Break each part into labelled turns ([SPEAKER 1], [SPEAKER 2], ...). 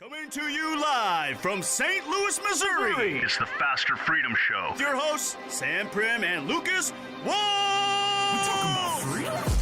[SPEAKER 1] Coming to you live from St. Louis, Missouri.
[SPEAKER 2] It's the FasterFreedom Show.
[SPEAKER 1] With your hosts, Sam Prim and Lucas Whoa!
[SPEAKER 3] We talking about freedom?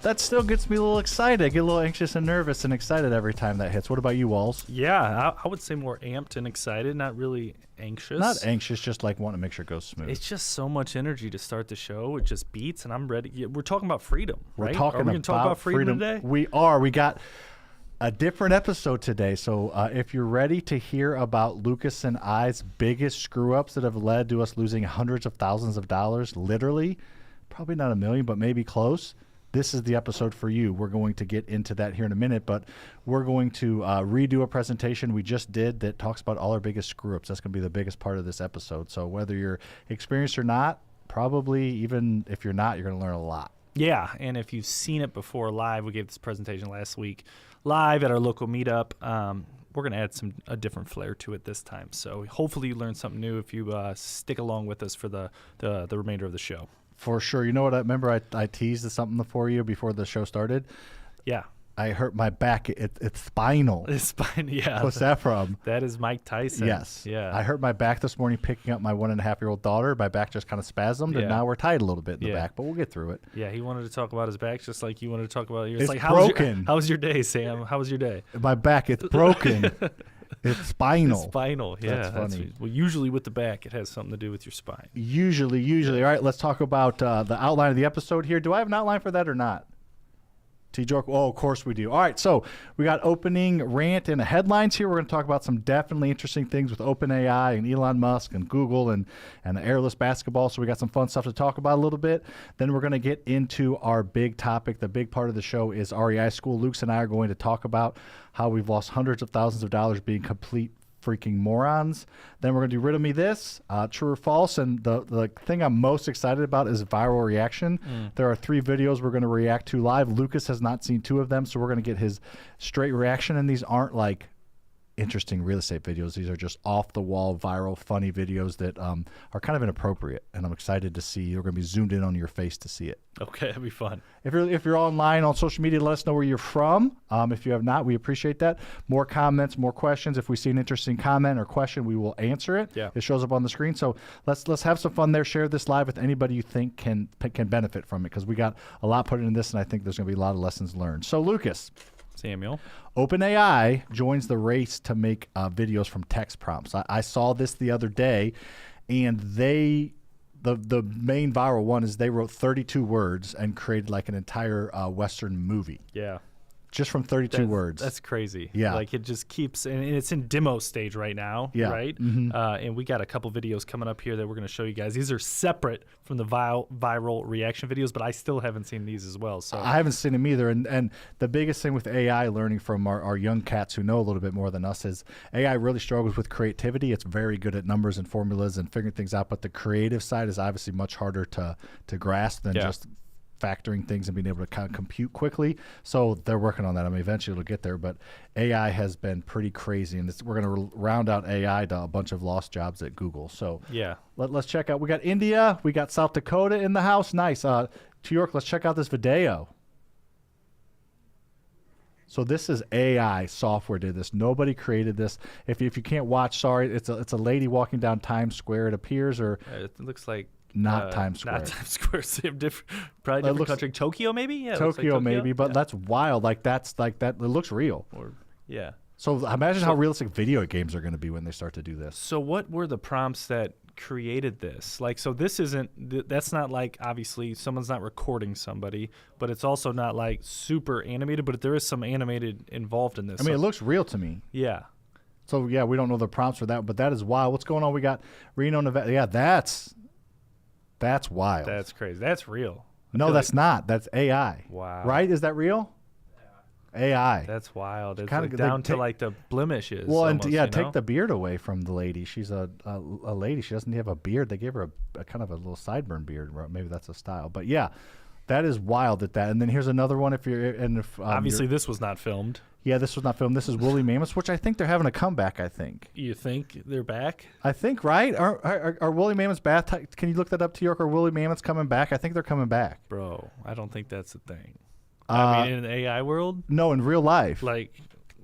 [SPEAKER 4] That still gets me a little excited. I get a little anxious and nervous and excited every time that hits. What about you, Walls?
[SPEAKER 3] Yeah, I would say more amped and excited, not really anxious.
[SPEAKER 4] Not anxious, just like wanting to make sure it goes smooth.
[SPEAKER 3] It's just so much energy to start the show. It just beats, and I'm ready. Yeah, we're talking about freedom,
[SPEAKER 4] We're
[SPEAKER 3] right?
[SPEAKER 4] talking
[SPEAKER 3] Are we gonna talk about freedom today?
[SPEAKER 4] We are. We got a different episode today. So if you're ready to hear about Lucas and I's biggest screw-ups that have led to us losing hundreds of thousands of dollars, literally, probably not $1 million, but maybe close, this is the episode for you. We're going to get into that here in a minute, but we're going to redo a presentation we just did that talks about all our biggest screw-ups. That's going to be the biggest part of this episode. So whether you're experienced or not, probably even if you're not, you're going to learn a lot.
[SPEAKER 3] Yeah, and if you've seen it before live, we gave this presentation last week live at our local meetup. We're going to add a different flair to it this time. So hopefully you learn something new if you stick along with us for the remainder of the show.
[SPEAKER 4] For sure. You know what? I remember I teased something for you before the show started.
[SPEAKER 3] Yeah.
[SPEAKER 4] I hurt my back. It's spinal.
[SPEAKER 3] It's spinal, yeah.
[SPEAKER 4] What's that from?
[SPEAKER 3] That is Mike Tyson.
[SPEAKER 4] Yes.
[SPEAKER 3] Yeah.
[SPEAKER 4] I hurt my back this morning picking up my 1.5-year-old daughter. My back just kind of spasmed, and now we're tied a little bit in the back, but we'll get through it.
[SPEAKER 3] Yeah, he wanted to talk about his back just like you wanted to talk about yours.
[SPEAKER 4] It's
[SPEAKER 3] like,
[SPEAKER 4] broken.
[SPEAKER 3] How was your day, Sam? How was your day?
[SPEAKER 4] My back, it's broken. It's spinal.
[SPEAKER 3] It's spinal, yeah.
[SPEAKER 4] That's funny.
[SPEAKER 3] Well, usually with the back, it has something to do with your spine.
[SPEAKER 4] Usually. All right, let's talk about the outline of the episode here. Do I have an outline for that or not? T-Joke? Oh, of course we do. All right, so we got opening rant and headlines here. We're going to talk about some definitely interesting things with OpenAI and Elon Musk and Google and the airless basketball. So we got some fun stuff to talk about a little bit. Then we're going to get into our big topic. The big part of the show is REI School. Luke and I are going to talk about how we've lost hundreds of thousands of dollars being complete freaking morons. Then we're going to do Riddle Me This, True or False, and the thing I'm most excited about is viral reaction. There are 3 videos we're going to react to live. Lucas has not seen 2 of them, so we're going to get his straight reaction, and these aren't like interesting real estate videos. These are just off-the-wall, viral, funny videos that are kind of inappropriate, and I'm excited to see. You're going to be zoomed in on your face to see it.
[SPEAKER 3] Okay, that'd be fun.
[SPEAKER 4] If you're online on social media, let us know where you're from. If you have not, we appreciate that. More comments, more questions. If we see an interesting comment or question, we will answer it.
[SPEAKER 3] Yeah.
[SPEAKER 4] It shows up on the screen. So let's have some fun there. Share this live with anybody you think can benefit from it, because we got a lot put into this, and I think there's going to be a lot of lessons learned. So, Lucas.
[SPEAKER 3] Samuel.
[SPEAKER 4] OpenAI joins the race to make videos from text prompts. I saw this the other day, and the main viral one is they wrote 32 words and created like an entire Western movie.
[SPEAKER 3] Yeah.
[SPEAKER 4] Just from 32 words.
[SPEAKER 3] That's crazy.
[SPEAKER 4] Yeah.
[SPEAKER 3] Like it just keeps, and it's in demo stage right now, right?
[SPEAKER 4] Mm-hmm.
[SPEAKER 3] And we got a couple videos coming up here that we're going to show you guys. These are separate from the viral reaction videos, but I still haven't seen these as well. So
[SPEAKER 4] I haven't seen them either. And the biggest thing with AI, learning from our young cats who know a little bit more than us, is AI really struggles with creativity. It's very good at numbers and formulas and figuring things out, but the creative side is obviously much harder to grasp than just factoring things and being able to kind of compute quickly. So they're working on that. I mean, eventually it'll get there, but AI has been pretty crazy, and we're going to round out AI to a bunch of lost jobs at Google. So
[SPEAKER 3] yeah,
[SPEAKER 4] let's check out. We got India, we got South Dakota in the house. Nice. To York, let's check out this video. So this is AI software did this. Nobody created this. If you can't watch, sorry, it's a lady walking down Times Square, it appears, or
[SPEAKER 3] it looks like
[SPEAKER 4] not Times Square.
[SPEAKER 3] Not Times Square. Probably different country. Tokyo, maybe. Yeah,
[SPEAKER 4] Tokyo, maybe. But that's wild. Like that. It looks real.
[SPEAKER 3] Yeah.
[SPEAKER 4] So imagine how realistic video games are going to be when they start to do this.
[SPEAKER 3] So what were the prompts that created this? Like, so this isn't. That's not like, obviously someone's not recording somebody, but it's also not like super animated. But there is some animated involved in this.
[SPEAKER 4] I mean, it looks real to me.
[SPEAKER 3] Yeah.
[SPEAKER 4] So yeah, we don't know the prompts for that, but that is wild. What's going on? We got Reno, Nevada. Yeah, that's wild.
[SPEAKER 3] That's crazy. That's real.
[SPEAKER 4] No, that's not. That's AI.
[SPEAKER 3] Wow.
[SPEAKER 4] Right? Is that real? AI.
[SPEAKER 3] That's wild. It's
[SPEAKER 4] kinda
[SPEAKER 3] like down to like the blemishes.
[SPEAKER 4] Well,
[SPEAKER 3] almost,
[SPEAKER 4] and
[SPEAKER 3] you know?
[SPEAKER 4] take the beard away from the lady. She's a lady. She doesn't have a beard. They gave her a kind of a little sideburn beard. Maybe that's a style. But yeah, That is wild and then here's another one if you're
[SPEAKER 3] Obviously, this was not filmed.
[SPEAKER 4] Yeah, this was not filmed. This is woolly mammoths, which I think they're having a comeback, I think.
[SPEAKER 3] You think they're back?
[SPEAKER 4] I think, right? Are woolly mammoths back? Can you look that up, T. York? Are woolly mammoths coming back? I think they're coming back.
[SPEAKER 3] Bro, I don't think that's a thing. I mean, in an AI world?
[SPEAKER 4] No, in real life.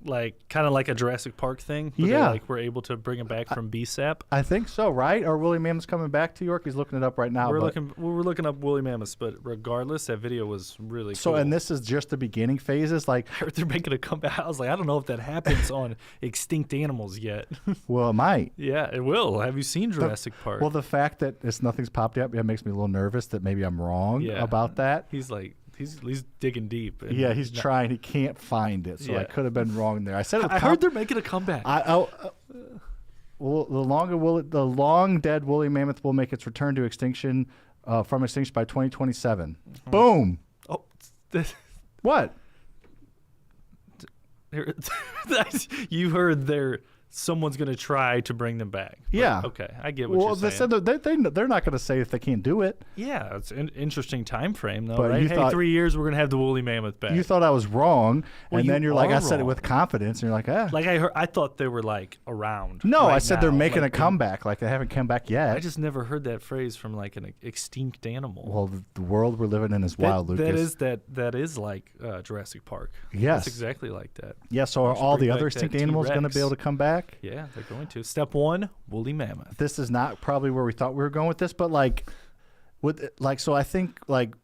[SPEAKER 3] Like kind of like a Jurassic Park thing. Where
[SPEAKER 4] Yeah.
[SPEAKER 3] we're able to bring it back from BSAP.
[SPEAKER 4] I think so, right? Are woolly mammoths coming back, T. York? He's looking it up right now.
[SPEAKER 3] We're looking up woolly mammoths, but regardless, that video was really
[SPEAKER 4] so,
[SPEAKER 3] cool.
[SPEAKER 4] and this is just the beginning phases. Like,
[SPEAKER 3] I heard they're making a comeback. I was like, I don't know if that happens on extinct animals yet.
[SPEAKER 4] well, it might.
[SPEAKER 3] Yeah, it will. Have you seen Jurassic Park?
[SPEAKER 4] Well, the fact that nothing's popped up, makes me a little nervous that maybe I'm wrong about that.
[SPEAKER 3] He's digging deep.
[SPEAKER 4] Yeah, he's trying. He can't find it, so I could have been wrong there. I said
[SPEAKER 3] I heard they're making a comeback.
[SPEAKER 4] Well, the long dead woolly mammoth will make its return to extinction from extinction by 2027. Boom.
[SPEAKER 3] Oh,
[SPEAKER 4] What?
[SPEAKER 3] You heard someone's going to try to bring them back. But,
[SPEAKER 4] Yeah.
[SPEAKER 3] okay, I get what you're saying.
[SPEAKER 4] They said they're not going to say if they can't do it.
[SPEAKER 3] Yeah, it's an interesting time frame, though,
[SPEAKER 4] But
[SPEAKER 3] right?
[SPEAKER 4] you
[SPEAKER 3] Hey,
[SPEAKER 4] thought-
[SPEAKER 3] 3 years, we're going to have the woolly mammoth back.
[SPEAKER 4] You thought I was wrong,
[SPEAKER 3] Well,
[SPEAKER 4] and then
[SPEAKER 3] you
[SPEAKER 4] you're like,
[SPEAKER 3] are
[SPEAKER 4] I said it
[SPEAKER 3] wrong.
[SPEAKER 4] with confidence, and you're like,
[SPEAKER 3] Like I thought they were like around.
[SPEAKER 4] No,
[SPEAKER 3] right
[SPEAKER 4] I said they're
[SPEAKER 3] now.
[SPEAKER 4] making
[SPEAKER 3] Like,
[SPEAKER 4] a comeback. Like they haven't come back yet.
[SPEAKER 3] I just never heard that phrase from like an extinct animal.
[SPEAKER 4] Well, the world we're living in is wild, Lucas.
[SPEAKER 3] That is like Jurassic Park.
[SPEAKER 4] Yes.
[SPEAKER 3] That's exactly like that.
[SPEAKER 4] Yeah, so are
[SPEAKER 3] should
[SPEAKER 4] all
[SPEAKER 3] bring
[SPEAKER 4] the
[SPEAKER 3] back
[SPEAKER 4] other
[SPEAKER 3] that
[SPEAKER 4] extinct animals going to
[SPEAKER 3] T-Rex.
[SPEAKER 4] be able to come back?
[SPEAKER 3] Yeah, they're going to. Step 1, woolly mammoth.
[SPEAKER 4] This is not probably where we thought we were going with this, but so I think like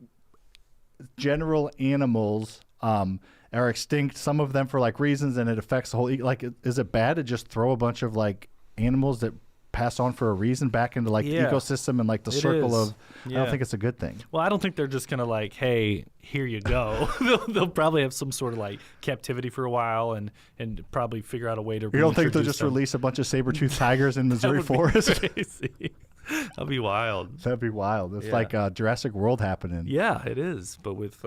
[SPEAKER 4] general animals are extinct. Some of them for like reasons, and it affects the whole. Is it bad to just throw a bunch of like animals that pass on for a reason back into like the ecosystem and like the circle
[SPEAKER 3] is.
[SPEAKER 4] of? I
[SPEAKER 3] Yeah.
[SPEAKER 4] don't think it's a good thing.
[SPEAKER 3] Well, I don't think they're just gonna like, hey, here you go. they'll probably have some sort of like captivity for a while and probably figure out a way to.
[SPEAKER 4] You don't think they'll
[SPEAKER 3] reintroduce
[SPEAKER 4] just
[SPEAKER 3] them.
[SPEAKER 4] release a bunch of saber-toothed tigers in
[SPEAKER 3] That
[SPEAKER 4] Missouri
[SPEAKER 3] would be
[SPEAKER 4] forest?
[SPEAKER 3] crazy. That'd be wild.
[SPEAKER 4] That'd be wild. It's
[SPEAKER 3] Yeah.
[SPEAKER 4] like Jurassic World happening.
[SPEAKER 3] Yeah, it is, but with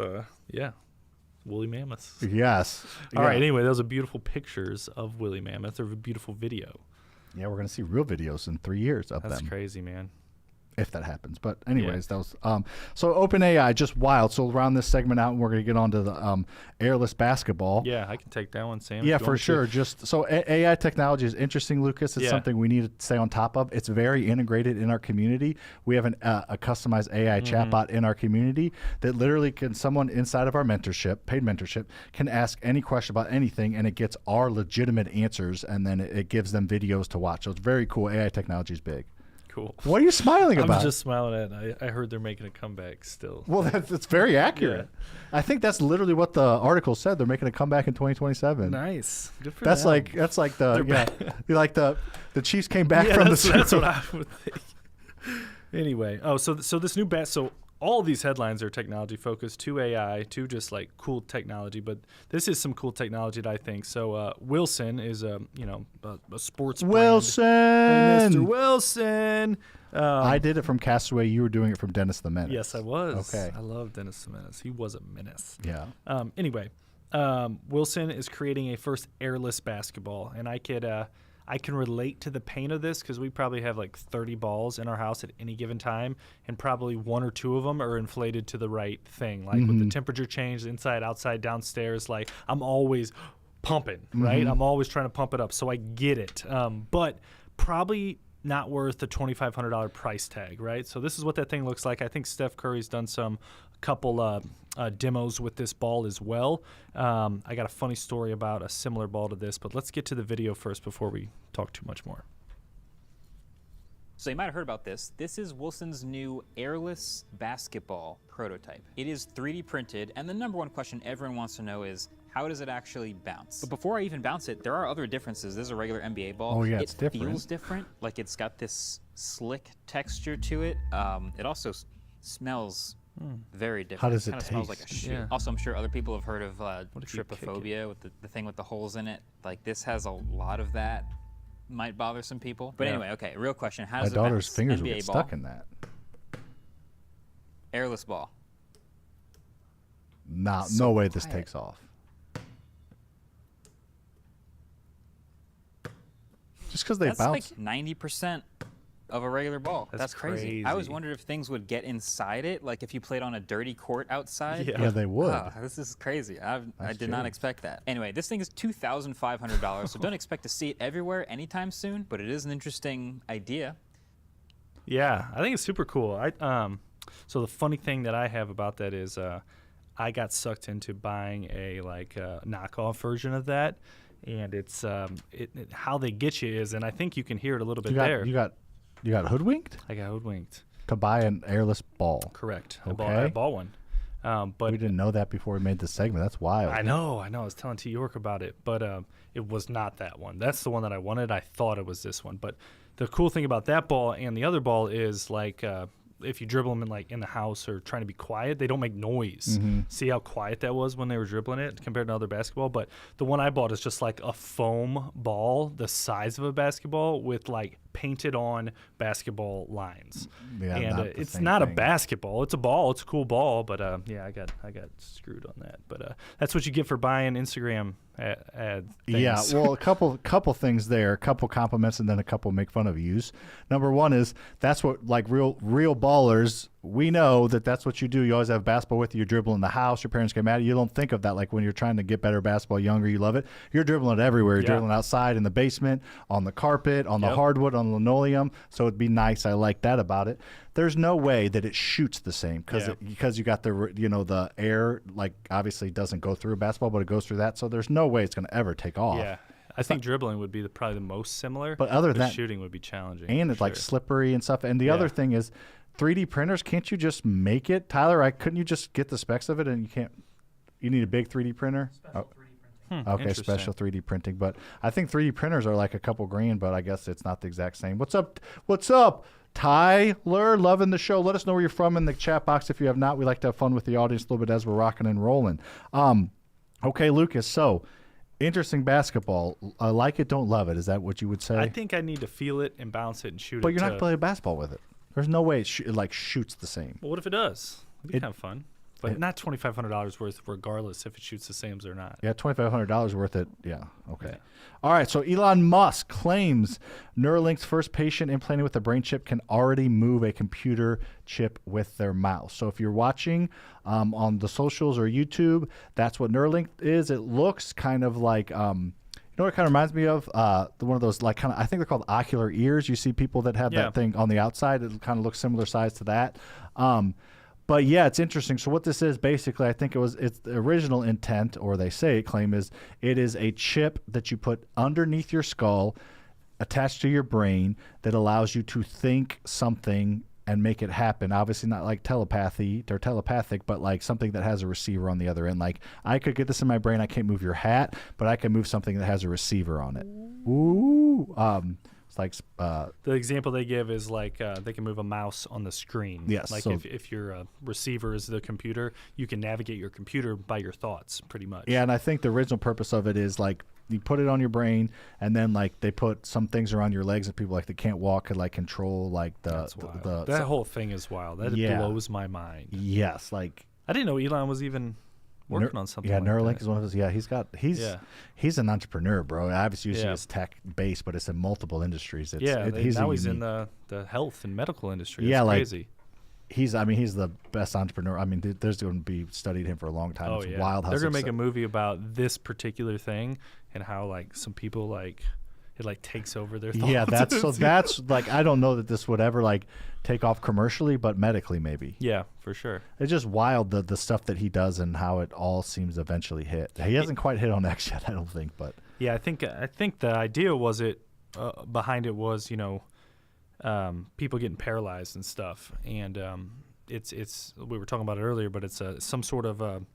[SPEAKER 3] woolly mammoths.
[SPEAKER 4] Yes.
[SPEAKER 3] All right. Anyway, those are beautiful pictures of woolly mammoth, or a beautiful video.
[SPEAKER 4] Yeah, we're gonna see real videos in 3 years of
[SPEAKER 3] That's
[SPEAKER 4] them.
[SPEAKER 3] crazy, man.
[SPEAKER 4] If that happens. But anyways, that was so OpenAI, just wild. So we'll round this segment out, and we're going to get on to the airless basketball.
[SPEAKER 3] Yeah, I can take that one, Sam.
[SPEAKER 4] Yeah,
[SPEAKER 3] if you
[SPEAKER 4] for
[SPEAKER 3] want
[SPEAKER 4] sure.
[SPEAKER 3] to.
[SPEAKER 4] Just so AI technology is interesting, Lucas. It's
[SPEAKER 3] Yeah.
[SPEAKER 4] something we need to stay on top of. It's very integrated in our community. We have a customized AI chatbot in our community that literally someone inside of our mentorship, paid mentorship, can ask any question about anything, and it gets our legitimate answers, and then it gives them videos to watch. So it's very cool. AI technology is big.
[SPEAKER 3] Cool.
[SPEAKER 4] What are you smiling about?
[SPEAKER 3] I'm just smiling at. I heard they're making a comeback still.
[SPEAKER 4] Well, that's very accurate. I think that's literally what the article said. They're making a comeback in 2027.
[SPEAKER 3] Nice. Good for
[SPEAKER 4] That's
[SPEAKER 3] them.
[SPEAKER 4] like the Chiefs came back from the Super
[SPEAKER 3] that's
[SPEAKER 4] Bowl.
[SPEAKER 3] what I would think. Anyway, so this new so all of these headlines are technology focused, to AI, to just like cool technology, but this is some cool technology that I think. So Wilson is a sports brand.
[SPEAKER 4] Wilson.
[SPEAKER 3] Mr. Wilson.
[SPEAKER 4] I did it from Castaway. You were doing it from Dennis the Menace.
[SPEAKER 3] Yes, I was.
[SPEAKER 4] Okay.
[SPEAKER 3] I love Dennis the Menace. He was a menace.
[SPEAKER 4] Yeah.
[SPEAKER 3] Anyway, Wilson is creating a first airless basketball, and I can relate to the pain of this because we probably have like 30 balls in our house at any given time, and probably 1 or 2 of them are inflated to the right thing. Like with the temperature change, inside, outside, downstairs, like I'm always pumping, right? I'm always trying to pump it up, so I get it. But probably not worth the $2,500 price tag, right? So this is what that thing looks like. I think Steph Curry's done a couple demos with this ball as well. I got a funny story about a similar ball to this, but let's get to the video first before we talk too much more.
[SPEAKER 5] So you might have heard about this. This is Wilson's new airless basketball prototype. It is 3D printed, and the number one question everyone wants to know is, how does it actually bounce? But before I even bounce it, there are other differences. This is a regular NBA ball.
[SPEAKER 4] Oh, yeah, it's different.
[SPEAKER 5] It feels different. Like it's got this slick texture to it. It also smells very different.
[SPEAKER 4] How does it
[SPEAKER 5] Kinda smells like a
[SPEAKER 4] taste?
[SPEAKER 5] shoe.
[SPEAKER 3] Yeah.
[SPEAKER 5] Also, I'm sure other people have heard of
[SPEAKER 3] if you kick
[SPEAKER 5] trypophobia with the thing with the holes in it. Like this has a lot of that. Might bother some people. But
[SPEAKER 3] Yeah.
[SPEAKER 5] anyway, okay, real question. How
[SPEAKER 4] My
[SPEAKER 5] does it
[SPEAKER 4] daughter's
[SPEAKER 5] bounce?
[SPEAKER 4] fingers would
[SPEAKER 5] NBA
[SPEAKER 4] get
[SPEAKER 5] ball,
[SPEAKER 4] stuck in that.
[SPEAKER 5] airless ball.
[SPEAKER 4] No
[SPEAKER 5] So
[SPEAKER 4] way this
[SPEAKER 5] quiet.
[SPEAKER 4] takes off. Just because they
[SPEAKER 5] That's
[SPEAKER 4] bounce.
[SPEAKER 5] like 90% of a regular ball.
[SPEAKER 3] That's
[SPEAKER 5] crazy. I always
[SPEAKER 3] crazy.
[SPEAKER 5] wondered if things would get inside it, like if you played on a dirty court outside.
[SPEAKER 3] Yeah.
[SPEAKER 4] Yeah, they would.
[SPEAKER 5] Wow, this is crazy. I did not
[SPEAKER 4] true.
[SPEAKER 5] expect that. Anyway, this thing is $2,500, so don't expect to see it everywhere anytime soon, but it is an interesting idea.
[SPEAKER 3] Yeah, I think it's super cool. So the funny thing that I have about that is I got sucked into buying a knockoff version of that, and it's how they get you is, and I think you can hear it a little bit there.
[SPEAKER 4] You got hoodwinked
[SPEAKER 3] I got hoodwinked.
[SPEAKER 4] to buy an airless ball.
[SPEAKER 3] Correct.
[SPEAKER 4] Okay.
[SPEAKER 3] I bought one. But
[SPEAKER 4] We didn't know that before we made this segment. That's wild.
[SPEAKER 3] I know. I was telling T. York about it, but it was not that one. That's the one that I wanted. I thought it was this one. But the cool thing about that ball and the other ball is if you dribble them in the house or trying to be quiet, they don't make noise. See how quiet that was when they were dribbling it compared to other basketball? But the one I bought is just like a foam ball the size of a basketball with painted on basketball lines.
[SPEAKER 4] Yeah,
[SPEAKER 3] and
[SPEAKER 4] not the
[SPEAKER 3] it's
[SPEAKER 4] same
[SPEAKER 3] not a
[SPEAKER 4] thing.
[SPEAKER 3] basketball. It's a ball. It's a cool ball. But yeah, I got screwed on that. But that's what you get for buying Instagram ad things.
[SPEAKER 4] Yeah, well, a couple things there, a couple compliments, and then a couple make fun of yous. Number one is that's what real ballers. We know that's what you do. You always have basketball with you. You're dribbling in the house. Your parents get mad at you. You don't think of that when you're trying to get better basketball younger. You love it. You're dribbling it everywhere. You're dribbling outside, in the basement, on the carpet, on the hardwood, on the linoleum. So it'd be nice. I like that about it. There's no way that it shoots the same because you got the air obviously doesn't go through a basketball, but it goes through that. So there's no way it's going to ever take off.
[SPEAKER 3] Yeah. I think dribbling would be probably the most similar.
[SPEAKER 4] But other than that,
[SPEAKER 3] shooting would be challenging.
[SPEAKER 4] And
[SPEAKER 3] for
[SPEAKER 4] it's slippery and stuff. And the other
[SPEAKER 3] Yeah.
[SPEAKER 4] thing is 3D printers. Can't you just make it, Tyler? Couldn't you just get the specs of it and you can't? You need a big 3D printer. Okay,
[SPEAKER 3] Interesting.
[SPEAKER 4] special 3D printing. But I think 3D printers are like a couple grand, but I guess it's not the exact same. What's up? What's up, Tyler? Loving the show. Let us know where you're from in the chat box. If you have not, we like to have fun with the audience a little bit as we're rocking and rolling. Okay, Lucas. So interesting basketball. Like it, don't love it. Is that what you would say?
[SPEAKER 3] I think I need to feel it and bounce it and shoot
[SPEAKER 4] But
[SPEAKER 3] it.
[SPEAKER 4] you're not playing basketball with it. There's no way it shoots the same.
[SPEAKER 3] Well, what if it does? It'd be kind of fun. But not $2,500 worth, regardless if it shoots the same or not.
[SPEAKER 4] Yeah, $2,500 worth it. Yeah, okay. Yeah. All right, so Elon Musk claims Neuralink's first patient implanted with a brain chip can already move a computer chip with their mouse. So if you're watching on the socials or YouTube, that's what Neuralink is. It looks kind of like... you know what it kind of reminds me of? One of those I think they're called ocular ears. You see people that have that thing on the outside. It kind of looks similar size to that. But yeah, it's interesting. So what this is basically, I think it's the original intent, or they claim is it is a chip that you put underneath your skull, attached to your brain, that allows you to think something and make it happen. Obviously not like telepathy or telepathic, but like something that has a receiver on the other end. Like I could get this in my brain. I can't move your hat, but I can move something that has a receiver on it. Ooh. It's like
[SPEAKER 3] the example they give is they can move a mouse on the screen.
[SPEAKER 4] Yes.
[SPEAKER 3] Like if your receiver is the computer, you can navigate your computer by your thoughts, pretty much.
[SPEAKER 4] Yeah, and I think the original purpose of it is you put it on your brain, and then they put some things around your legs that people that can't walk could control
[SPEAKER 3] That's wild. That whole thing is wild. That blows my mind.
[SPEAKER 4] Yes,
[SPEAKER 3] I didn't know Elon was even working on something.
[SPEAKER 4] Yeah,
[SPEAKER 3] like
[SPEAKER 4] Neuralink
[SPEAKER 3] that.
[SPEAKER 4] is one of those. Yeah, he's an entrepreneur, bro. Obviously, usually it's tech based, but it's in multiple industries.
[SPEAKER 3] He's in the health and medical industry. It's crazy.
[SPEAKER 4] He's the best entrepreneur. I mean, there's going to be studied him for a long time. It's wild how
[SPEAKER 3] they're going to make a movie about this particular thing and how some people it takes over their thoughts.
[SPEAKER 4] Yeah, that's I don't know that this would ever take off commercially, but medically maybe.
[SPEAKER 3] Yeah, for sure.
[SPEAKER 4] It's just wild the stuff that he does and how it all seems to eventually hit. He hasn't quite hit on X yet, I don't think, but
[SPEAKER 3] yeah, I think the idea was behind it was people getting paralyzed and stuff, and it's we were talking about it earlier, but it's some sort of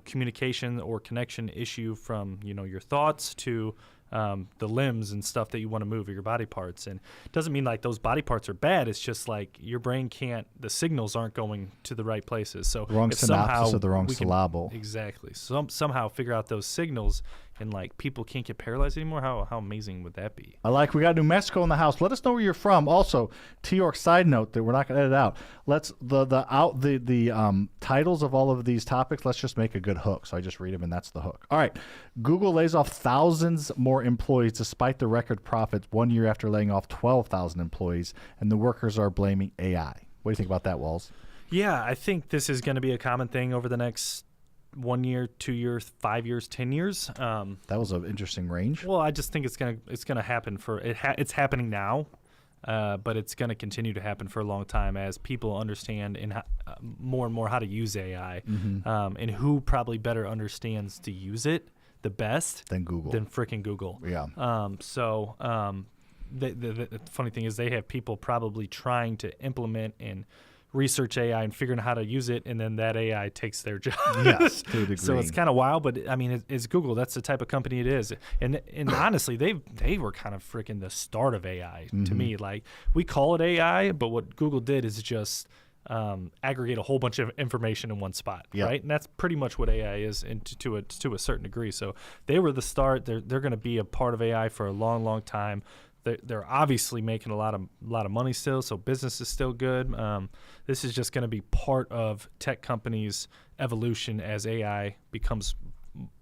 [SPEAKER 3] communication or connection issue from your thoughts to the limbs and stuff that you want to move, or your body parts. And it doesn't mean those body parts are bad. It's just your brain the signals aren't going to the right places. So
[SPEAKER 4] wrong
[SPEAKER 3] if
[SPEAKER 4] synopsis
[SPEAKER 3] somehow
[SPEAKER 4] of the wrong
[SPEAKER 3] we can-
[SPEAKER 4] syllable.
[SPEAKER 3] Exactly. Somehow figure out those signals and like people can't get paralyzed anymore, how amazing would that be?
[SPEAKER 4] I like. We got New Mexico in the house. Let us know where you're from. Also, T York side note that we're not going to edit out. Let's the titles of all of these topics. Let's just make a good hook. So I just read them, and that's the hook. All right. Google lays off thousands more employees despite the record profits 1 year after laying off 12,000 employees, and the workers are blaming AI. What do you think about that, Walls?
[SPEAKER 3] Yeah, I think this is going to be a common thing over the next 1 year, 2 years, 5 years, 10 years.
[SPEAKER 4] That was an interesting range.
[SPEAKER 3] Well, I just think it's gonna happen it's happening now, but it's gonna continue to happen for a long time as people understand more and more how to use AI, and who probably better understands to use it the best
[SPEAKER 4] than Google,
[SPEAKER 3] than freaking Google.
[SPEAKER 4] Yeah.
[SPEAKER 3] The funny thing is they have people probably trying to implement and research AI and figuring out how to use it, and then that AI takes their job.
[SPEAKER 4] Yes, to a degree.
[SPEAKER 3] So it's kind of wild, but I mean, it's Google. That's the type of company it is. And honestly, they were kind of freaking the start of AI to me. Like, we call it AI, but what Google did is just aggregate a whole bunch of information in one spot, right? And that's pretty much what AI is, to a certain degree. So they were the start. They're going to be a part of AI for a long, long time. They're obviously making a lot of money still, so business is still good. This is just going to be part of tech companies' evolution as AI becomes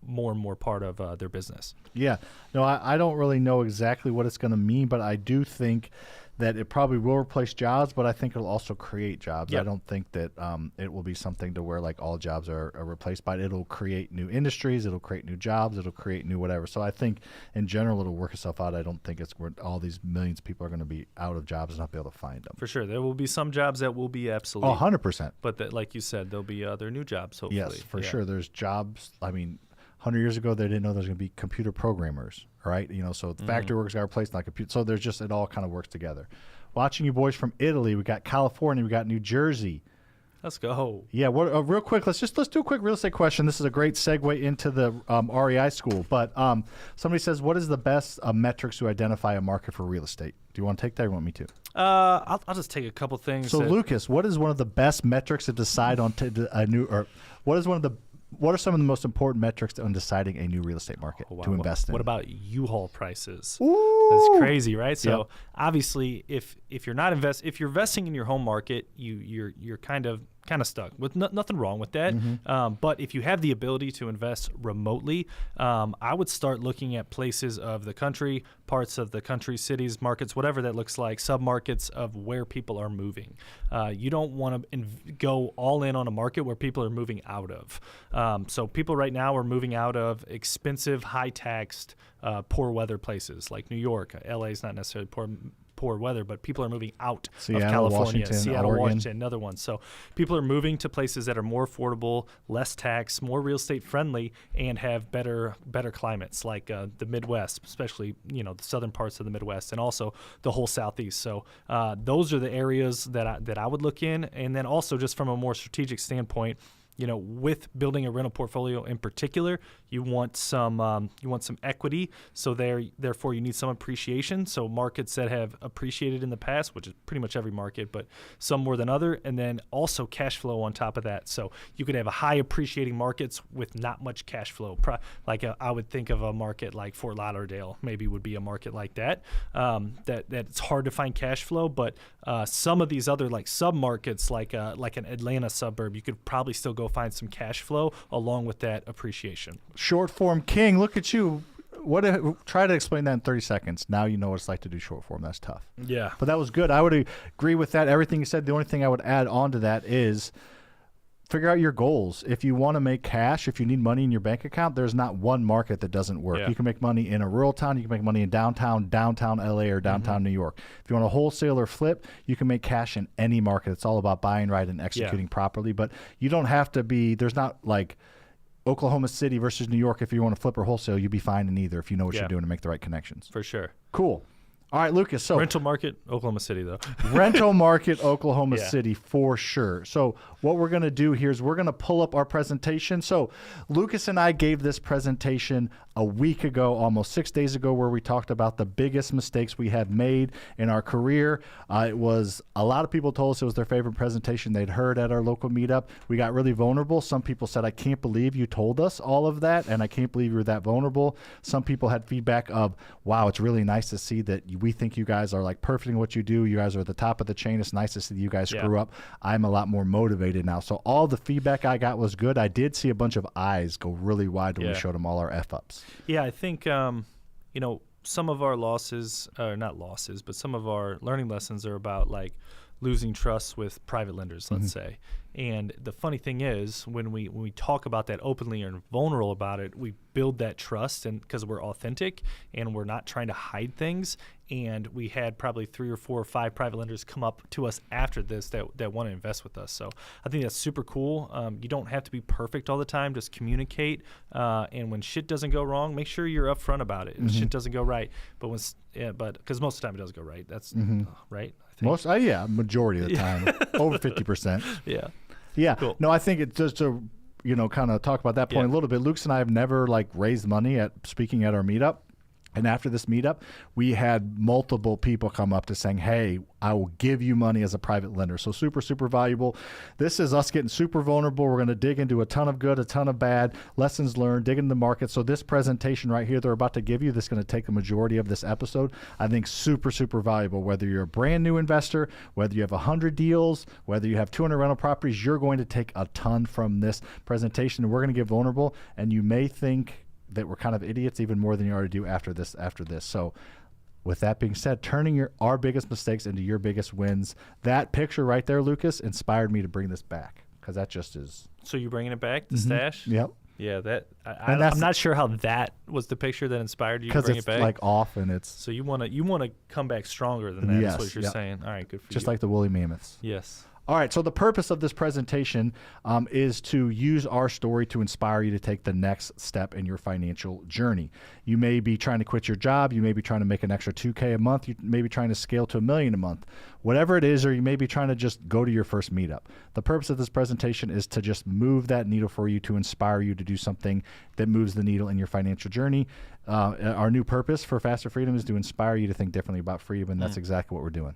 [SPEAKER 3] more and more part of their business. Yeah.
[SPEAKER 4] No, I don't really know exactly what it's going to mean, but I do think that it probably will replace jobs, but I think it'll also create jobs. I don't think that it will be something to where like all jobs are replaced by it. It'll create new industries. It'll create new jobs. It'll create new whatever. So I think in general it'll work itself out. I don't think it's where all these millions of people are going to be out of jobs and not be able to find them.
[SPEAKER 3] For sure. There will be some jobs that will be absolutely.
[SPEAKER 4] 100%.
[SPEAKER 3] But like you said, there'll be other new jobs, hopefully.
[SPEAKER 4] Yes, for sure. There's jobs. I mean, 100 years ago, they didn't know there was going to be computer programmers, right? So the factory workers got replaced by computer. So there's just, it all kind of works together. Watching you boys from Italy, we got California, we got New Jersey.
[SPEAKER 3] Let's go.
[SPEAKER 4] Yeah, real quick, let's do a quick real estate question. This is a great segue into the REI school. But somebody says, what is the best metrics to identify a market for real estate? Do you want to take that or you want me to?
[SPEAKER 3] I'll just take a couple things.
[SPEAKER 4] So Lucas, what is one of the best metrics to decide on a new, or what are some of the most important metrics on deciding a new real estate market to invest in?
[SPEAKER 3] What about U-Haul prices?
[SPEAKER 4] Ooh.
[SPEAKER 3] That's crazy, right? So obviously, if you're investing in your home market, you're kind of stuck with nothing wrong with that. But if you have the ability to invest remotely, I would start looking at places of the country, parts of the country, cities, markets, whatever that looks like, submarkets of where people are moving. You don't want to go all in on a market where people are moving out of. So people right now are moving out of expensive, high-taxed, poor weather places like New York. LA is not necessarily poor weather, but people are moving out of California, Seattle,
[SPEAKER 4] Oregon.
[SPEAKER 3] Washington, another one. So people are moving to places that are more affordable, less tax, more real estate friendly, and have better climates like the Midwest, especially the southern parts of the Midwest, and also the whole Southeast. So those are the areas that I would look in, and then also just from a more strategic standpoint. With building a rental portfolio in particular, you want some equity. So therefore, you need some appreciation. So markets that have appreciated in the past, which is pretty much every market, but some more than other, and then also cash flow on top of that. So you could have a high appreciating markets with not much cash flow. I would think of a market like Fort Lauderdale, maybe would be a market like that. That it's hard to find cash flow, but some of these other like sub markets, like an Atlanta suburb, you could probably still go find some cash flow along with that appreciation.
[SPEAKER 4] Short form king, look at you. Try to explain that in 30 seconds. Now you know what it's like to do short form. That's tough.
[SPEAKER 3] Yeah.
[SPEAKER 4] But that was good. I would agree with that. Everything you said. The only thing I would add on to that is figure out your goals. If you want to make cash, if you need money in your bank account, there's not one market that doesn't work. Yeah. You can make money in a rural town. You can make money in downtown LA or downtown New York. If you want to wholesale or flip, you can make cash in any market. It's all about buying right and executing properly. But you don't have to be, there's not like Oklahoma City versus New York. If you want to flip or wholesale, you'd be fine in either if you know what you're doing to make the right connections.
[SPEAKER 3] For sure.
[SPEAKER 4] Cool. All right, Lucas. So
[SPEAKER 3] Rental market, Oklahoma City, though.
[SPEAKER 4] rental market, Oklahoma
[SPEAKER 3] Yeah.
[SPEAKER 4] City for sure. So what we're going to do here is we're going to pull up our presentation. So Lucas and I gave this presentation a week ago, almost 6 days ago, where we talked about the biggest mistakes we had made in our career. It was a lot of people told us it was their favorite presentation they'd heard at our local meetup. We got really vulnerable. Some people said, I can't believe you told us all of that, and I can't believe you were that vulnerable. Some people had feedback of, wow, it's really nice to see that we think you guys are like perfect in what you do. You guys are at the top of the chain. It's nice to see you guys screw up. I'm a lot more motivated now. So all the feedback I got was good. I did see a bunch of eyes go really wide when we showed them all our F-ups.
[SPEAKER 3] Yeah, I think, some of our losses, not losses, but some of our learning lessons are about like losing trust with private lenders, let's say. And the funny thing is, when we talk about that openly and vulnerable about it, we build that trust, and because we're authentic and we're not trying to hide things. And we had probably 3 or 4 or 5 private lenders come up to us after this that want to invest with us. So I think that's super cool. You don't have to be perfect all the time. Just communicate. And when shit doesn't go wrong, make sure you're upfront about it. And shit doesn't go right, but because most of the time it does go right. That's right. I think.
[SPEAKER 4] Majority of the time, over 50%.
[SPEAKER 3] Yeah.
[SPEAKER 4] Yeah.
[SPEAKER 3] Cool.
[SPEAKER 4] No, I think it's just to, kind of talk about that point a little bit. Lucas and I have never like raised money speaking at our meetup. And after this meetup, we had multiple people come up to saying, hey, I will give you money as a private lender. So super, super valuable. This is us getting super vulnerable. We're going to dig into a ton of good, a ton of bad, lessons learned, dig into the market. So this presentation right here they're about to give you, this is going to take the majority of this episode. I think super, super valuable. Whether you're a brand new investor, whether you have 100 deals, whether you have 200 rental properties, you're going to take a ton from this presentation. And we're going to get vulnerable. And you may think that we're kind of idiots even more than you already do after this. So with that being said, turning our biggest mistakes into your biggest wins. That picture right there, Lucas, inspired me to bring this back because that just is.
[SPEAKER 3] So you bringing it back, the stash?
[SPEAKER 4] Yep.
[SPEAKER 3] Yeah, I'm not sure how that was the picture that inspired you to bring it back.
[SPEAKER 4] Because it's like off and it's.
[SPEAKER 3] So you want to come back stronger than that. That's what you're saying. All right, good for you.
[SPEAKER 4] Just like the woolly mammoths.
[SPEAKER 3] Yes.
[SPEAKER 4] All right, so the purpose of this presentation is to use our story to inspire you to take the next step in your financial journey. You may be trying to quit your job. You may be trying to make an extra $2K a month. You may be trying to scale to $1 million a month. Whatever it is, or you may be trying to just go to your first meetup. The purpose of this presentation is to just move that needle for you, to inspire you to do something that moves the needle in your financial journey. Our new purpose for Faster Freedom is to inspire you to think differently about freedom, and that's exactly what we're doing.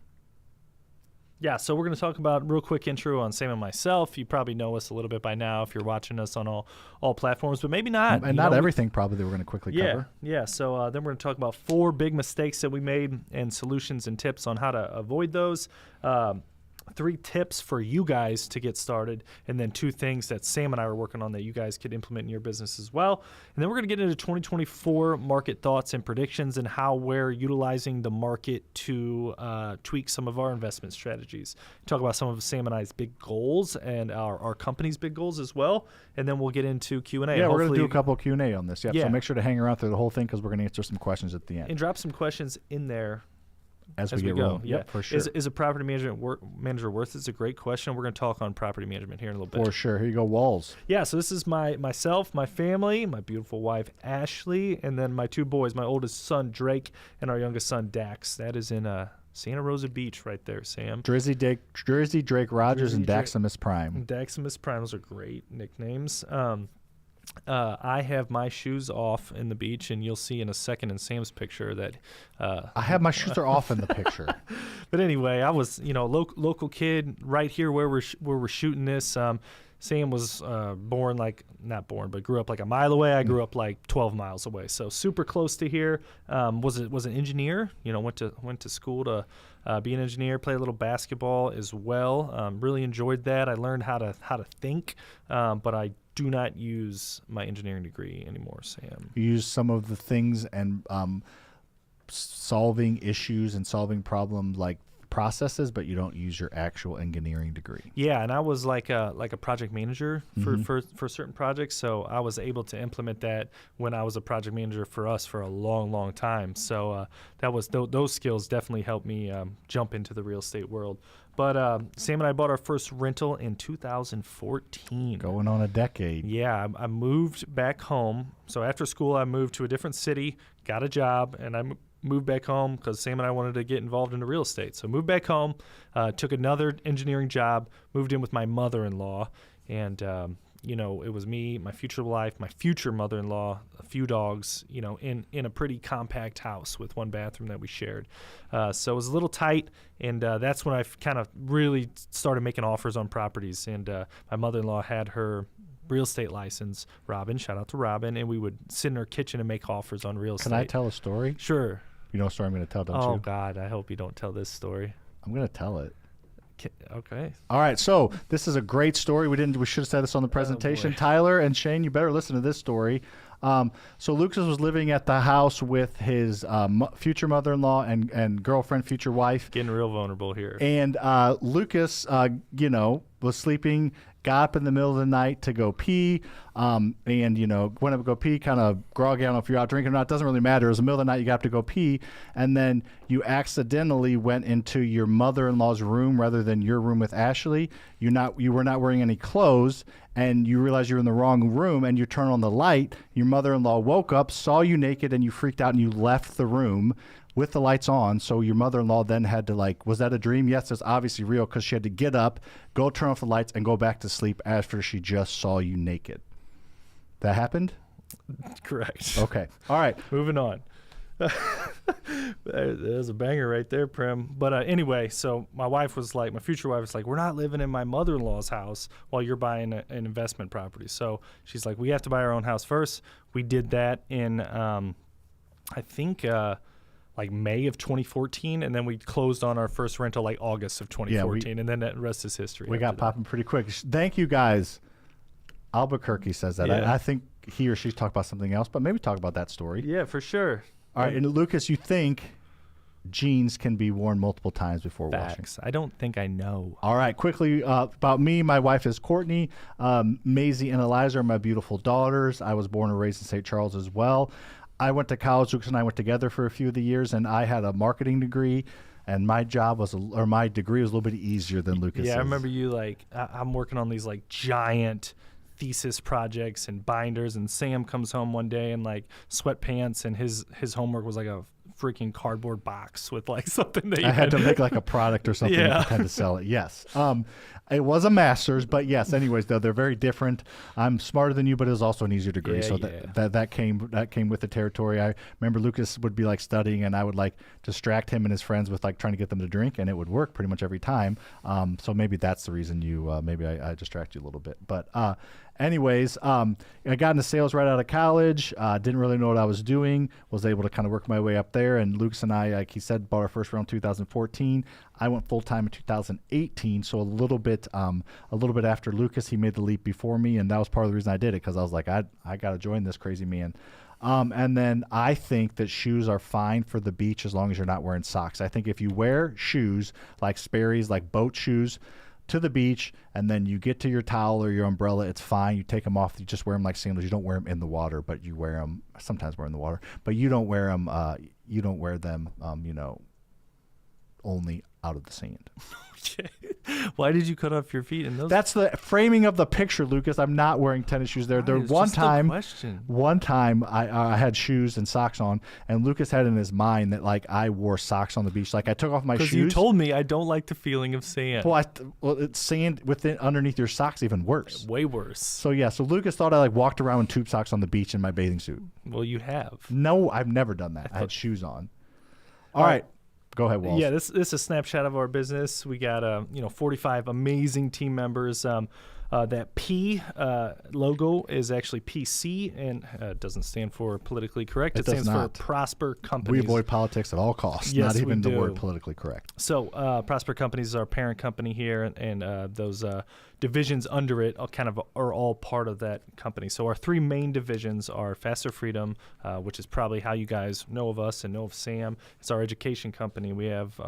[SPEAKER 3] Yeah, so we're going to talk about real quick intro on Sam and myself. You probably know us a little bit by now if you're watching us on all platforms, but maybe not.
[SPEAKER 4] And not everything probably that we're going to quickly cover.
[SPEAKER 3] Yeah. So then we're going to talk about 4 big mistakes that we made and solutions and tips on how to avoid those. 3 tips for you guys to get started, and then 2 things that Sam and I are working on that you guys could implement in your business as well. And then we're going to get into 2024 market thoughts and predictions and how we're utilizing the market to tweak some of our investment strategies. Talk about some of Sam and I's big goals and our company's big goals as well. And then we'll get into Q&A.
[SPEAKER 4] Yeah, we're going to do a couple of Q&A on this.
[SPEAKER 3] Yeah.
[SPEAKER 4] So make sure to hang around through the whole thing because we're going to answer some questions at the end.
[SPEAKER 3] And drop some questions in there
[SPEAKER 4] as we get rolling.
[SPEAKER 3] Yeah,
[SPEAKER 4] for sure.
[SPEAKER 3] Is a property manager worth it? It's a great question. We're going to talk on property management here in a little bit.
[SPEAKER 4] For sure. Here you go, Walls.
[SPEAKER 3] Yeah, so this is myself, my family, my beautiful wife, Ashley, and then my 2 boys, my oldest son, Drake, and our youngest son, Dax. That is in Santa Rosa Beach right there, Sam.
[SPEAKER 4] Drake Rogers, and Daximus Prime.
[SPEAKER 3] Daximus Prime, those are great nicknames. I have my shoes off in the beach, and you'll see in a second in Sam's picture that
[SPEAKER 4] I have my shoes are off in the picture.
[SPEAKER 3] But anyway, I was local kid right here where we're shooting this. Sam was not born, but grew up like a mile away. I grew up like 12 miles away, so super close to here. Was an engineer. Went to school to be an engineer. Played a little basketball as well. Really enjoyed that. I learned how to think, but I do not use my engineering degree anymore, Sam.
[SPEAKER 4] You use some of the things and solving issues and solving problems like processes, but you don't use your actual engineering degree.
[SPEAKER 3] Yeah, and I was like a project manager for certain projects, so I was able to implement that when I was a project manager for us for a long, long time. So that was those skills definitely helped me jump into the real estate world. But Sam and I bought our first rental in 2014.
[SPEAKER 4] Going on a decade.
[SPEAKER 3] Yeah, I moved back home. So after school, I moved to a different city, got a job, and I moved back home because Sam and I wanted to get involved in the real estate. So moved back home, took another engineering job, moved in with my mother-in-law, and it was me, my future wife, my future mother-in-law, a few dogs, in a pretty compact house with one bathroom that we shared. So it was a little tight, and that's when I kind of really started making offers on properties. And my mother-in-law had her real estate license, Robin, shout out to Robin, and we would sit in her kitchen and make offers on real estate.
[SPEAKER 4] Can I tell a story?
[SPEAKER 3] Sure.
[SPEAKER 4] You know a story I'm going to tell, don't you?
[SPEAKER 3] Oh, God, I hope you don't tell this story.
[SPEAKER 4] I'm going to tell it.
[SPEAKER 3] Okay.
[SPEAKER 4] All right, so this is a great story. We should have said this on the presentation. Tyler and Shane, you better listen to this story. So Lucas was living at the house with his future mother-in-law and girlfriend, future wife.
[SPEAKER 3] Getting real vulnerable here.
[SPEAKER 4] And Lucas, was sleeping, got up in the middle of the night to go pee, and, went up to go pee, kind of groggy. I don't know if you're out drinking or not. It doesn't really matter. It was the middle of the night. You got up to go pee, and then you accidentally went into your mother-in-law's room rather than your room with Ashley. You were not wearing any clothes, and you realized you were in the wrong room, and you turn on the light. Your mother-in-law woke up, saw you naked, and you freaked out, and you left the room with the lights on. So your mother-in-law then had to was that a dream? Yes, it's obviously real because she had to get up, go turn off the lights, and go back to sleep after she just saw you naked. That happened?
[SPEAKER 3] Correct.
[SPEAKER 4] Okay. All right.
[SPEAKER 3] Moving on. There's a banger right there, Prim. But anyway, so my future wife was like, we're not living in my mother-in-law's house while you're buying an investment property. So she's like, we have to buy our own house first. We did that in, I think, May of 2014, and then we closed on our first rental August of 2014, and then that rest is history.
[SPEAKER 4] We got popping pretty quick. Thank you, guys. Albuquerque says that.
[SPEAKER 3] Yeah.
[SPEAKER 4] I think he or she talked about something else, but maybe talk about that story.
[SPEAKER 3] Yeah, for sure.
[SPEAKER 4] All right, and Lucas, you think jeans can be worn multiple times before washing?
[SPEAKER 3] I don't think I know.
[SPEAKER 4] All right, quickly about me. My wife is Courtney. Maisie and Eliza are my beautiful daughters. I was born and raised in St. Charles as well. I went to college. Lucas and I went together for a few of the years, and I had a marketing degree, and my degree was a little bit easier than Lucas's.
[SPEAKER 3] Yeah, I remember you I'm working on these giant thesis projects and binders, and Sam comes home one day in sweatpants, and his homework was a freaking cardboard box with something that
[SPEAKER 4] I had to make a product or something and pretend to sell it. Yes. It was a master's, but yes, anyways, though they're very different. I'm smarter than you, but it was also an easier degree. That came with the territory. I remember Lucas would be studying, and I would distract him and his friends with trying to get them to drink, and it would work pretty much every time. So maybe that's the reason maybe I distract you a little bit. But anyways, I got into sales right out of college. Didn't really know what I was doing. Was able to kind of work my way up there. And Lucas and I, like he said, bought our first round in 2014. I went full time in 2018. So a little bit after Lucas. He made the leap before me, and that was part of the reason I did it, because I was like, I got to join this crazy man. And then I think that shoes are fine for the beach as long as you're not wearing socks. I think if you wear shoes like Sperry's, like boat shoes, to the beach, and then you get to your towel or your umbrella, it's fine. You take them off. You just wear them like sandals. You don't wear them in the water, but you wear them sometimes. We're in the water, but you don't wear them. You don't wear them. Only out of the sand.
[SPEAKER 3] Okay. Why did you cut off your feet in those?
[SPEAKER 4] That's the framing of the picture, Lucas. I'm not wearing tennis shoes there. One time I had shoes and socks on, and Lucas had in his mind that I wore socks on the beach. I took off my shoes.
[SPEAKER 3] Because you told me I don't like the feeling of sand.
[SPEAKER 4] Well, it's sand underneath your socks, even worse.
[SPEAKER 3] Way worse.
[SPEAKER 4] So Lucas thought I walked around in tube socks on the beach in my bathing suit.
[SPEAKER 3] Well, you have.
[SPEAKER 4] No, I've never done that. I had shoes on. All right. Go ahead, Walls.
[SPEAKER 3] Yeah, this is a snapshot of our business. We got 45 amazing team members. That P logo is actually PC, and doesn't stand for politically correct. It stands for Prosper Companies.
[SPEAKER 4] We avoid politics at all costs.
[SPEAKER 3] Yes,
[SPEAKER 4] not even
[SPEAKER 3] the
[SPEAKER 4] word politically correct.
[SPEAKER 3] So Prosper Companies is our parent company here, and those divisions under it are all part of that company. So our three main divisions are FasterFreedom, which is probably how you guys know of us and know of Sam. It's our education company. We have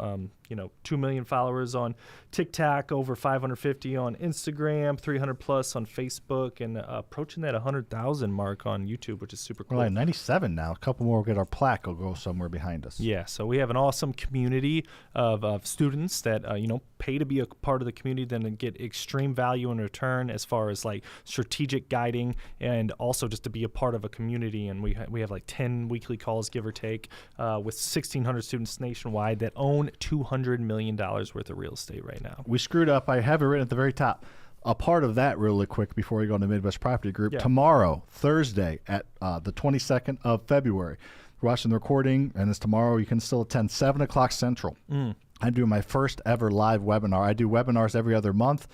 [SPEAKER 3] 2 million followers on TikTok, over 550 on Instagram, 300 plus on Facebook, and approaching that 100,000 mark on YouTube, which is super cool.
[SPEAKER 4] We're like 97 now. A couple more will get our plaque. Will go somewhere behind us.
[SPEAKER 3] Yeah, so we have an awesome community of students that pay to be a part of the community, then get extreme value in return as far as like strategic guiding, and also just to be a part of a community. And we have like 10 weekly calls, give or take, with 1,600 students nationwide that own $200 million worth of real estate right now.
[SPEAKER 4] We screwed up. I have it written at the very top. A part of that really quick before we go into Midwest Property Group.
[SPEAKER 3] Yeah.
[SPEAKER 4] Tomorrow, Thursday, at the 22nd of February, we're watching the recording, and it's tomorrow. You can still attend 7 o'clock Central. I'm doing my first ever live webinar. I do webinars every other month.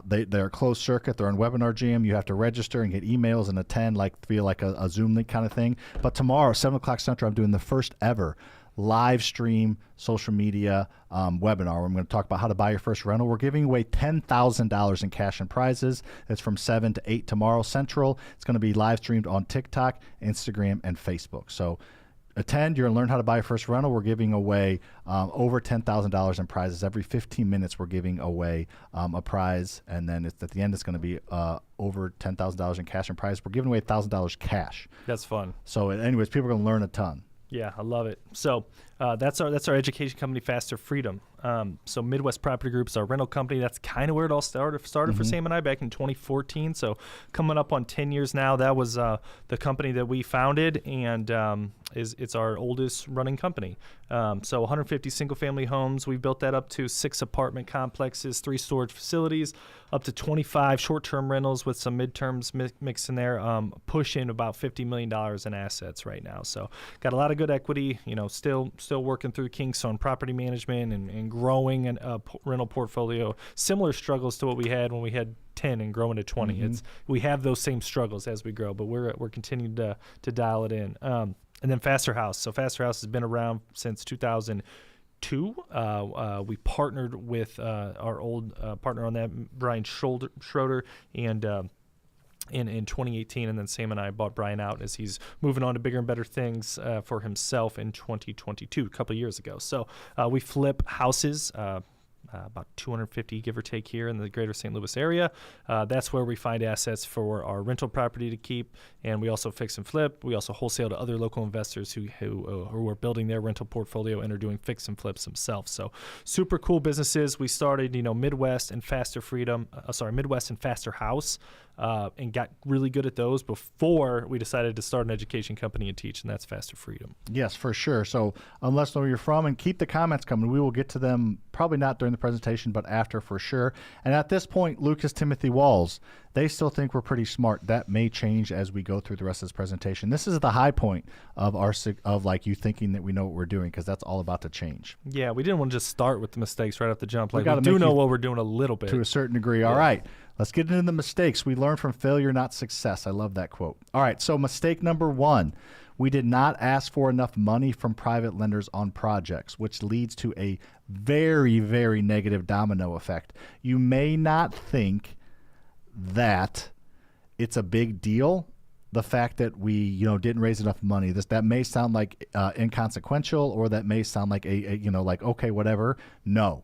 [SPEAKER 4] They're closed circuit. They're on Webinar Jam. You have to register and get emails and attend via a Zoom link kind of thing. But tomorrow, 7 o'clock Central, I'm doing the first ever live stream social media webinar. I'm going to talk about how to buy your first rental. We're giving away $10,000 in cash and prizes. It's from 7 to 8 tomorrow Central. It's going to be live streamed on TikTok, Instagram, and Facebook. So attend. You're going to learn how to buy your first rental. We're giving away over $10,000 in prizes. Every 15 minutes, we're giving away a prize. And then at the end, it's going to be over $10,000 in cash and prizes. We're giving away $1,000 cash.
[SPEAKER 3] That's fun.
[SPEAKER 4] So anyways, people are going to learn a ton.
[SPEAKER 3] Yeah, I love it. So that's our education company, Faster Freedom. So Midwest Property Group is our rental company. That's kind of where it all started for Sam and I back in 2014. So coming up on 10 years now. That was the company that we founded, and it's our oldest running company. So 150 single-family homes. We built that up to 6 apartment complexes, 3 storage facilities, up to 25 short-term rentals with some midterms mixed in there, pushing about $50 million in assets right now. So got a lot of good equity, still working through kinks on property management and growing a rental portfolio. Similar struggles to what we had when we had 10 and growing to 20. We have those same struggles as we grow, but we're continuing to dial it in. And then Faster House. So Faster House has been around since 2002. We partnered with our old partner on that, Brian Schroeder, and in 2018, and then Sam and I bought Brian out as he's moving on to bigger and better things for himself in 2022, a couple of years ago. So we flip houses, about 250, give or take, here in the greater St. Louis area. That's where we find assets for our rental property to keep, and we also fix and flip. We also wholesale to other local investors who are building their rental portfolio and are doing fix and flips themselves. So super cool businesses. We started, Midwest and Faster House, and got really good at those before we decided to start an education company and teach, and that's Faster Freedom.
[SPEAKER 4] Yes, for sure. So let us know where you're from, and keep the comments coming. We will get to them probably not during the presentation, but after for sure. And at this point, Lucas, Timothy, Walls, they still think we're pretty smart. That may change as we go through the rest of this presentation. This is the high point of you thinking that we know what we're doing, because that's all about to change.
[SPEAKER 3] Yeah, we didn't want to just start with the mistakes right off the jump.
[SPEAKER 4] We
[SPEAKER 3] do know what we're doing a little bit.
[SPEAKER 4] To a certain degree.
[SPEAKER 3] Yeah.
[SPEAKER 4] All right. Let's get into the mistakes. We learn from failure, not success. I love that quote. All right, so mistake number 1. We did not ask for enough money from private lenders on projects, which leads to a very, very negative domino effect. You may not think that it's a big deal, the fact that we didn't raise enough money. That may sound like inconsequential, or that may sound like okay, whatever. No.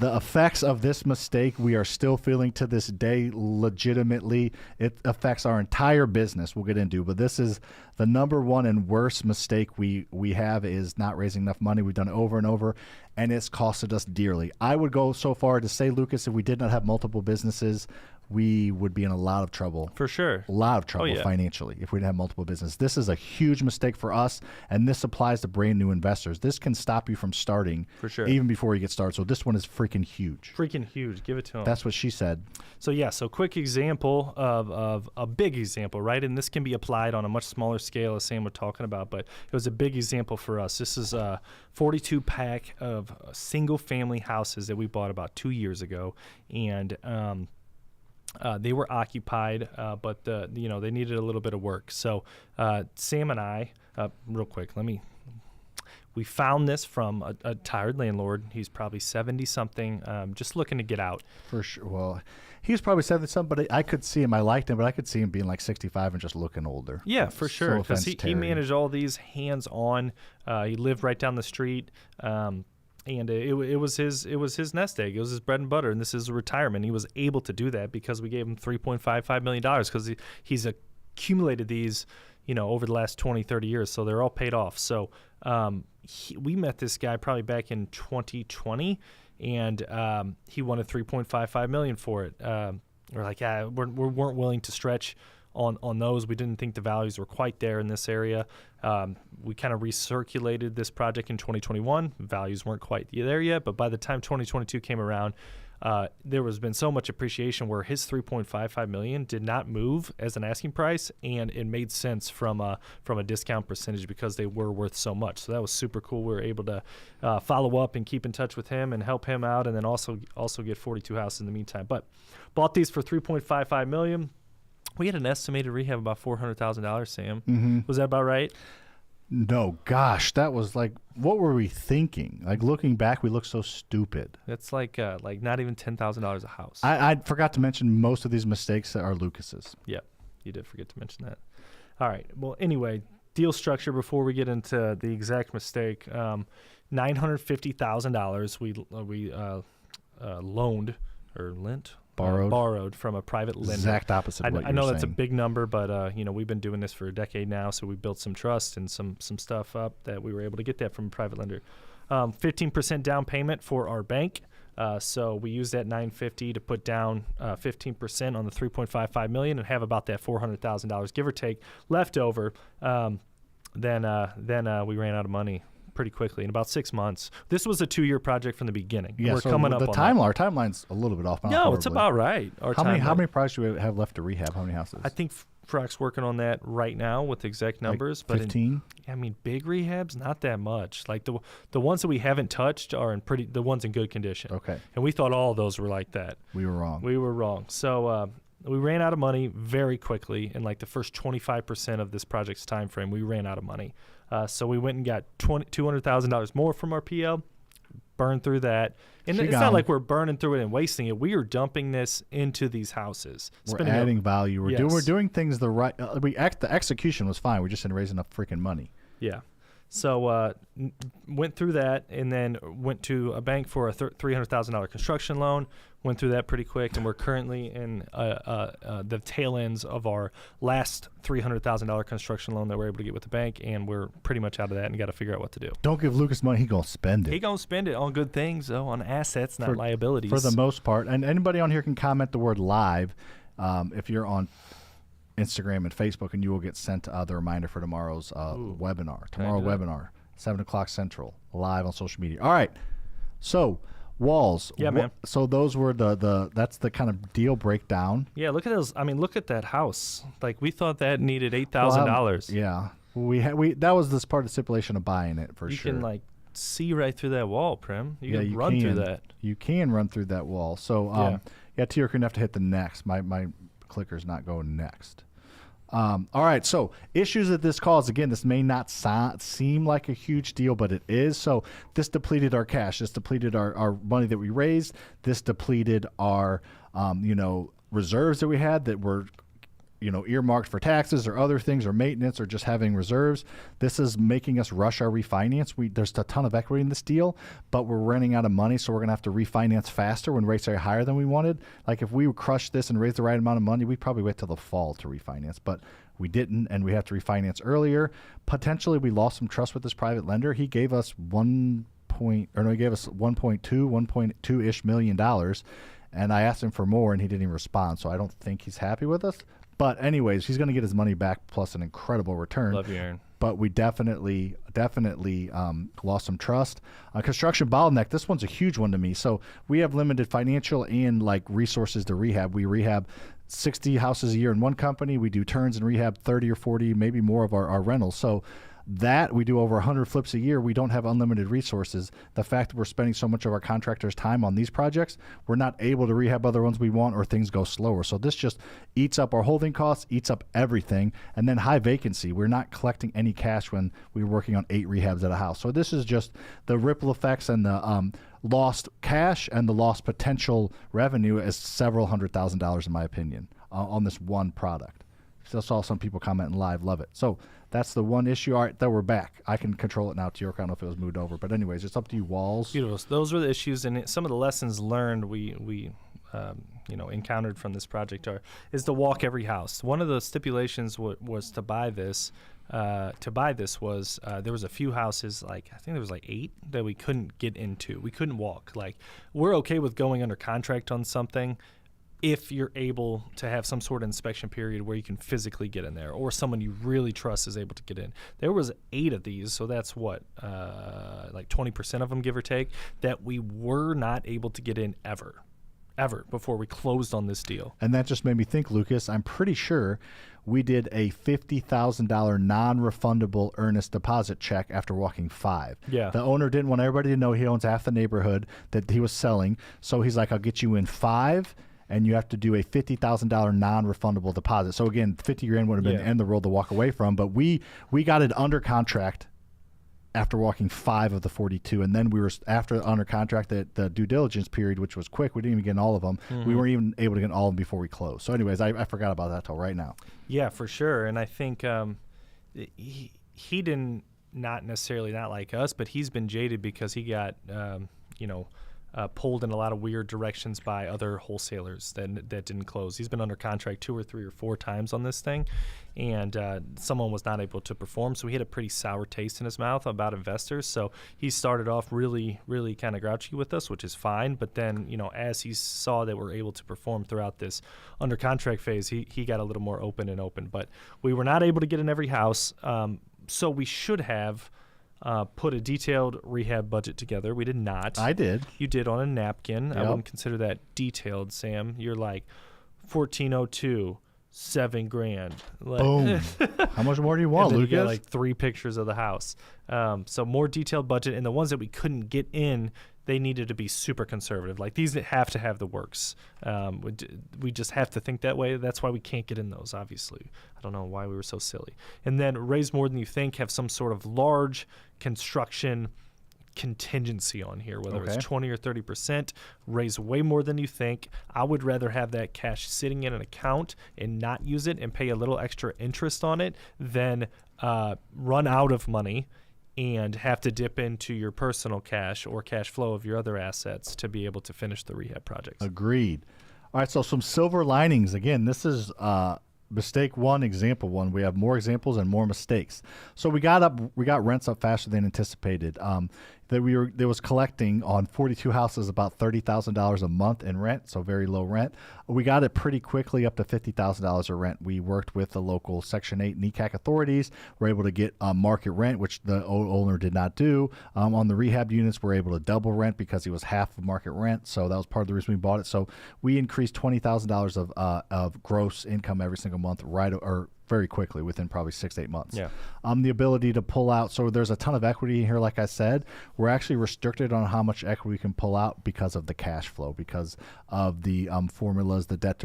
[SPEAKER 4] The effects of this mistake we are still feeling to this day. Legitimately, it affects our entire business. We'll get into, but this is the number 1 and worst mistake we have, is not raising enough money. We've done it over and over, and it's costed us dearly. I would go so far to say, Lucas, if we did not have multiple businesses, we would be in a lot of trouble.
[SPEAKER 3] For sure.
[SPEAKER 4] A lot of trouble financially if we didn't have multiple businesses. This is a huge mistake for us, and this applies to brand new investors. This can stop you from starting,
[SPEAKER 3] for sure,
[SPEAKER 4] even before you get started. So this one is freaking huge.
[SPEAKER 3] Freaking huge. Give it to them.
[SPEAKER 4] That's what she said.
[SPEAKER 3] So quick example of a big example, right? And this can be applied on a much smaller scale, as Sam was talking about, but it was a big example for us. This is a 42-pack of single-family houses that we bought about 2 years ago, and they were occupied, but they needed a little bit of work. So Sam and I, real quick, we found this from a tired landlord. He's probably 70-something, just looking to get out. For sure. Well, he was probably 70-something, but I could see him. I liked him, but I could see him being like 65 and just looking older. Yeah, for sure, because he managed all these hands-on. He lived right down the street. And it was his nest egg. It was his bread and butter, and this is a retirement. He was able to do that because we gave him $3.55 million because he's accumulated these, over the last 20, 30 years. So they're all paid off. So we met this guy probably back in 2020, and he wanted $3.55 million for it. We're like, we weren't willing to stretch on those. We didn't think the values were quite there in this area. We kind of recirculated this project in 2021. Values weren't quite there yet, but by the time 2022 came around, there has been so much appreciation where his $3.55 million did not move as an asking price, and it made sense from a discount percentage because they were worth so much. So that was super cool. We were able to follow up and keep in touch with him and help him out, and then also get 42 houses in the meantime. But bought these for $3.55 million. We had an estimated rehab about $400,000, Sam.
[SPEAKER 4] Mm-hmm.
[SPEAKER 3] Was that about right?
[SPEAKER 4] No, gosh, that was like, what were we thinking? Like, looking back, we look so stupid.
[SPEAKER 3] That's like not even $10,000 a house.
[SPEAKER 4] I forgot to mention most of these mistakes are Lucas's.
[SPEAKER 3] Yep, you did forget to mention that. All right. Well, anyway, deal structure before we get into the exact mistake. $950,000 we loaned or lent. Borrowed from a private lender.
[SPEAKER 4] Exact opposite of what
[SPEAKER 3] I know
[SPEAKER 4] you're
[SPEAKER 3] that's a
[SPEAKER 4] saying.
[SPEAKER 3] big number, but we've been doing this for a decade now, so we built some trust and some stuff up that we were able to get that from a private lender. 15% down payment for our bank. So we used that $950 to put down 15% on the $3.55 million and have about that $400,000, give or take, left over. Then we ran out of money pretty quickly in about 6 months. This was a 2-year project from the beginning.
[SPEAKER 4] Yeah,
[SPEAKER 3] we're
[SPEAKER 4] so
[SPEAKER 3] coming up
[SPEAKER 4] the
[SPEAKER 3] on
[SPEAKER 4] timeline. Our timeline's a little bit off. But not
[SPEAKER 3] No, it's
[SPEAKER 4] horribly.
[SPEAKER 3] about right.
[SPEAKER 4] How many projects do we have left to rehab? How many houses?
[SPEAKER 3] I think Froc's working on that right now with exact numbers.
[SPEAKER 4] Like 15?
[SPEAKER 3] Big rehabs, not that much. Like the ones that we haven't touched are the ones in good condition.
[SPEAKER 4] Okay.
[SPEAKER 3] And we thought all of those were like that.
[SPEAKER 4] We were wrong.
[SPEAKER 3] So we ran out of money very quickly. In like the first 25% of this project's time frame, we ran out of money. So we went and got $200,000 more from our PL, burned through that. And it's not like we're burning through it and wasting it. We are dumping this into these houses.
[SPEAKER 4] We're adding value. We're doing things the right. The execution was fine. We just didn't raise enough freaking money.
[SPEAKER 3] Yeah. So went through that and then went to a bank for a $300,000 construction loan. Went through that pretty quick, and we're currently in the tail ends of our last $300,000 construction loan that we're able to get with the bank, and we're pretty much out of that and got to figure out what to do.
[SPEAKER 4] Don't give Lucas money. He going to spend it.
[SPEAKER 3] He going to spend it on good things, though, on assets, not liabilities.
[SPEAKER 4] For the most part. And anybody on here can comment the word live if you're on Instagram and Facebook, and you will get sent the reminder for tomorrow's webinar. Webinar, 7 o'clock Central, live on social media. All right. So walls.
[SPEAKER 3] Yeah, man.
[SPEAKER 4] So those were that's the kind of deal breakdown.
[SPEAKER 3] Yeah, look at those. I mean, look at that house. Like, we thought that needed $8,000.
[SPEAKER 4] Yeah. That was this part of the stipulation of buying it for sure.
[SPEAKER 3] You can see right through that wall, Prim. You can run through that.
[SPEAKER 4] You can run through that wall. So T, you're gonna have to hit the next. My clicker's not going next. All right, so issues that this caused. Again, this may not seem like a huge deal, but it is. So this depleted our cash. This depleted our money that we raised. This depleted our reserves that we had that were earmarked for taxes or other things or maintenance or just having reserves. This is making us rush our refinance. There's a ton of equity in this deal, but we're running out of money, so we're going to have to refinance faster when rates are higher than we wanted. Like, if we crush this and raise the right amount of money, we'd probably wait till the fall to refinance, but we didn't, and we have to refinance earlier. Potentially, we lost some trust with this private lender. He gave us $1.2-ish million, and I asked him for more, and he didn't even respond, so I don't think he's happy with us. But anyways, he's going to get his money back plus an incredible return.
[SPEAKER 3] Love you, Aaron.
[SPEAKER 4] But we definitely lost some trust. Construction bottleneck, this one's a huge one to me. So we have limited financial and resources to rehab. We rehab 60 houses a year in one company. We do turns and rehab 30 or 40, maybe more of our rentals. So that we do over 100 flips a year. We don't have unlimited resources. The fact that we're spending so much of our contractors' time on these projects, we're not able to rehab other ones we want, or things go slower. So this just eats up our holding costs, eats up everything. And then high vacancy. We're not collecting any cash when we were working on 8 rehabs at a house. So this is just the ripple effects and the lost cash and the lost potential revenue as several $100,000, in my opinion, on this one product. I saw some people commenting live, love it. So that's the one issue. All right, then we're back. I can control it now, T. York. I don't know if it was moved over. But anyways, it's up to you, Walls.
[SPEAKER 3] Beautiful. So those were the issues, and some of the lessons learned we encountered from this project is to walk every house. One of the stipulations was to buy this. Was there was a few houses, like I think there was like 8 that we couldn't get into. We couldn't walk. Like, we're okay with going under contract on something if you're able to have some sort of inspection period where you can physically get in there, or someone you really trust is able to get in. There was 8 of these, so that's what, like 20% of them, give or take, that we were not able to get in ever before we closed on this deal.
[SPEAKER 4] And that just made me think, Lucas, I'm pretty sure we did a $50,000 non-refundable earnest deposit check after walking 5.
[SPEAKER 3] Yeah.
[SPEAKER 4] The owner didn't want everybody to know he owns half the neighborhood that he was selling, so he's like, I'll get you in 5, and you have to do a $50,000 non-refundable deposit. So again, $50,000 would have been the end of the road to walk away from, but we got it under contract after walking 5 of the 42, and then we were after under contract the due diligence period, which was quick. We didn't even get in all of them. We weren't even able to get in all of them before we closed. So anyways, I forgot about that till right now.
[SPEAKER 3] Yeah, for sure. And I think he didn't, not necessarily not like us, but he's been jaded because he got pulled in a lot of weird directions by other wholesalers that didn't close. He's been under contract 2 or 3 or 4 times on this thing, and someone was not able to perform, so he had a pretty sour taste in his mouth about investors. So he started off really, really kind of grouchy with us, which is fine. But then, as he saw that we're able to perform throughout this under contract phase, he got a little more open. But we were not able to get in every house, so we should have put a detailed rehab budget together. We did not.
[SPEAKER 4] I did.
[SPEAKER 3] You did on a napkin.
[SPEAKER 4] Yep.
[SPEAKER 3] I wouldn't consider that detailed, Sam. You're like 1402, $7,000. Like,
[SPEAKER 4] Boom. How much more do you want,
[SPEAKER 3] and then
[SPEAKER 4] Lucas?
[SPEAKER 3] you get like 3 pictures of the house. So more detailed budget, and the ones that we couldn't get in, they needed to be super conservative. Like, these have to have the works. We just have to think that way. That's why we can't get in those, obviously. I don't know why we were so silly. And then raise more than you think, have some sort of large construction contingency on here, whether it's 20 or 30%, raise way more than you think. I would rather have that cash sitting in an account and not use it and pay a little extra interest on it than run out of money and have to dip into your personal cash or cash flow of your other assets to be able to finish the rehab projects.
[SPEAKER 4] Agreed. All right, so some silver linings. Again, this is mistake 1, example 1. We have more examples and more mistakes. So we got rents up faster than anticipated. There was collecting on 42 houses about $30,000 a month in rent, so very low rent. We got it pretty quickly up to $50,000 of rent. We worked with the local Section 8 NECAC authorities. We're able to get market rent, which the owner did not do. On the rehab units, we're able to double rent because he was half of market rent, so that was part of the reason we bought it. So we increased $20,000 of gross income every single month, very quickly, within probably 6 to 8 months.
[SPEAKER 3] Yeah.
[SPEAKER 4] The ability to pull out. So there's a ton of equity here. Like I said, we're actually restricted on how much equity we can pull out because of the cash flow, because of the formulas, the debt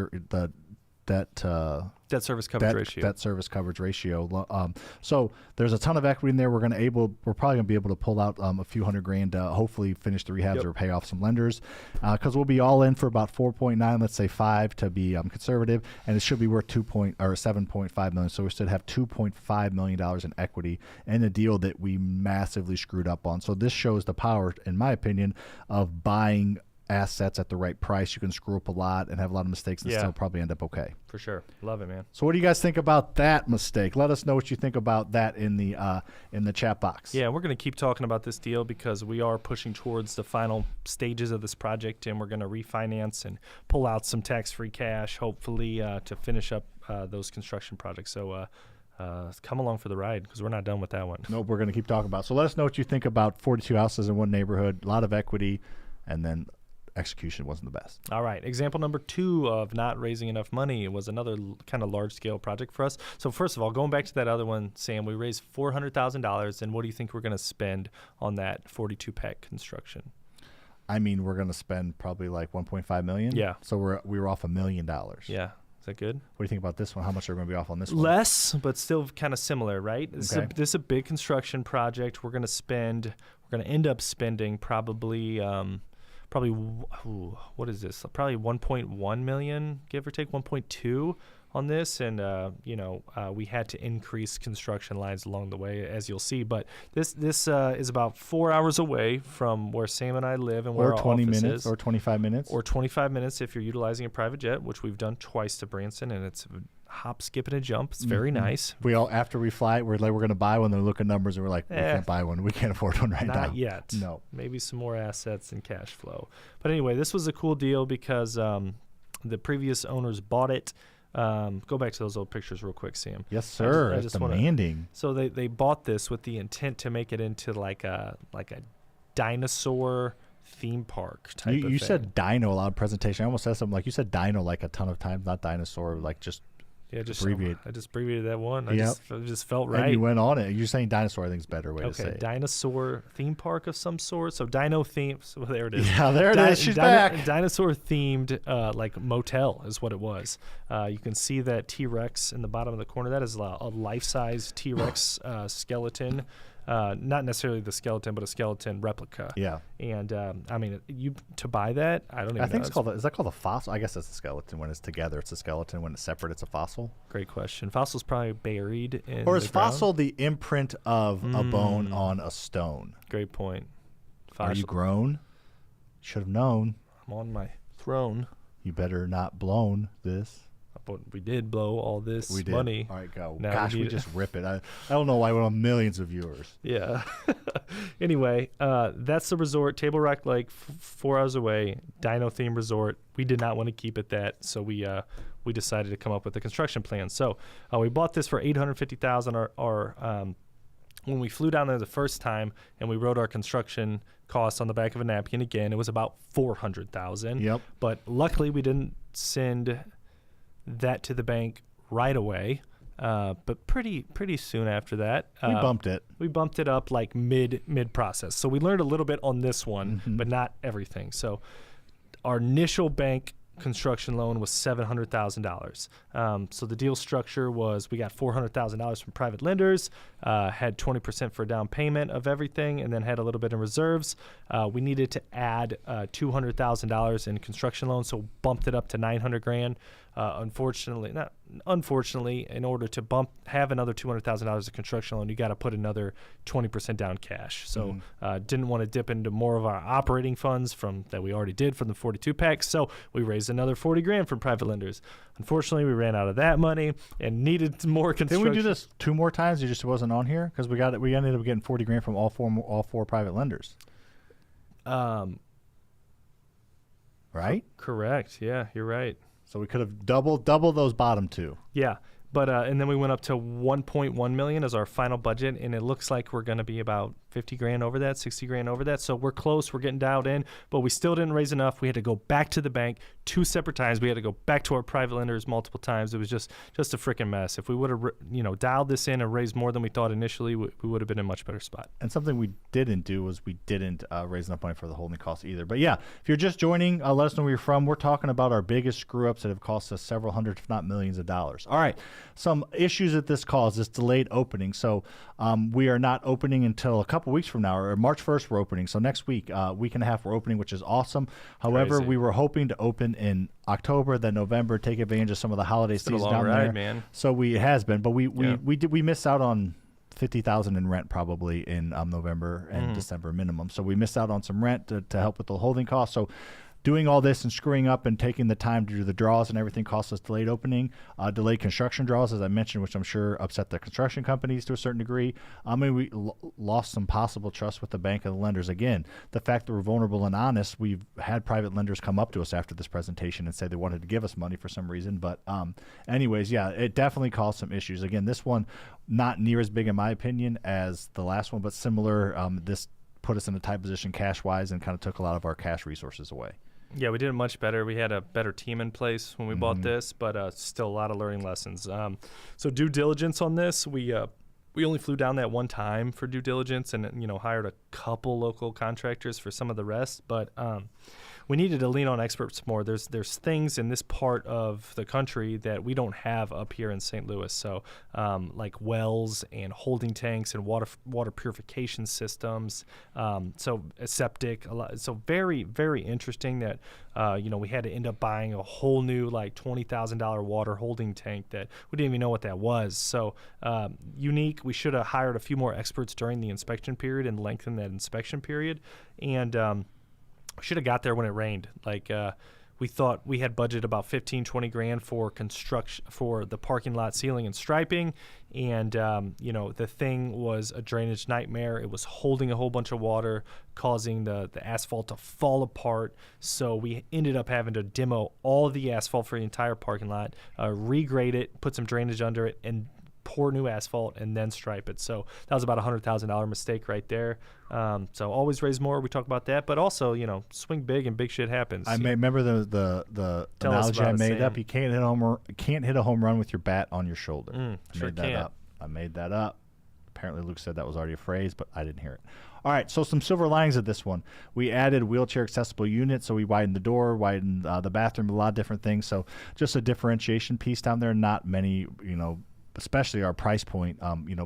[SPEAKER 4] service coverage ratio. So there's a ton of equity in there. We're probably gonna be able to pull out a few $100,000 to hopefully finish the rehabs or pay off some lenders, because we'll be all in for about 4.9, let's say 5 to be conservative, and it should be worth 7.5 million. So we should have $2.5 million in equity in a deal that we massively screwed up on. So this shows the power, in my opinion, of buying assets at the right price. You can screw up a lot and have a lot of mistakes and still probably end up okay.
[SPEAKER 3] For sure. Love it, man.
[SPEAKER 4] So what do you guys think about that mistake? Let us know what you think about that in the chat box.
[SPEAKER 3] Yeah, we're going to keep talking about this deal because we are pushing towards the final stages of this project, and we're going to refinance and pull out some tax-free cash, hopefully, to finish up those construction projects. So come along for the ride because we're not done with that one.
[SPEAKER 4] Nope, we're going to keep talking about it. So let us know what you think about 42 houses in one neighborhood, a lot of equity, and then execution wasn't the best.
[SPEAKER 3] All right. Example number 2 of not raising enough money was another kind of large-scale project for us. So first of all, going back to that other one, Sam, we raised $400,000, and what do you think we're going to spend on that 42-pack construction?
[SPEAKER 4] I mean, we're going to spend probably like $1.5 million.
[SPEAKER 3] Yeah.
[SPEAKER 4] So we were off $1 million.
[SPEAKER 3] Yeah. Is that good?
[SPEAKER 4] What do you think about this one? How much are we going to be off on this one?
[SPEAKER 3] Less, but still kind of similar, right? This is a big construction project. We're going to end up spending probably what is this? Probably 1.1 million, give or take 1.2 on this, and we had to increase construction lines along the way, as you'll see. But this is about 4 hours away from where Sam and I live, and where
[SPEAKER 4] Or
[SPEAKER 3] our
[SPEAKER 4] 20
[SPEAKER 3] office
[SPEAKER 4] minutes,
[SPEAKER 3] is.
[SPEAKER 4] or 25 minutes.
[SPEAKER 3] Or 25 minutes if you're utilizing a private jet, which we've done twice to Branson, and it's a hop, skip, and a jump. It's very nice.
[SPEAKER 4] After we fly, we're going to buy one. They look at numbers, and we're like, we can't buy one. We can't afford one right now.
[SPEAKER 3] Not yet.
[SPEAKER 4] No.
[SPEAKER 3] Maybe some more assets and cash flow. But anyway, this was a cool deal because the previous owners bought it. Go back to those old pictures real quick, Sam.
[SPEAKER 4] Yes, sir.
[SPEAKER 3] I
[SPEAKER 4] It's
[SPEAKER 3] just wanna-
[SPEAKER 4] demanding.
[SPEAKER 3] So they bought this with the intent to make it into like a dinosaur theme park type of thing.
[SPEAKER 4] You said dino a lot of presentation. I almost said something like you said dino like a ton of times, not dinosaur, like just abbreviate.
[SPEAKER 3] I just abbreviated that one. I
[SPEAKER 4] Yep.
[SPEAKER 3] just felt right.
[SPEAKER 4] And you went on it. You're saying dinosaur, I think is a better way to say
[SPEAKER 3] Okay,
[SPEAKER 4] it.
[SPEAKER 3] dinosaur theme park of some sort. So dino theme. So there it is.
[SPEAKER 4] Yeah, there it is. She's back.
[SPEAKER 3] Dinosaur themed, like motel is what it was. You can see that T-Rex in the bottom of the corner. That is a life-size T-Rex skeleton. Not necessarily the skeleton, but a skeleton replica.
[SPEAKER 4] Yeah.
[SPEAKER 3] And I mean, to buy that, I don't even know.
[SPEAKER 4] I think it's called. Is that called a fossil? I guess it's a skeleton. When it's together, it's a skeleton. When it's separate, it's a fossil.
[SPEAKER 3] Great question. Fossil's probably buried in.
[SPEAKER 4] Or is
[SPEAKER 3] the ground?
[SPEAKER 4] fossil the imprint of a bone on a stone?
[SPEAKER 3] Great point.
[SPEAKER 4] Are you grown? Should have known.
[SPEAKER 3] I'm on my throne.
[SPEAKER 4] You better not blown this.
[SPEAKER 3] But we did blow all this
[SPEAKER 4] We did.
[SPEAKER 3] money.
[SPEAKER 4] All right, go.
[SPEAKER 3] Now
[SPEAKER 4] Gosh, we just rip it. I don't know why we don't have millions of viewers.
[SPEAKER 3] Yeah. Anyway, that's the resort, Table Rock Lake, 4 hours away, dino theme resort. We did not want to keep it that, so we decided to come up with a construction plan. So we bought this for $850,000. Our when we flew down there the first time and we wrote our construction costs on the back of a napkin again, it was about $400,000.
[SPEAKER 4] Yep.
[SPEAKER 3] But luckily, we didn't send that to the bank right away. But pretty soon after that,
[SPEAKER 4] We bumped it.
[SPEAKER 3] we bumped it up like mid process. So we learned a little bit on this one, but not everything. So our initial bank construction loan was $700,000. So the deal structure was we got $400,000 from private lenders, had 20% for down payment of everything, and then had a little bit in reserves. We needed to add $200,000 in construction loans, so bumped it up to $900,000. Unfortunately, in order to have another $200,000 of construction loan, you got to put another 20% down cash. So didn't want to dip into more of our operating funds that we already did from the 42 pack. So we raised another $40,000 from private lenders. Unfortunately, we ran out of that money and needed more construction.
[SPEAKER 4] Didn't we do this 2 more times? You just wasn't on here because we ended up getting $40,000 from all four private lenders. Right?
[SPEAKER 3] Correct. Yeah, you're right.
[SPEAKER 4] So we could have double those bottom 2.
[SPEAKER 3] Yeah. But and then we went up to $1.1 million as our final budget, and it looks like we're going to be about $50,000 over that, $60,000 over that. So we're close. We're getting dialed in, but we still didn't raise enough. We had to go back to the bank 2 separate times. We had to go back to our private lenders multiple times. It was just a freaking mess. If we would have dialed this in and raised more than we thought initially, we would have been in a much better spot.
[SPEAKER 4] And something we didn't do was we didn't raise enough money for the holding costs either. But yeah, if you're just joining, let us know where you're from. We're talking about our biggest screw ups that have cost us several hundred, if not millions of dollars. All right, some issues that this caused, this delayed opening. So we are not opening until a couple weeks from now, or March 1st we're opening. So next week, week and a half we're opening, which is awesome. However,
[SPEAKER 3] Crazy.
[SPEAKER 4] we were hoping to open in October, then November, take advantage of some of the holiday
[SPEAKER 3] It's been a
[SPEAKER 4] season
[SPEAKER 3] long
[SPEAKER 4] down
[SPEAKER 3] ride,
[SPEAKER 4] there.
[SPEAKER 3] man.
[SPEAKER 4] So it has been, but we
[SPEAKER 3] Yeah.
[SPEAKER 4] missed out on $50,000 in rent probably in November and December minimum. So we missed out on some rent to help with the holding costs. So doing all this and screwing up and taking the time to do the draws and everything cost us delayed opening, delayed construction draws, as I mentioned, which I'm sure upset the construction companies to a certain degree. I mean, we lost some possible trust with the bank and the lenders. Again, the fact that we're vulnerable and honest, we've had private lenders come up to us after this presentation and say they wanted to give us money for some reason. But anyways, yeah, it definitely caused some issues. Again, this one, not near as big in my opinion as the last one, but similar. This put us in a tight position cash-wise and kind of took a lot of our cash resources away.
[SPEAKER 3] Yeah, we did it much better. We had a better team in place when we bought this, but still a lot of learning lessons. So due diligence on this, we only flew down that one time for due diligence and hired a couple local contractors for some of the rest. But we needed to lean on experts more. There's things in this part of the country that we don't have up here in St. Louis. So like wells and holding tanks and water purification systems. So septic. So very, very interesting that we had to end up buying a whole new like $20,000 water holding tank that we didn't even know what that was. So unique. We should have hired a few more experts during the inspection period and lengthened that inspection period. And should have got there when it rained. Like we thought we had budgeted about 15-20 grand for construction for the parking lot ceiling and striping, and the thing was a drainage nightmare. It was holding a whole bunch of water, causing the asphalt to fall apart. So we ended up having to demo all the asphalt for the entire parking lot, regrade it, put some drainage under it, and pour new asphalt and then stripe it. So that was about $100,000 mistake right there. So always raise more. We talk about that, but also swing big and big shit happens.
[SPEAKER 4] Remember the analogy I made up. You can't hit a home run with your bat on your shoulder. I made that up. Apparently Luke said that was already a phrase, but I didn't hear it. All right, so some silver linings of this one. We added wheelchair accessible units, so we widened the door, widened the bathroom, a lot of different things. So just a differentiation piece down there. Not many, especially our price point,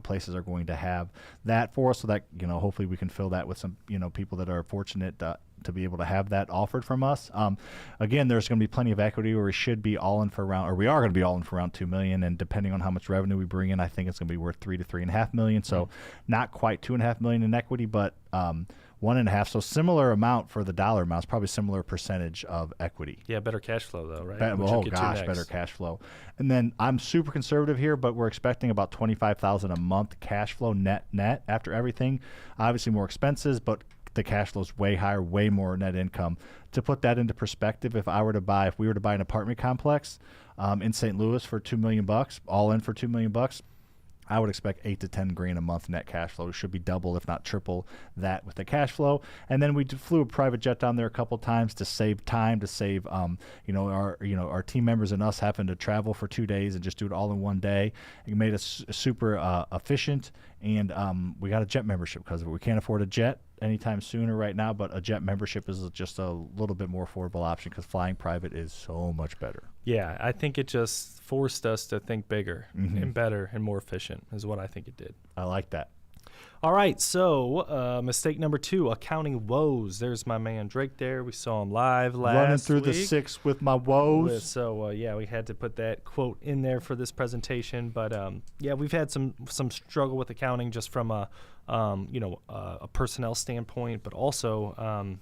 [SPEAKER 4] places are going to have that for us, so that hopefully we can fill that with some people that are fortunate to be able to have that offered from us. Again, there's going to be plenty of equity, where we should be all in for around, or we are going to be all in for around $2 million, and depending on how much revenue we bring in, I think it's going to be worth $3 to $3.5 million. So not quite $2.5 million in equity, but 1.5, so similar amount for the dollar amounts, probably similar percentage of equity.
[SPEAKER 3] Yeah, better cash flow though, right?
[SPEAKER 4] Better cash flow. And then I'm super conservative here, but we're expecting about $25,000 a month cash flow net after everything. Obviously more expenses, but the cash flow is way higher, way more net income. To put that into perspective, if we were to buy an apartment complex in St. Louis for $2 million, all in for $2 million, I would expect 8 to 10 grand a month net cash flow. It should be double, if not triple, that with the cash flow. And then we flew a private jet down there a couple times to save time, to save our team members and us having to travel for 2 days and just do it all in one day. It made us super efficient, and we got a jet membership because of it. We can't afford a jet anytime sooner right now, but a jet membership is just a little bit more affordable option because flying private is so much better.
[SPEAKER 3] Yeah, I think it just forced us to think bigger and better and more efficient is what I think it did.
[SPEAKER 4] I like that.
[SPEAKER 3] All right, so mistake number 2, accounting woes. There's my man Drake there. We saw him live last week.
[SPEAKER 4] Running through the 6 with my woes.
[SPEAKER 3] So, we had to put that quote in there for this presentation. But, we've had some struggle with accounting just from a personnel standpoint, but also,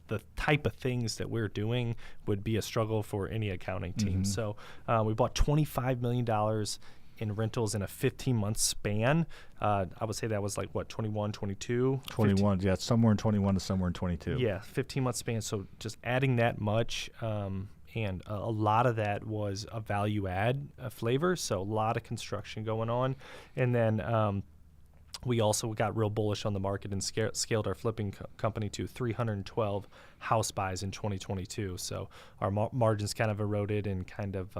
[SPEAKER 3] the type of things that we're doing would be a struggle for any accounting team. So we bought $25 million in rentals in a 15-month span. I would say that was like, 21, 22?
[SPEAKER 4] 21, 15, somewhere in 21 to somewhere in 22.
[SPEAKER 3] Yeah, 15-month span. So just adding that much, and a lot of that was a value add flavor, so a lot of construction going on. And then we also got real bullish on the market and scaled our flipping company to 312 house buys in 2022. So our margins kind of eroded and kind of,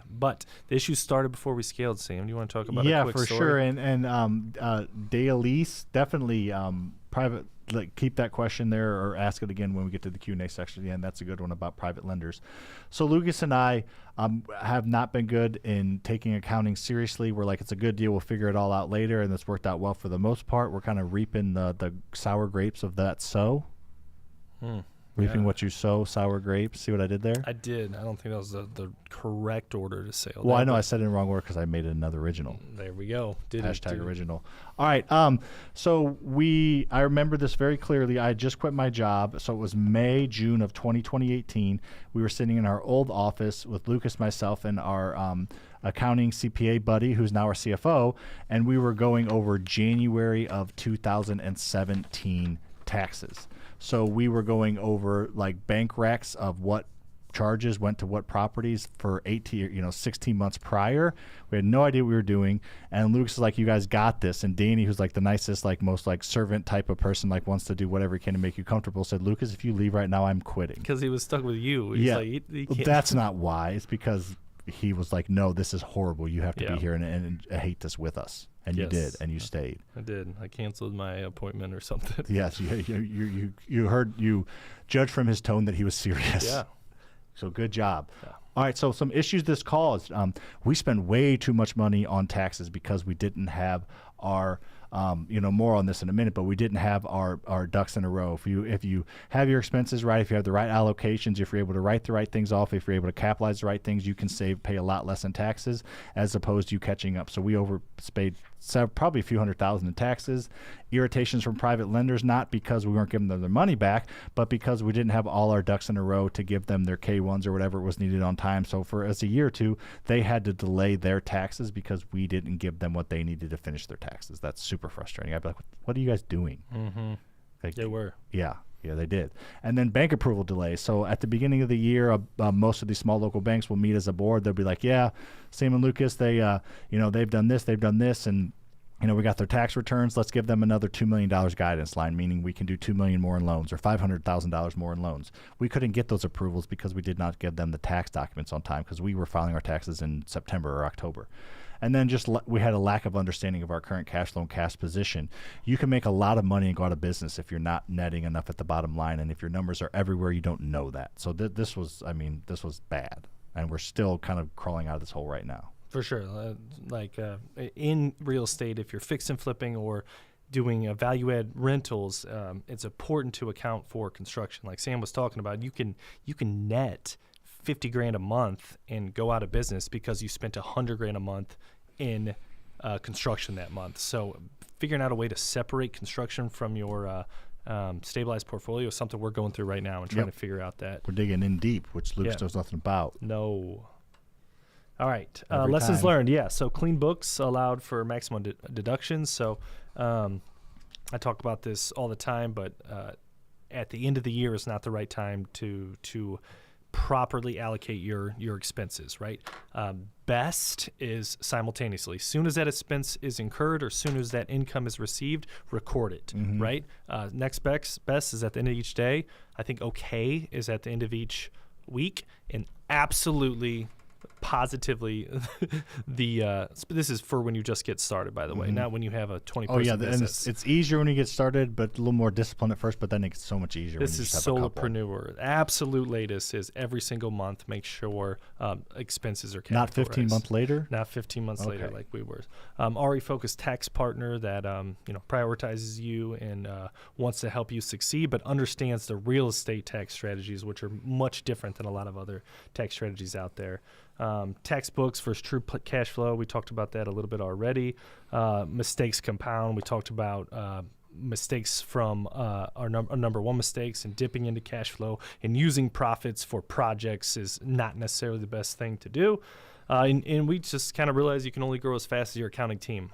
[SPEAKER 3] but the issue started before we scaled. Sam, do you want to talk about a quick story?
[SPEAKER 4] Sure. And Day-Elise, definitely private. Keep that question there, or ask it again when we get to the Q&A section at the end. That's a good one about private lenders. So Lucas and I have not been good in taking accounting seriously. We're like, it's a good deal, we'll figure it all out later, and it's worked out well for the most part. We're kind of reaping the sour grapes of that Reaping what you sow, sour grapes. See what I did there?
[SPEAKER 3] I did. I don't think that was the correct order to say.
[SPEAKER 4] Well, I know I said it in the wrong order because I made it another original.
[SPEAKER 3] There we go.
[SPEAKER 4] Hashtag original. All right. So I remember this very clearly. I just quit my job. So it was June of 2018. We were sitting in our old office with Lucas, myself, and our accounting CPA buddy, who's now our CFO, and we were going over January of 2017 taxes. So we were going over like bank recs of what charges went to what properties for 16 months prior. We had no idea what we were doing. And Lucas is like, you guys got this. And Danny, who's like the nicest, like most like servant type of person, like wants to do whatever he can to make you comfortable, said, Lucas, if you leave right now, I'm quitting.
[SPEAKER 3] Because he was stuck with you. He's like, he can't.
[SPEAKER 4] That's not why. It's because he was like, no, this is horrible. You have to
[SPEAKER 3] Yeah.
[SPEAKER 4] be here and hate this with us. And you
[SPEAKER 3] Yes.
[SPEAKER 4] did, and you stayed.
[SPEAKER 3] I did. I canceled my appointment or something.
[SPEAKER 4] Yes, you heard, you judged from his tone that he was serious.
[SPEAKER 3] Yeah.
[SPEAKER 4] So good job.
[SPEAKER 3] Yeah.
[SPEAKER 4] All right, so some issues this caused. We spend way too much money on taxes because we didn't have our, more on this in a minute, but we didn't have our ducks in a row. If you have your expenses right, if you have the right allocations, if you're able to write the right things off, if you're able to capitalize the right things, you can pay a lot less in taxes as opposed to you catching up. So we overpaid probably a few $100,000 in taxes. Irritations from private lenders, not because we weren't giving them their money back, but because we didn't have all our ducks in a row to give them their K-1s or whatever was needed on time. So for as a year or two, they had to delay their taxes because we didn't give them what they needed to finish their taxes. That's super frustrating. I'd be like, what are you guys doing?
[SPEAKER 3] Mm-hmm.
[SPEAKER 4] Like,
[SPEAKER 3] They were.
[SPEAKER 4] Yeah, they did. And then bank approval delays. So at the beginning of the year, most of these small local banks will meet as a board. They'll be like, yeah, Sam and Lucas, they've done this, and we got their tax returns. Let's give them another $2 million guidance line, meaning we can do $2 million more in loans or $500,000 more in loans. We couldn't get those approvals because we did not give them the tax documents on time because we were filing our taxes in September or October. And then we had a lack of understanding of our current cash flow and cash position. You can make a lot of money and go out of business if you're not netting enough at the bottom line, and if your numbers are everywhere, you don't know that. So this was bad, and we're still kind of crawling out of this hole right now.
[SPEAKER 3] For sure. In real estate, if you're fix and flipping or doing value-add rentals, it's important to account for construction. Like Sam was talking about, you can net $50,000 a month and go out of business because you spent $100,000 a month in construction that month. So figuring out a way to separate construction from your stabilized portfolio is something we're going through right now and trying to figure out that.
[SPEAKER 4] We're digging in deep, which Lucas knows nothing about.
[SPEAKER 3] No. All right.
[SPEAKER 4] Every
[SPEAKER 3] Lessons
[SPEAKER 4] time.
[SPEAKER 3] learned. Yeah. So clean books allowed for maximum deductions. So I talk about this all the time, but at the end of the year is not the right time to properly allocate your expenses, right? Best is simultaneously. Soon as that expense is incurred or soon as that income is received, record it, right? Next best is at the end of each day. I think okay is at the end of each week, and absolutely positively this is for when you just get started, by the way, not when you have a 20-person business.
[SPEAKER 4] And it's easier when you get started, but a little more discipline at first, but then it's so much easier
[SPEAKER 3] This
[SPEAKER 4] when you
[SPEAKER 3] is
[SPEAKER 4] just have a couple.
[SPEAKER 3] solopreneur. Absolute latest is every single month make sure expenses are capitalized.
[SPEAKER 4] Not 15 months later?
[SPEAKER 3] Not 15 months later
[SPEAKER 4] Okay.
[SPEAKER 3] like we were. RE-focused tax partner that prioritizes you and wants to help you succeed, but understands the real estate tax strategies, which are much different than a lot of other tax strategies out there. Textbooks versus true cash flow. We talked about that a little bit already. Mistakes compound. We talked about mistakes from our number one mistakes, and dipping into cash flow and using profits for projects is not necessarily the best thing to do. And we just kind of realized you can only grow as fast as your accounting team.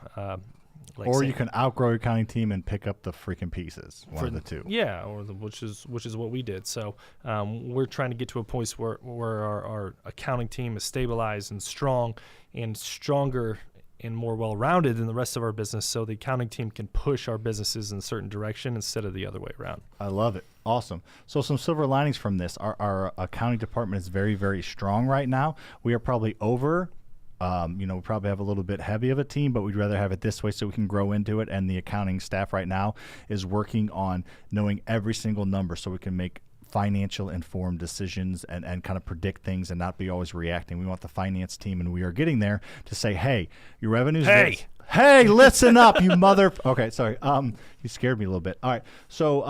[SPEAKER 4] Or you can outgrow your accounting team and pick up the freaking pieces. One of the two.
[SPEAKER 3] Yeah, which is what we did. So we're trying to get to a point where our accounting team is stabilized and strong and stronger and more well-rounded than the rest of our business, so the accounting team can push our businesses in a certain direction instead of the other way around.
[SPEAKER 4] I love it. Awesome. So some silver linings from this. Our accounting department is very, very strong right now. We are probably over. We probably have a little bit heavy of a team, but we'd rather have it this way so we can grow into it. And the accounting staff right now is working on knowing every single number so we can make financial informed decisions and kind of predict things and not be always reacting. We want the finance team, and we are getting there, to say, hey, your revenue's this. Hey, listen up, you mother. Okay, sorry. You scared me a little bit. All right. So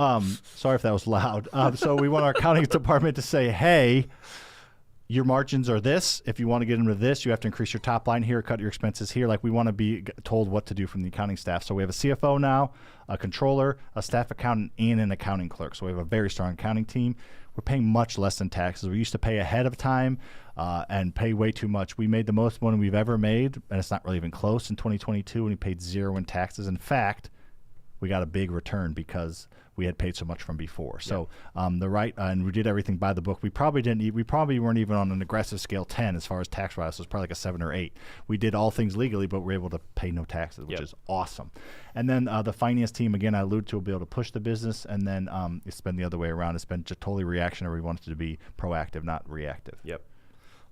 [SPEAKER 4] sorry if that was loud. So we want our accounting department to say, hey, your margins are this. If you want to get into this, you have to increase your top line here, cut your expenses here. Like, we want to be told what to do from the accounting staff. So we have a CFO now, a controller, a staff accountant, and an accounting clerk. So we have a very strong accounting team. We're paying much less in taxes. We used to pay ahead of time and pay way too much. We made the most money we've ever made, and it's not really even close, in 2022, when we paid zero in taxes. In fact, we got a big return because we had paid so much from before. So and we did everything by the book. We probably weren't even on an aggressive scale 10 as far as tax wise. So it's probably like a 7 or 8. We did all things legally, but we're able to pay no taxes, which is awesome. And then the finance team, again, I alluded to, will be able to push the business. And then it's been the other way around. It's been just totally reactionary. We want it to be proactive, not reactive.
[SPEAKER 3] Yep.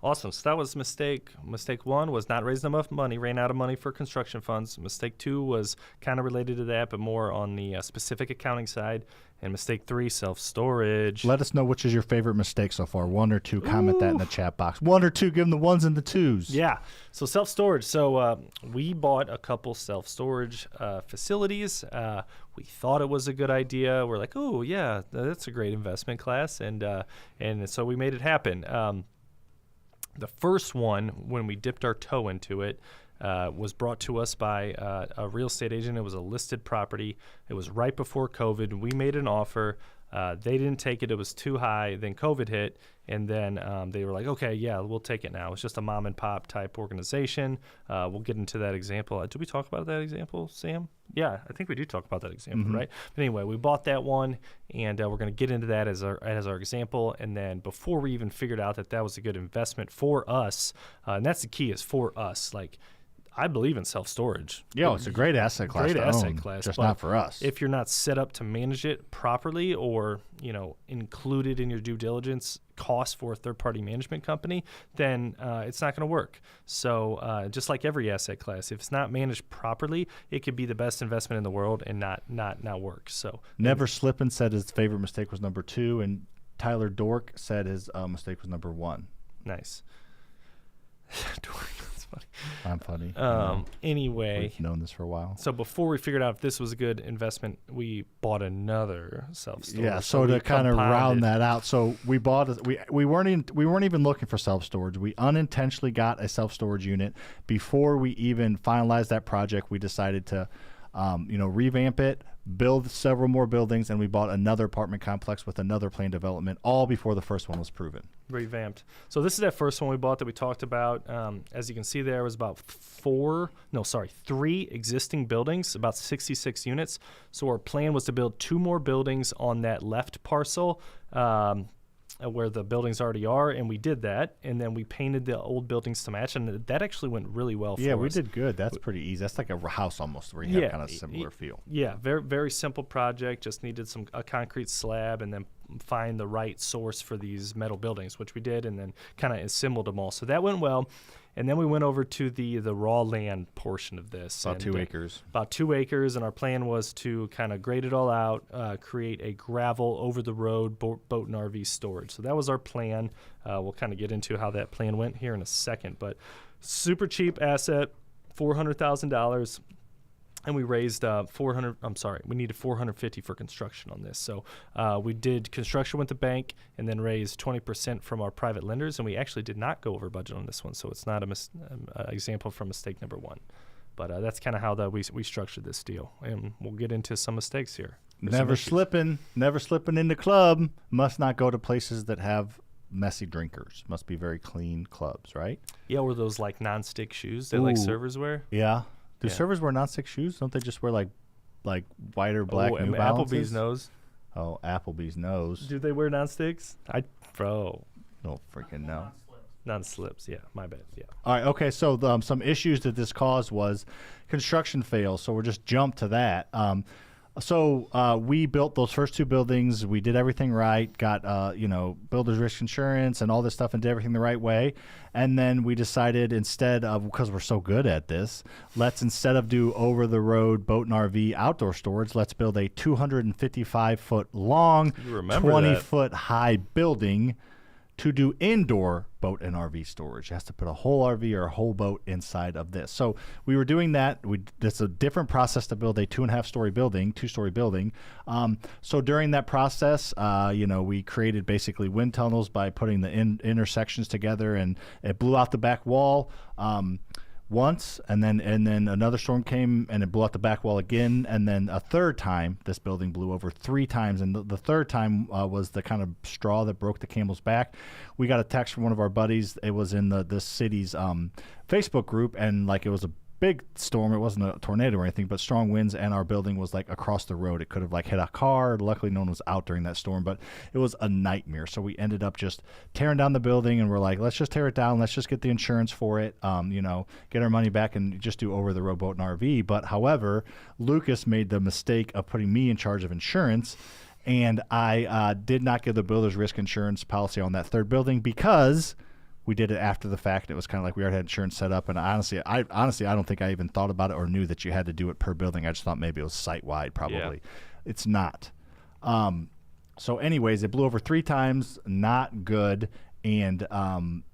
[SPEAKER 3] Awesome. So that was mistake. Mistake 1 was not raising enough money, ran out of money for construction funds. Mistake 2 was kind of related to that, but more on the specific accounting side. And mistake 3, self-storage.
[SPEAKER 4] Let us know which is your favorite mistake so far. 1 or 2, comment that in the chat box. 1 or 2, give them the 1s and the 2s.
[SPEAKER 3] Yeah. So self-storage. So we bought a couple self-storage facilities. We thought it was a good idea. We're like, oh, yeah, that's a great investment class. And so we made it happen. The first one, when we dipped our toe into it, was brought to us by a real estate agent. It was a listed property. It was right before COVID. We made an offer. They didn't take it. It was too high. Then COVID hit, and then they were like, okay, yeah, we'll take it now. It's just a mom and pop type organization. We'll get into that example. Did we talk about that example, Sam? Yeah, I think we do talk about that example, right? But anyway, we bought that one, and we're going to get into that as our example. And then before we even figured out that was a good investment for us, and that's the key, is for us. Like, I believe in self-storage.
[SPEAKER 4] Yeah, it's a great asset class.
[SPEAKER 3] Great
[SPEAKER 4] to
[SPEAKER 3] asset
[SPEAKER 4] own,
[SPEAKER 3] class,
[SPEAKER 4] just
[SPEAKER 3] but
[SPEAKER 4] not for us.
[SPEAKER 3] If you're not set up to manage it properly, or included in your due diligence costs for a third-party management company, then it's not going to work. So just like every asset class, if it's not managed properly, it could be the best investment in the world and not work. So
[SPEAKER 4] Never Slippin' said his favorite mistake was number 2, and Tyler Dork said his mistake was number 1.
[SPEAKER 3] Nice. That's funny.
[SPEAKER 4] I'm funny.
[SPEAKER 3] Anyway,
[SPEAKER 4] We've known this for a while.
[SPEAKER 3] so before we figured out if this was a good investment, we bought another self-storage.
[SPEAKER 4] Yeah, so
[SPEAKER 3] we
[SPEAKER 4] to kind of round
[SPEAKER 3] compounded.
[SPEAKER 4] that out, so we bought we weren't even looking for self-storage. We unintentionally got a self-storage unit before we even finalized that project. We decided to revamp it, build several more buildings, and we bought another apartment complex with another planned development, all before the first one was proven.
[SPEAKER 3] Revamped. So this is that first one we bought that we talked about. As you can see, there was about 3 existing buildings, about 66 units. So our plan was to build 2 more buildings on that left parcel, where the buildings already are, and we did that, and then we painted the old buildings to match, and that actually went really well for us.
[SPEAKER 4] Yeah, we did good. That's pretty easy. That's like a house almost, where you have kind of similar feel.
[SPEAKER 3] Yeah, very, very simple project. Just needed a concrete slab, and then find the right source for these metal buildings, which we did, and then kind of assembled them all. So that went well. And then we went over to the raw land portion of this.
[SPEAKER 4] About 2 acres.
[SPEAKER 3] About 2 acres, and our plan was to kind of grade it all out, create a gravel over-the-road boat and RV storage. So that was our plan. We'll kind of get into how that plan went here in a second. But super cheap asset, $400,000. And we raised we needed $450 for construction on this. So we did construction with the bank and then raised 20% from our private lenders. And we actually did not go over budget on this one. So it's not an example from mistake number 1. But that's kind of how we structured this deal. And we'll get into some mistakes here.
[SPEAKER 4] Never slipping in the club. Must not go to places that have messy drinkers. Must be very clean clubs, right?
[SPEAKER 3] Yeah, or those like non-stick shoes that like servers wear.
[SPEAKER 4] Yeah. Do servers wear non-stick shoes? Don't they just wear like white or black New Balances?
[SPEAKER 3] Applebee's knows.
[SPEAKER 4] Oh, Applebee's knows.
[SPEAKER 3] Do they wear non-sticks? Don't
[SPEAKER 4] freaking know.
[SPEAKER 3] Non-slips, yeah, my bad, yeah.
[SPEAKER 4] All right, okay, so some issues that this caused was construction fails, so we'll just jump to that. So we built those first 2 buildings. We did everything right, got builder's risk insurance and all this stuff, and did everything the right way. And then we decided, instead of, because we're so good at this, instead of do over-the-road boat and RV outdoor storage, let's build a 255-foot long, 20-foot high building to do indoor boat and RV storage. It has to put a whole RV or a whole boat inside of this. So we were doing that. It's a different process to build a 2.5-story building, 2-story building. So during that process, we created basically wind tunnels by putting the intersections together, and it blew out the back wall once, and then another storm came and it blew out the back wall again, and then a third time this building blew over 3 times, and the third time was the kind of straw that broke the camel's back. We got a text from one of our buddies. It was in the city's Facebook group, and it was a big storm. It wasn't a tornado or anything, but strong winds, and our building was across the road. It could have hit a car. Luckily no one was out during that storm, but it was a nightmare. So we ended up just tearing down the building, and we're like, let's just tear it down, let's just get the insurance for it, get our money back and just do over the road boat and RV. But however, Lucas made the mistake of putting me in charge of insurance, and I did not give the builder's risk insurance policy on that third building because We did it after the fact. It was kind of like we already had insurance set up. And honestly, I don't think I even thought about it or knew that you had to do it per building. I just thought maybe it was site-wide probably.
[SPEAKER 3] Yeah.
[SPEAKER 4] It's not. So anyways, it blew over 3 times, not good. And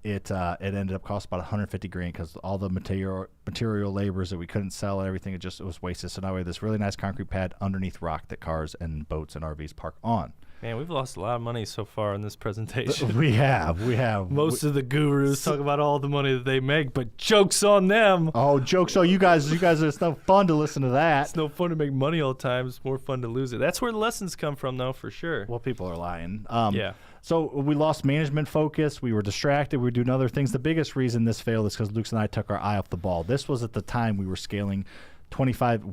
[SPEAKER 4] it ended up costing about $150,000 because all the material labors that we couldn't sell and everything, it was wasted. So now we have this really nice concrete pad underneath rock that cars and boats and RVs park on.
[SPEAKER 3] Man, we've lost a lot of money so far in this presentation.
[SPEAKER 4] We have.
[SPEAKER 3] Most of the gurus talk about all the money that they make, but joke's on them.
[SPEAKER 4] Oh, jokes on you guys. It's no fun to listen to that.
[SPEAKER 3] It's no fun to make money all the time. It's more fun to lose it. That's where the lessons come from, though, for sure.
[SPEAKER 4] Well, people are lying.
[SPEAKER 3] Yeah.
[SPEAKER 4] So we lost management focus. We were distracted. We were doing other things. The biggest reason this failed is because Luke and I took our eye off the ball. This was at the time we were scaling 23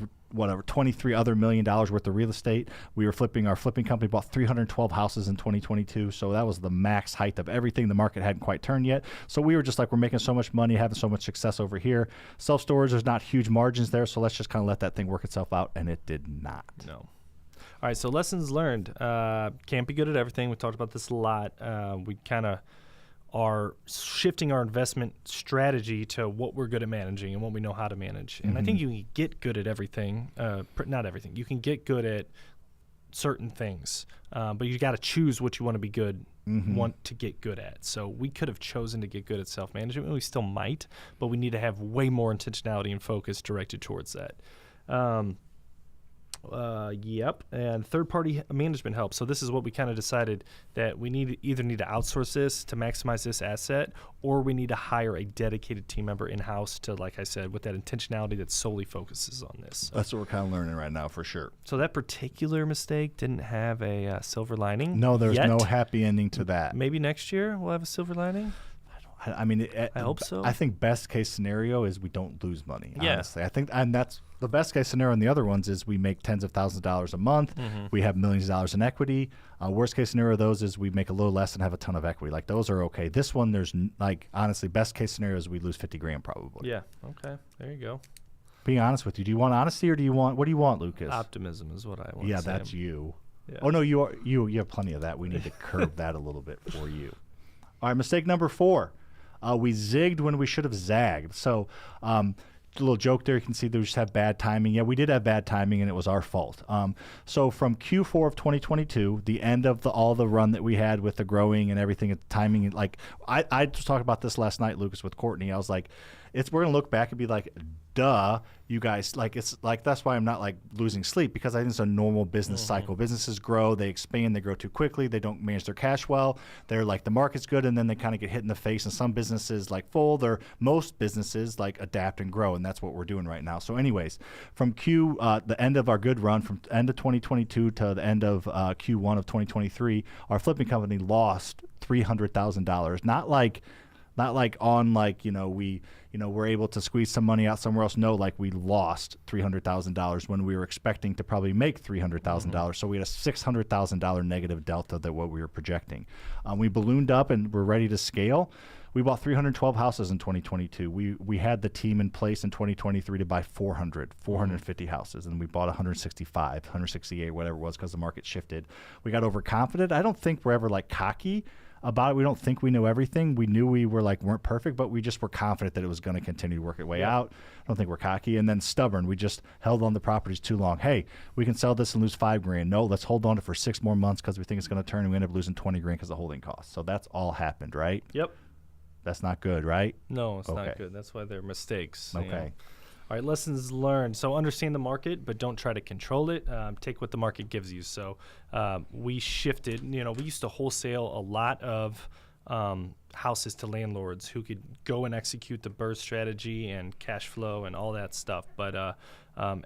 [SPEAKER 4] other $1 million worth of real estate. We were our flipping company bought 312 houses in 2022. So that was the max height of everything. The market hadn't quite turned yet. So we were just like, we're making so much money, having so much success over here. Self-storage, there's not huge margins there. So let's just kind of let that thing work itself out. And it did not.
[SPEAKER 3] No. All right, so lessons learned. Can't be good at everything. We talked about this a lot. We kind of are shifting our investment strategy to what we're good at managing and what we know how to manage. And I think you can get good at everything. Not everything. You can get good at certain things, but you got to choose what you want to be good, want to get good at. So we could have chosen to get good at self-management. We still might, but we need to have way more intentionality and focus directed towards that. Yep, and third-party management help. So this is what we kind of decided, that we either need to outsource this to maximize this asset, or we need to hire a dedicated team member in-house to, like I said, with that intentionality that solely focuses on this.
[SPEAKER 4] That's what we're kind of learning right now for sure.
[SPEAKER 3] So that particular mistake didn't have a silver lining.
[SPEAKER 4] No, there's
[SPEAKER 3] yet.
[SPEAKER 4] no happy ending to that.
[SPEAKER 3] Maybe next year we'll have a silver lining.
[SPEAKER 4] I mean,
[SPEAKER 3] I hope so.
[SPEAKER 4] I think best case scenario is we don't lose money.
[SPEAKER 3] Yeah.
[SPEAKER 4] Honestly, I think, and that's the best case scenario. And the other ones is we make tens of thousands of dollars a month. We have millions of dollars in equity. Worst case scenario of those is we make a little less and have a ton of equity. Like those are okay. This one, there's honestly, best case scenario is we lose $50,000 probably.
[SPEAKER 3] Yeah. Okay. There you go.
[SPEAKER 4] Being honest with you, do you want honesty or what do you want, Lucas?
[SPEAKER 3] Optimism is what I want.
[SPEAKER 4] Yeah,
[SPEAKER 3] to say.
[SPEAKER 4] that's you.
[SPEAKER 3] Yeah.
[SPEAKER 4] Oh no, you have plenty of that. We need to curb that a little bit for you. All right, mistake number 4. We zigged when we should have zagged. So a little joke there. You can see that we just have bad timing. Yeah, we did have bad timing, and it was our fault. So from Q4 of 2022, the end of all the run that we had with the growing and everything, the timing, like I was talking about this last night, Lucas, with Courtney. I was like, we're going to look back and be like, duh, you guys, like, it's like, that's why I'm not like losing sleep, because I think it's a normal business cycle. Businesses grow, they expand, they grow too quickly, they don't manage their cash well, they're like, the market's good, and then they kind of get hit in the face, and some businesses like fold, or most businesses like adapt and grow, and that's what we're doing right now. So anyways, from the end of our good run, from end of 2022 to the end of Q1 of 2023, our flipping company lost $300,000. Not like on like, we're able to squeeze some money out somewhere else. No, like we lost $300,000 when we were expecting to probably make $300,000. So we had a $600,000 negative delta than what we were projecting. We ballooned up and we're ready to scale. We bought 312 houses in 2022. We had the team in place in 2023 to buy 450 houses, and we bought 165, 168, whatever it was, because the market shifted. We got overconfident. I don't think we're ever like cocky about it. We don't think we know everything. We knew we weren't perfect, but we just were confident that it was going to continue to work its way out. I don't think we're cocky. And then stubborn. We just held on the properties too long. Hey, we can sell this and lose $5,000. No, let's hold on to it for 6 more months because we think it's going to turn, and we end up losing $20,000 because of holding costs. So that's all happened, right?
[SPEAKER 3] Yep.
[SPEAKER 4] That's not good, right?
[SPEAKER 3] No, it's not good. That's why they're mistakes.
[SPEAKER 4] Okay.
[SPEAKER 3] All right, lessons learned. So understand the market, but don't try to control it. Take what the market gives you. So we shifted. We used to wholesale a lot of houses to landlords who could go and execute the BRRRR strategy and cash flow and all that stuff. But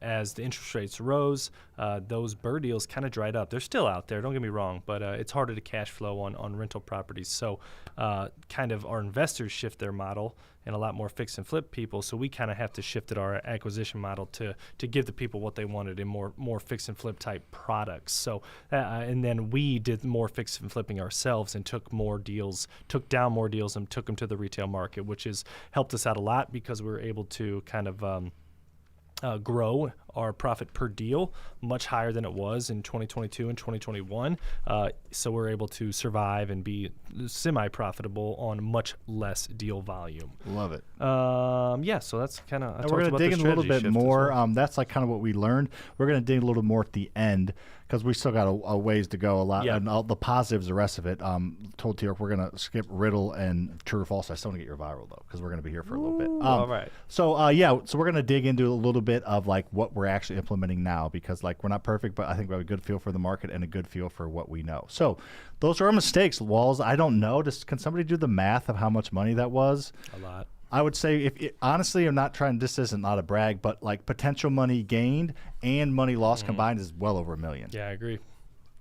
[SPEAKER 3] as the interest rates rose, those BRRRR deals kind of dried up. They're still out there, don't get me wrong, but it's harder to cash flow on rental properties. So kind of our investors shift their model, and a lot more fix and flip people. So we kind of have to shift our acquisition model to give the people what they wanted in more fix and flip type products. So and then we did more fix and flipping ourselves and took down more deals and took them to the retail market, which has helped us out a lot because we were able to kind of grow our profit per deal much higher than it was in 2022 and 2021. So we're able to survive and be semi-profitable on much less deal volume.
[SPEAKER 4] Love it.
[SPEAKER 3] Yeah, so that's kind of.
[SPEAKER 4] We're going to dig in a little bit more. That's like kind of what we learned. We're going to dig a little more at the end because we still got a ways to go. A lot, and all the positives, the rest of it. Told T-York we're going to skip riddle and true or false. I still want to get your viral though because we're going to be here for a little bit.
[SPEAKER 3] All right.
[SPEAKER 4] So so we're going to dig into a little bit of like what we're actually implementing now because like we're not perfect, but I think we have a good feel for the market and a good feel for what we know. So those are our mistakes, Walls. I don't know. Can somebody do the math of how much money that was?
[SPEAKER 3] A lot.
[SPEAKER 4] I would say, honestly, I'm not trying. This isn't not a brag, but like potential money gained and money lost combined is well over $1 million.
[SPEAKER 3] Yeah, I agree.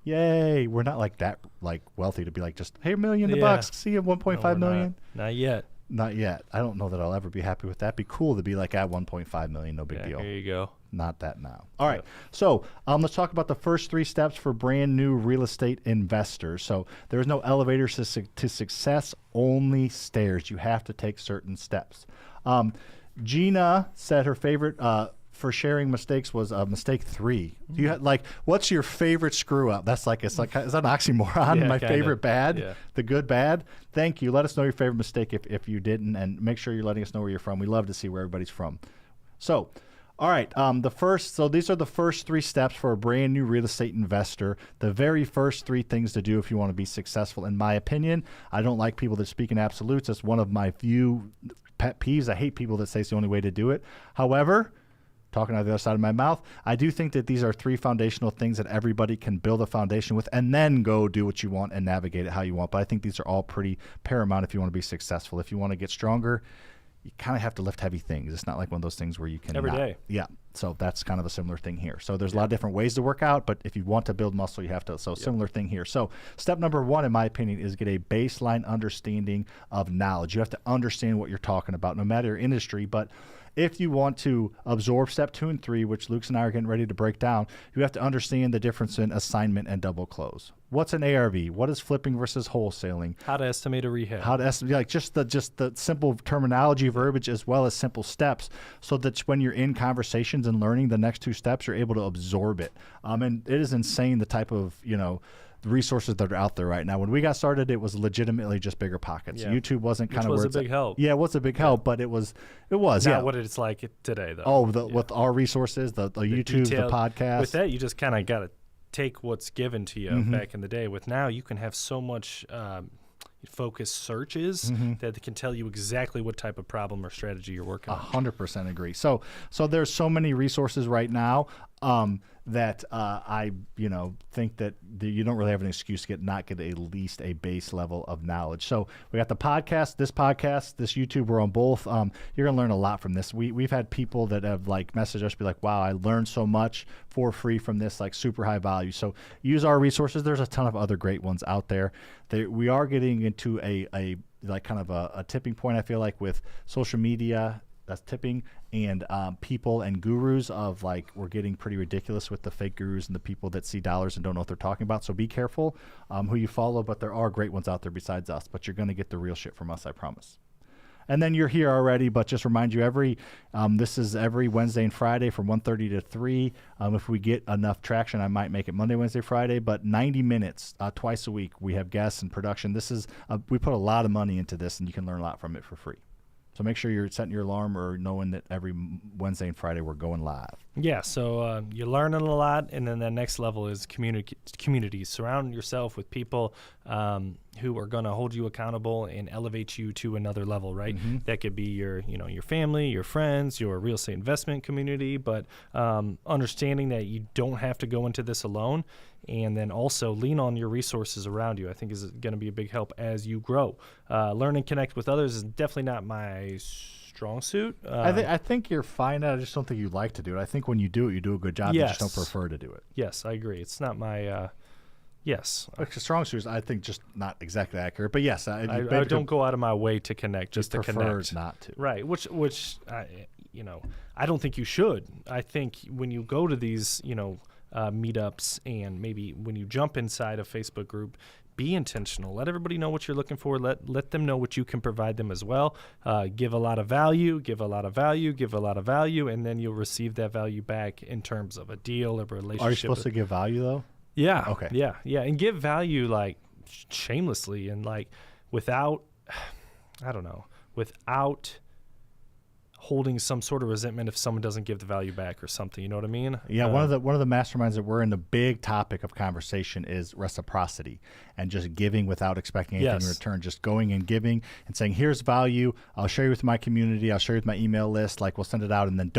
[SPEAKER 4] Yay! We're not like that like wealthy to be like just hey $1 million bucks. See you 1.5 million.
[SPEAKER 3] Not yet.
[SPEAKER 4] Not yet. I don't know that I'll ever be happy with that. Be cool to be like at 1.5 million. No big deal.
[SPEAKER 3] There you go.
[SPEAKER 4] Not that now. All right. So let's talk about the first 3 steps for brand new real estate investors. So there's no elevators to success, only stairs. You have to take certain steps. Gina said her favorite for sharing mistakes was mistake 3. Do you like what's your favorite screw up? That's like is that an oxymoron?
[SPEAKER 3] Yeah,
[SPEAKER 4] My
[SPEAKER 3] kinda.
[SPEAKER 4] favorite bad,
[SPEAKER 3] Yeah.
[SPEAKER 4] the good bad. Thank you. Let us know your favorite mistake if you didn't, and make sure you're letting us know where you're from. We love to see where everybody's from. So. All right, these are the first 3 steps for a brand new real estate investor. The very first 3 things to do if you want to be successful. In my opinion, I don't like people that speak in absolutes. It's one of my few pet peeves. I hate people that say it's the only way to do it. However, talking out of the other side of my mouth, I do think that these are 3 foundational things that everybody can build a foundation with and then go do what you want and navigate it how you want. But I think these are all pretty paramount if you want to be successful. If you want to get stronger, you kind of have to lift heavy things. It's not like one of those things where you can
[SPEAKER 3] every day.
[SPEAKER 4] Yeah. So that's kind of a similar thing here. So there's a lot of different ways to work out, but if you want to build muscle, you have to. So similar thing here. So step number 1, in my opinion, is get a baseline understanding of knowledge. You have to understand what you're talking about, no matter your industry. But if you want to absorb step 2 and 3, which Luke's and I are getting ready to break down, you have to understand the difference in assignment and double close. What's an ARV? What is flipping versus wholesaling?
[SPEAKER 3] How to estimate a rehab.
[SPEAKER 4] How to estimate, like just the simple terminology, verbiage, as well as simple steps, so that when you're in conversations and learning the next 2 steps, you're able to absorb it. And it is insane the type of resources that are out there right now. When we got started, it was legitimately just bigger pockets.
[SPEAKER 3] Yeah.
[SPEAKER 4] YouTube wasn't kind of
[SPEAKER 3] was
[SPEAKER 4] where
[SPEAKER 3] a
[SPEAKER 4] it's
[SPEAKER 3] big help.
[SPEAKER 4] Yeah, it was a big help, but it was
[SPEAKER 3] Not what it's like today, though.
[SPEAKER 4] With our resources, the YouTube,
[SPEAKER 3] detail.
[SPEAKER 4] the podcast.
[SPEAKER 3] With that, you just kind of got to take what's given to you back in the day. With now, you can have so much focused searches that they can tell you exactly what type of problem or strategy you're working on.
[SPEAKER 4] 100% agree. So there's so many resources right now that I think that you don't really have an excuse to not get at least a base level of knowledge. So we got the podcast, this YouTube. We're on both. You're gonna learn a lot from this. We've had people that have like messaged us, be like, "Wow, I learned so much for free from this, like super high value." So use our resources. There's a ton of other great ones out there. We are getting into a like kind of a tipping point. I feel like with social media. That's tipping, and people and gurus of like we're getting pretty ridiculous with the fake gurus and the people that see dollars and don't know what they're talking about. So be careful who you follow, but there are great ones out there besides us. But you're going to get the real shit from us, I promise. And then you're here already, but just remind you this is every Wednesday and Friday from 1:30 to 3. If we get enough traction, I might make it Monday, Wednesday, Friday, but 90 minutes twice a week. We have guests and production. This is we put a lot of money into this, and you can learn a lot from it for free. So make sure you're setting your alarm or knowing that every Wednesday and Friday we're going live.
[SPEAKER 3] Yeah, so you're learning a lot, and then the next level is community. Surround yourself with people who are going to hold you accountable and elevate you to another level, right? That could be your family, your friends, your real estate investment community, but understanding that you don't have to go into this alone, and then also lean on your resources around you, I think is going to be a big help as you grow. Learn and connect with others is definitely not my strong suit.
[SPEAKER 4] I think you're fine at it. I just don't think you like to do it. I think when you do it, you do a good job.
[SPEAKER 3] Yes.
[SPEAKER 4] You just don't prefer to do it.
[SPEAKER 3] Yes, I agree. It's not my yes.
[SPEAKER 4] Like strong suit is, I think, just not exactly accurate. But yes,
[SPEAKER 3] I don't go out of my way to connect, just to connect.
[SPEAKER 4] Not to.
[SPEAKER 3] Right, which I don't think you should. I think when you go to these, meetups, and maybe when you jump inside a Facebook group, be intentional. Let everybody know what you're looking for. Let them know what you can provide them as well. Give a lot of value, give a lot of value, give a lot of value, and then you'll receive that value back in terms of a deal or a relationship.
[SPEAKER 4] Are you supposed to give value though?
[SPEAKER 3] Yeah.
[SPEAKER 4] Okay.
[SPEAKER 3] Yeah, and give value like shamelessly and like without, I don't know, without holding some sort of resentment if someone doesn't give the value back or something. You know what I mean?
[SPEAKER 4] Yeah, one of the masterminds that we're in, the big topic of conversation is reciprocity and just giving without expecting anything in return. Just going and giving and saying, here's value. I'll share you with my community. I'll share you with my email list. Like, we'll send it out, and then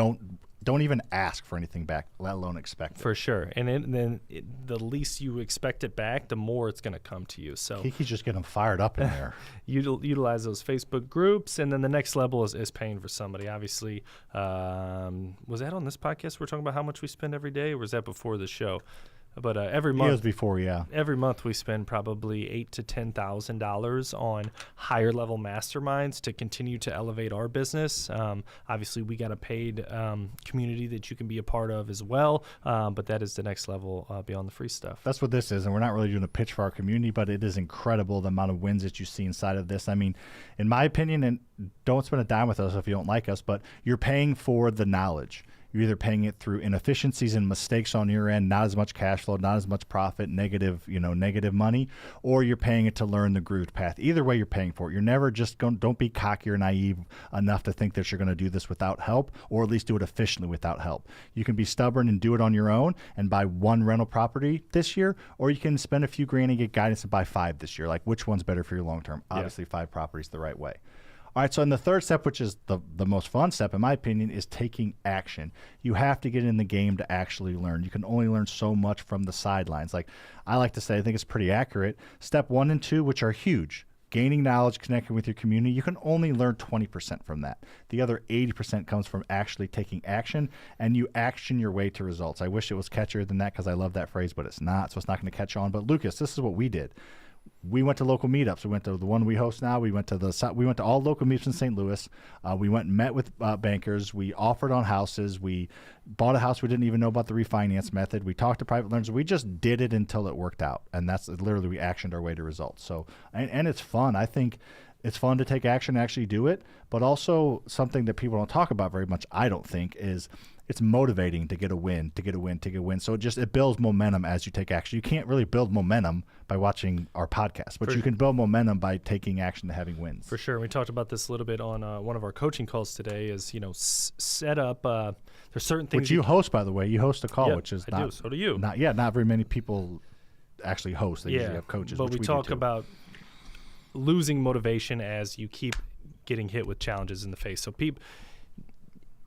[SPEAKER 4] don't even ask for anything back, let alone expect it.
[SPEAKER 3] For sure. And then the least you expect it back, the more it's going to come to you. So
[SPEAKER 4] Kiki's just getting fired up in there.
[SPEAKER 3] Utilize those Facebook groups. And then the next level is paying for somebody. Obviously, was that on this podcast? We're talking about how much we spend every day, or was that before the show? But every month,
[SPEAKER 4] it was before, yeah.
[SPEAKER 3] Every month we spend probably $8,000 to $10,000 on higher level masterminds to continue to elevate our business. Obviously, we got a paid community that you can be a part of as well. But that is the next level beyond the free stuff.
[SPEAKER 4] That's what this is, and we're not really doing a pitch for our community, but it is incredible the amount of wins that you see inside of this. I mean, in my opinion, and don't spend a dime with us if you don't like us, but you're paying for the knowledge. You're either paying it through inefficiencies and mistakes on your end, not as much cash flow, not as much profit, negative money, or you're paying it to learn the grooved path. Either way, you're paying for it. You're never just going. Don't be cocky or naive enough to think that you're going to do this without help, or at least do it efficiently without help. You can be stubborn and do it on your own and buy one rental property this year, or you can spend a few grand and get guidance and buy 5 this year. Like, which one's better for your long term? Obviously, 5 properties the right way. All right, so in the third step, which is the most fun step, in my opinion, is taking action. You have to get in the game to actually learn. You can only learn so much from the sidelines. Like I like to say, I think it's pretty accurate. Step 1 and 2, which are huge, gaining knowledge, connecting with your community, you can only learn 20% from that. The other 80% comes from actually taking action, and you action your way to results. I wish it was catchier than that because I love that phrase, but it's not, so it's not going to catch on. But Lucas, this is what we did. We went to local meetups. We went to the one we host now. We went to all local meetups in St. Louis. We went and met with bankers. We offered on houses. We bought a house we didn't even know about the refinance method. We talked to private lenders. We just did it until it worked out, and that's literally we actioned our way to results. So and it's fun. I think it's fun to take action and actually do it, but also something that people don't talk about very much, I don't think, is it's motivating to get a win, to get a win, to get a win. So it builds momentum as you take action. You can't really build momentum by watching our podcast, but you can build momentum by taking action and having wins.
[SPEAKER 3] For sure. We talked about this a little bit on one of our coaching calls today is, set up, there's certain things.
[SPEAKER 4] Which you host, by the way. You host a call,
[SPEAKER 3] yeah,
[SPEAKER 4] which is
[SPEAKER 3] I do. So do you.
[SPEAKER 4] Not very many people actually host. They usually have coaches.
[SPEAKER 3] But we talk about losing motivation as you keep getting hit with challenges in the face. So people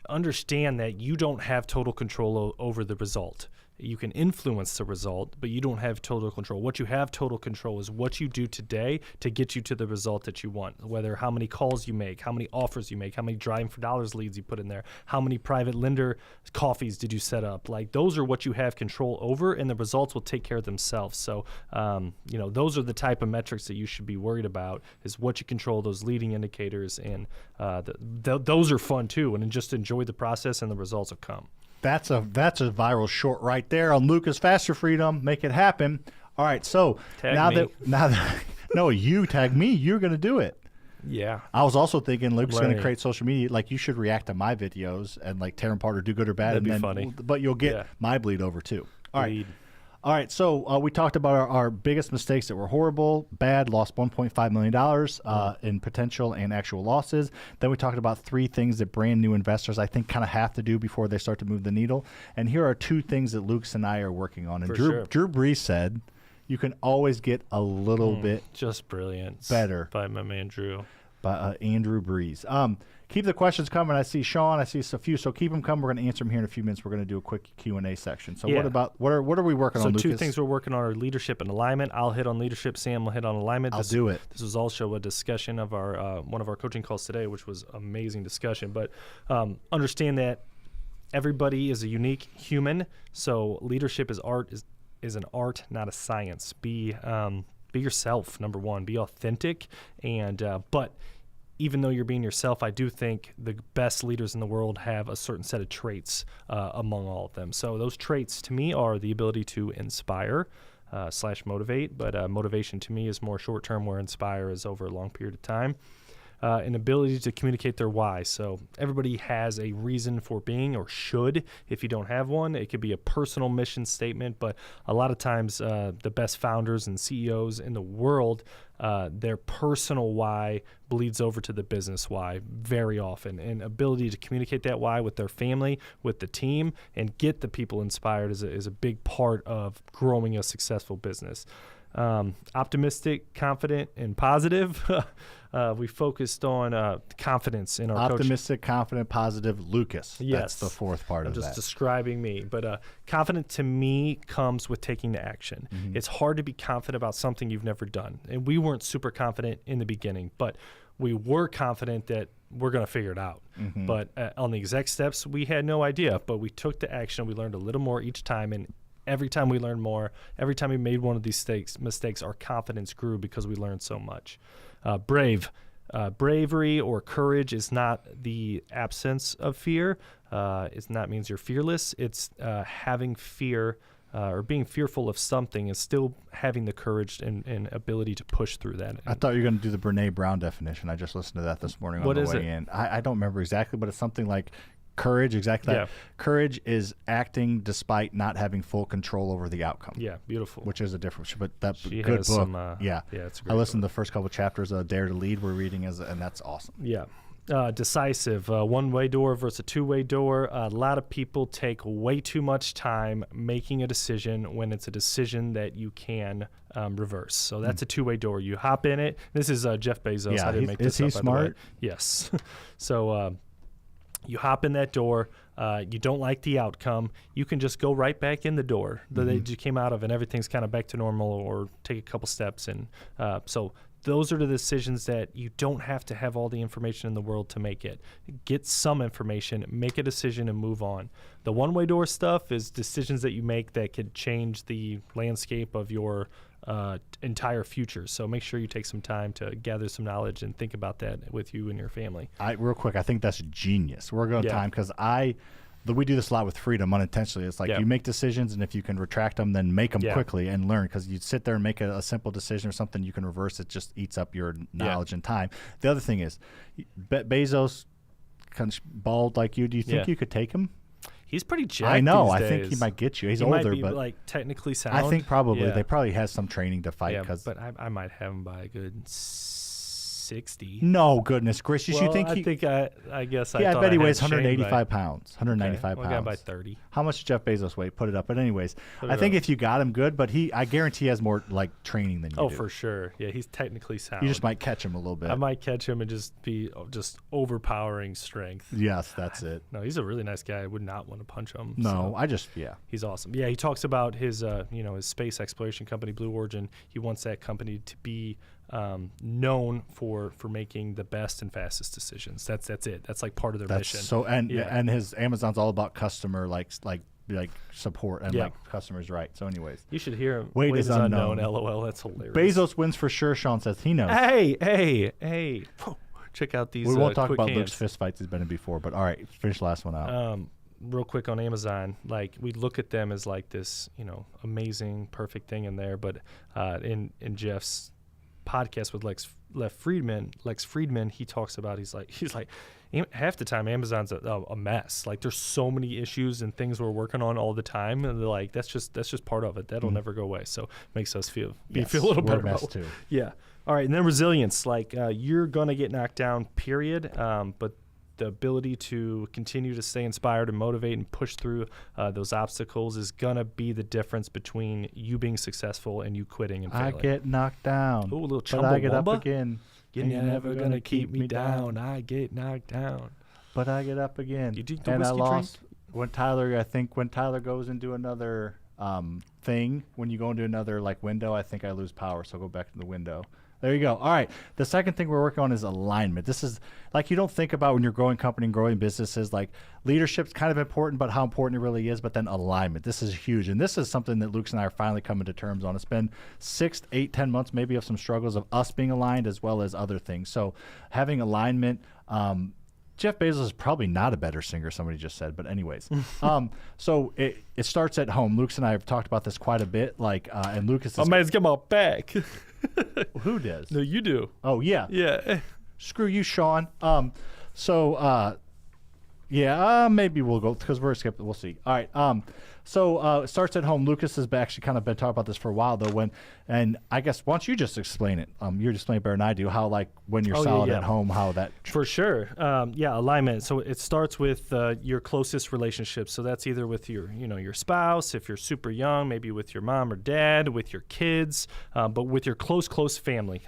[SPEAKER 3] understand that you don't have total control over the result. You can influence the result, but you don't have total control. What you have total control is what you do today to get you to the result that you want, whether how many calls you make, how many offers you make, how many driving for dollars leads you put in there, how many private lender coffees did you set up. Like, those are what you have control over, and the results will take care of themselves. So, those are the type of metrics that you should be worried about, is what you control, those leading indicators, and those are fun too, and just enjoy the process and the results will come.
[SPEAKER 4] That's a viral short right there on Lucas Faster Freedom. Make it happen. All right, so no, you tag me. You're going to do it.
[SPEAKER 3] Yeah.
[SPEAKER 4] I was also thinking Luke's going to create social media. Like, you should react to my videos and like tear them apart or do good or bad.
[SPEAKER 3] That'd be funny.
[SPEAKER 4] But you'll get my bleed over too. All right, so we talked about our biggest mistakes that were horrible, bad, lost $1.5 million in potential and actual losses. Then we talked about 3 things that brand new investors, I think, kind of have to do before they start to move the needle. And here are 2 things that Lucas and I are working on. And Drew Brees said, you can always get a little bit
[SPEAKER 3] just brilliant
[SPEAKER 4] better
[SPEAKER 3] by my man Drew.
[SPEAKER 4] By Andrew Brees. Keep the questions coming. I see Sean. I see a few. So keep them coming. We're going to answer them here in a few minutes. We're going to do a quick Q&A section. So what are we working on, Lucas?
[SPEAKER 3] So 2 things we're working on are leadership and alignment. I'll hit on leadership. Sam will hit on alignment.
[SPEAKER 4] I'll do it.
[SPEAKER 3] This was also a discussion of our one of our coaching calls today, which was amazing discussion. But understand that everybody is a unique human. So leadership is an art, not a science. Be yourself. Number 1. Be authentic. And but even though you're being yourself, I do think the best leaders in the world have a certain set of traits among all of them. So those traits, to me, are the ability to inspire, slash motivate. But motivation to me is more short term, where inspire is over a long period of time. An ability to communicate their why. So everybody has a reason for being, or should. If you don't have one, it could be a personal mission statement, but a lot of times the best founders and CEOs in the world, their personal why bleeds over to the business why very often. And ability to communicate that why with their family, with the team, and get the people inspired is a big part of growing a successful business. Optimistic, confident, and positive. We focused on confidence in our
[SPEAKER 4] Optimistic, confident, positive, Lucas.
[SPEAKER 3] Yes.
[SPEAKER 4] That's the fourth part of
[SPEAKER 3] I'm
[SPEAKER 4] that.
[SPEAKER 3] just describing me. But confident to me comes with taking the action.
[SPEAKER 4] Mm-hmm.
[SPEAKER 3] It's hard to be confident about something you've never done. And we weren't super confident in the beginning, but we were confident that we're going to figure it out.
[SPEAKER 4] Mm-hmm.
[SPEAKER 3] But on the exact steps, we had no idea. But we took the action. We learned a little more each time. And every time we learned more, every time we made one of these mistakes, our confidence grew because we learned so much. Bravery or courage is not the absence of fear. It's not means you're fearless. It's having fear or being fearful of something and still having the courage and ability to push through that.
[SPEAKER 4] I thought you were going to do the Brene Brown definition. I just listened to that this morning on the way in. I don't remember exactly, but it's something like courage, exactly.
[SPEAKER 3] Yeah.
[SPEAKER 4] Courage is acting despite not having full control over the outcome.
[SPEAKER 3] Yeah, beautiful.
[SPEAKER 4] Which is a difference. But that
[SPEAKER 3] She
[SPEAKER 4] good
[SPEAKER 3] has
[SPEAKER 4] book.
[SPEAKER 3] some,
[SPEAKER 4] yeah,
[SPEAKER 3] it's a great
[SPEAKER 4] I listened
[SPEAKER 3] book.
[SPEAKER 4] to the first couple of chapters of Dare to Lead we're reading, and that's awesome.
[SPEAKER 3] Yeah. Decisive, one-way door versus a two-way door. A lot of people take way too much time making a decision when it's a decision that you can reverse. So that's a two-way door. You hop in it. This is Jeff Bezos.
[SPEAKER 4] Yeah,
[SPEAKER 3] I didn't make this
[SPEAKER 4] is he
[SPEAKER 3] up, by the way.
[SPEAKER 4] smart?
[SPEAKER 3] Yes. So you hop in that door. You don't like the outcome. You can just go right back in the door that you came out of, and everything's kind of back to normal, or take a couple steps. And so those are the decisions that you don't have to have all the information in the world to make it. Get some information, make a decision, and move on. The one-way door stuff is decisions that you make that could change the landscape of your entire future. So make sure you take some time to gather some knowledge and think about that with you and your family.
[SPEAKER 4] Real quick, I think that's genius. We're going to time because we do this a lot with freedom unintentionally. It's like you make decisions, and if you can retract them, then make them quickly and learn, because you sit there and make a simple decision or something you can reverse. It just eats up your knowledge and time. The other thing is, Bezos, kind of bald like you. Do you think you could take him?
[SPEAKER 3] He's pretty jacked.
[SPEAKER 4] I know.
[SPEAKER 3] These
[SPEAKER 4] I
[SPEAKER 3] days.
[SPEAKER 4] think he might get you. He's
[SPEAKER 3] he
[SPEAKER 4] older,
[SPEAKER 3] might be,
[SPEAKER 4] but
[SPEAKER 3] like technically sound.
[SPEAKER 4] I think probably
[SPEAKER 3] Yeah.
[SPEAKER 4] they probably has some training to fight.
[SPEAKER 3] Yeah, but I might have him by a good 60.
[SPEAKER 4] No, goodness gracious!
[SPEAKER 3] Well,
[SPEAKER 4] you think
[SPEAKER 3] I guess
[SPEAKER 4] Yeah, I bet he weighs
[SPEAKER 3] had Shane
[SPEAKER 4] 185
[SPEAKER 3] by,
[SPEAKER 4] pounds. 195
[SPEAKER 3] okay, well, I got him by
[SPEAKER 4] pounds.
[SPEAKER 3] 30.
[SPEAKER 4] How much does Jeff Bezos weigh? Put it up. But anyways,
[SPEAKER 3] Put
[SPEAKER 4] I
[SPEAKER 3] it
[SPEAKER 4] think
[SPEAKER 3] up.
[SPEAKER 4] if you got him good, but I guarantee he has more like training than you do.
[SPEAKER 3] Oh, for sure. Yeah, he's technically sound.
[SPEAKER 4] You just might catch him a little bit.
[SPEAKER 3] I might catch him and just be just overpowering strength.
[SPEAKER 4] Yes, that's it.
[SPEAKER 3] No, he's a really nice guy. I would not want to punch him.
[SPEAKER 4] No,
[SPEAKER 3] so. He's awesome. Yeah, he talks about his his space exploration company, Blue Origin. He wants that company to be known for making the best and fastest decisions. That's it. That's like part of their mission.
[SPEAKER 4] So and his Amazon's all about customer like support and like customers right. So anyways,
[SPEAKER 3] you should hear him.
[SPEAKER 4] Weight is unknown.
[SPEAKER 3] LOL. That's hilarious.
[SPEAKER 4] Bezos wins for sure. Sean says he knows.
[SPEAKER 3] Hey. Check out these.
[SPEAKER 4] We won't talk
[SPEAKER 3] quick
[SPEAKER 4] about
[SPEAKER 3] hands.
[SPEAKER 4] Luke's fist fights he's been in before, but all right, finish the last one out.
[SPEAKER 3] Real quick on Amazon, like we look at them as like this, amazing, perfect thing in there. But in Jeff's podcast with Lex Friedman, he talks about he's like half the time Amazon's a mess. Like there's so many issues and things we're working on all the time, and they're like that's just part of it. That'll never go away. So it makes us feel a little better
[SPEAKER 4] mess
[SPEAKER 3] about
[SPEAKER 4] too.
[SPEAKER 3] Yeah. All right, and then resilience. Like you're gonna get knocked down, period. But the ability to continue to stay inspired and motivate and push through those obstacles is gonna be the difference between you being successful and you quitting and failing.
[SPEAKER 4] I get knocked down.
[SPEAKER 3] Ooh, a little
[SPEAKER 4] but I get up
[SPEAKER 3] Chumbawamba.
[SPEAKER 4] again.
[SPEAKER 3] You're never gonna keep me down. I get knocked down.
[SPEAKER 4] But I get up again.
[SPEAKER 3] You drink the
[SPEAKER 4] and I
[SPEAKER 3] whiskey
[SPEAKER 4] lost
[SPEAKER 3] drink?
[SPEAKER 4] when Tyler goes into another thing, when you go into another like window, I think I lose power, so I'll go back to the window. There you go. All right. The second thing we're working on is alignment. This is like you don't think about when you're growing company and growing businesses. Like leadership's kind of important, but how important it really is. But then alignment. This is huge. And this is something that Luke and I are finally coming to terms on. It's been 6, 8, 10 months maybe of some struggles of us being aligned as well as other things. So having alignment, Jeff Bezos is probably not a better singer, somebody just said, but anyways. So it starts at home. Lucas and I have talked about this quite a bit. And Lucas is...
[SPEAKER 3] My man's got my back.
[SPEAKER 4] Who does?
[SPEAKER 3] No, you do.
[SPEAKER 4] Oh, yeah.
[SPEAKER 3] Yeah.
[SPEAKER 4] Screw you, Sean. Maybe we'll go because we're skipping. We'll see. All right. It starts at home. Lucas has actually kind of been talking about this for a while, though. And I guess why don't you just explain it? You're explaining better than I do. How when you're solid at home, how that
[SPEAKER 3] for sure. Alignment. So it starts with your closest relationships. So that's either with your spouse, if you're super young, maybe with your mom or dad, with your kids, but with your close family.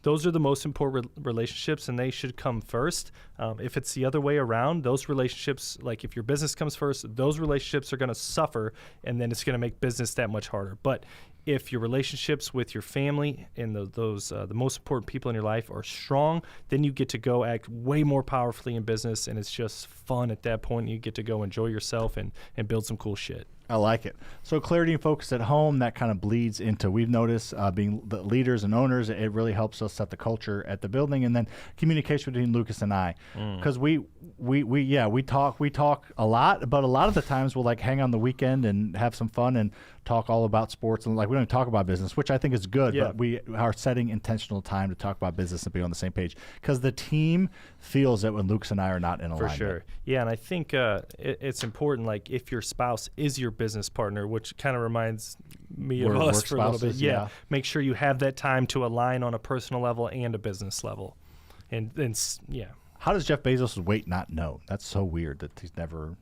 [SPEAKER 3] Those are the most important relationships, and they should come first. If it's the other way around, those relationships, if your business comes first, those relationships are going to suffer, and then it's going to make business that much harder. But if your relationships with your family and the most important people in your life are strong, then you get to go act way more powerfully in business, and it's just fun at that point. You get to go enjoy yourself and build some cool shit.
[SPEAKER 4] I like it. So clarity and focus at home, that kind of bleeds into, we've noticed, being the leaders and owners, it really helps us set the culture at the building. And then communication between Lucas and I, because we talk a lot, but a lot of the times we'll hang on the weekend and have some fun and talk all about sports, and we don't even talk about business, which I think is good, but we are setting intentional time to talk about business and be on the same page, because the team feels it when Lucas and I are not in alignment.
[SPEAKER 3] For sure. Yeah, and I think it's important, if your spouse is your business partner, which kind of reminds me of us for a little bit. Yeah. Make sure you have that time to align on a personal level and a business level. And
[SPEAKER 4] How does Jeff Bezos' weight not know? That's so weird that he's never...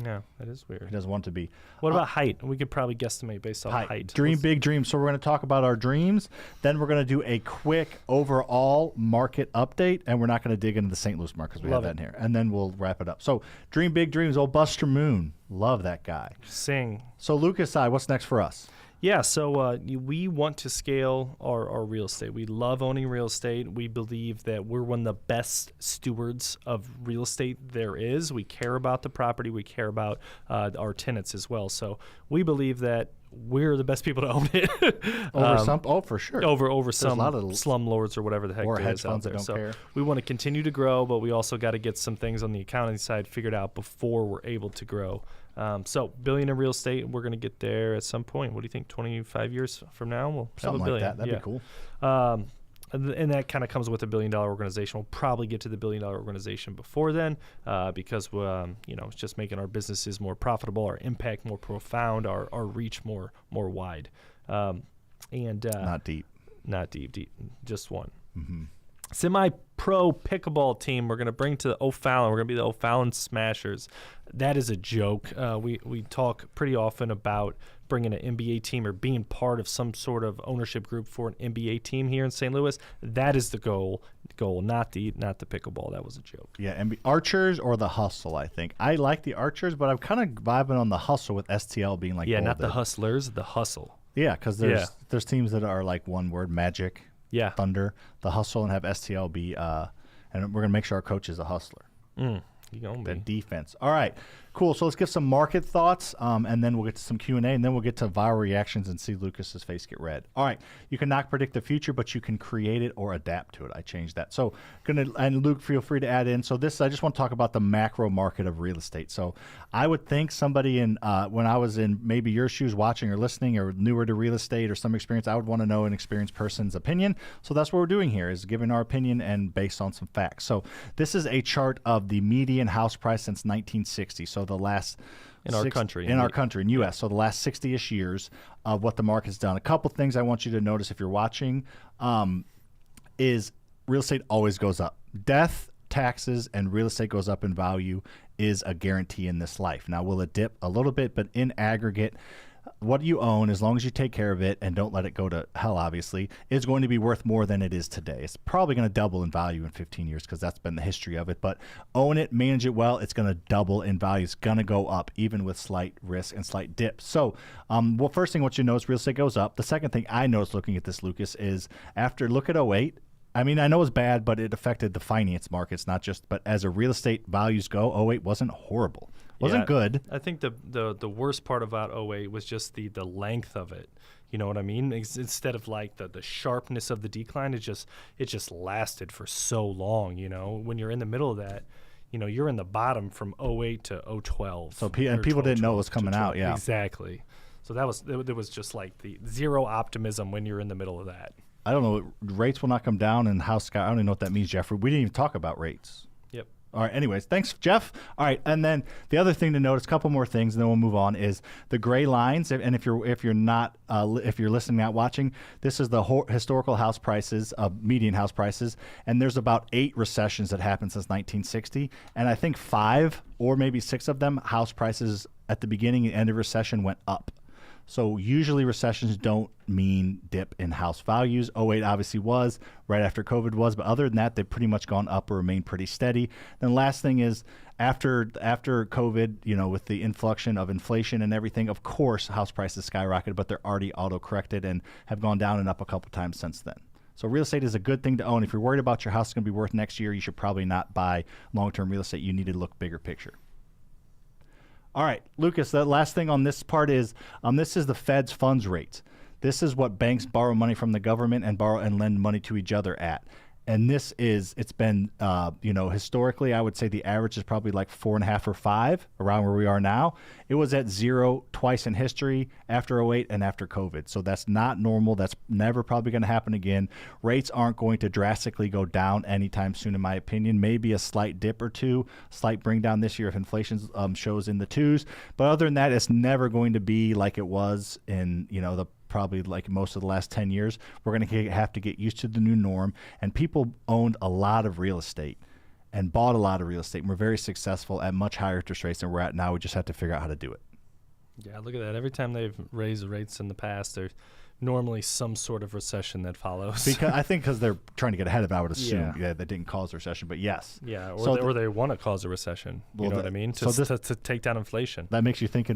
[SPEAKER 3] Yeah, that is weird.
[SPEAKER 4] He doesn't want to be.
[SPEAKER 3] What about height? We could probably guesstimate based off height.
[SPEAKER 4] Dream big dreams. So we're going to talk about our dreams. Then we're going to do a quick overall market update, and we're not going to dig into the St. Louis market because we have that in here. And then we'll wrap it up. So dream big dreams. Old Buster Moon. Love that guy.
[SPEAKER 3] Sing.
[SPEAKER 4] So Lucas, what's next for us?
[SPEAKER 3] Yeah, so we want to scale our real estate. We love owning real estate. We believe that we're one of the best stewards of real estate there is. We care about the property. We care about our tenants as well. So we believe that we're the best people to own it.
[SPEAKER 4] For sure.
[SPEAKER 3] Over some slumlords or whatever the heck
[SPEAKER 4] or
[SPEAKER 3] it
[SPEAKER 4] hedge
[SPEAKER 3] is
[SPEAKER 4] funds
[SPEAKER 3] out there.
[SPEAKER 4] that don't care.
[SPEAKER 3] We want to continue to grow, but we also got to get some things on the accounting side figured out before we're able to grow. So $1 billion in real estate, we're going to get there at some point. What do you think? 25 years from now, we'll have $1 billion.
[SPEAKER 4] Like that. That'd be cool.
[SPEAKER 3] And that kind of comes with a $1 billion organization. We'll probably get to the $1 billion organization before then, because it's just making our businesses more profitable, our impact more profound, our reach more wide.
[SPEAKER 4] Not deep,
[SPEAKER 3] just one.
[SPEAKER 4] Mm-hmm.
[SPEAKER 3] Semi-pro pickleball team we're going to bring to O'Fallon. We're going to be the O'Fallon Smashers. That is a joke. We talk pretty often about bringing an NBA team or being part of some sort of ownership group for an NBA team here in St. Louis. That is the goal, not the pickleball. That was a joke.
[SPEAKER 4] Yeah, Archers or the Hustle, I think. I like the Archers, but I'm kind of vibing on the Hustle with STL being
[SPEAKER 3] not the Hustlers, the Hustle.
[SPEAKER 4] Yeah, because there's teams that are one word, Magic, Thunder, the Hustle, and have STL be, and we're going to make sure our coach is a hustler. The defense. All right, cool. So let's give some market thoughts, and then we'll get to some Q&A, and then we'll get to viral reactions and see Lucas's face get red. All right, you cannot predict the future, but you can create it or adapt to it. I changed that. So and Luke, feel free to add in. So I just want to talk about the macro market of real estate. So I would think somebody when I was in maybe your shoes watching or listening or newer to real estate or some experience, I would want to know an experienced person's opinion. So that's what we're doing here, is giving our opinion and based on some facts. So this is a chart of the median house price since 1960. So the last
[SPEAKER 3] our country,
[SPEAKER 4] in U.S. So the last 60-ish years of what the market's done. A couple things I want you to notice if you're watching is real estate always goes up. Death, taxes, and real estate goes up in value is a guarantee in this life. Now, will it dip a little bit, but in aggregate, what you own, as long as you take care of it and don't let it go to hell, obviously, is going to be worth more than it is today. It's probably going to double in value in 15 years because that's been the history of it. But own it, manage it well, it's going to double in value. It's going to go up, even with slight risk and slight dips. So, first thing I want you to notice, real estate goes up. The second thing I noticed looking at this, Lucas, is look at 08. I mean, I know it's bad, but it affected the finance markets, not just, but as a real estate values go, 08 wasn't horrible. Wasn't good.
[SPEAKER 3] I think the worst part about 08 was just the length of it. You know what I mean? Instead of the sharpness of the decline, it just lasted for so long. When you're in the middle of that, you're in the bottom from 08 to 012.
[SPEAKER 4] So people didn't know it was coming out. Yeah,
[SPEAKER 3] exactly. So there was just like the zero optimism when you're in the middle of that.
[SPEAKER 4] I don't know. Rates will not come down, and house sky. I don't even know what that means, Jeffrey. We didn't even talk about rates.
[SPEAKER 3] Yep.
[SPEAKER 4] All right. Anyways, thanks, Jeff. All right, and then the other thing to notice, a couple more things, and then we'll move on. Is the gray lines? And if you're listening, not watching, this is the historical house prices, median house prices, and there's about 8 recessions that happened since 1960, and I think 5 or maybe 6 of them, house prices at the beginning and end of recession went up. So usually recessions don't mean dip in house values. 08 obviously was, right after COVID was, but other than that, they've pretty much gone up or remained pretty steady. Then last thing is after COVID, with the inflection of inflation and everything, of course, house prices skyrocketed, but they're already auto-corrected and have gone down and up a couple times since then. So real estate is a good thing to own. If you're worried about your house is going to be worth next year, you should probably not buy long-term real estate. You need to look bigger picture. All right, Lucas, the last thing on this part is this is the Fed's funds rate. This is what banks borrow money from the government and borrow and lend money to each other at. And it's been, historically, I would say the average is probably like 4.5 or 5, around where we are now. It was at 0 twice in history, after 08 and after COVID. So that's not normal. That's never probably going to happen again. Rates aren't going to drastically go down anytime soon, in my opinion. Maybe a slight dip or two, slight bring down this year if inflation shows in the 2s. But other than that, it's never going to be like it was in, probably like most of the last 10 years. We're going to have to get used to the new norm. And people owned a lot of real estate and bought a lot of real estate and were very successful at much higher interest rates than we're at now. We just have to figure out how to do it.
[SPEAKER 3] Yeah, look at that. Every time they've raised rates in the past, there's normally some sort of recession that follows.
[SPEAKER 4] Because they're trying to get ahead of it, I would assume. Yeah, that didn't cause a recession, but yes.
[SPEAKER 3] Yeah, or they want to cause a recession. You know what I mean? To take down inflation.
[SPEAKER 4] That makes you think a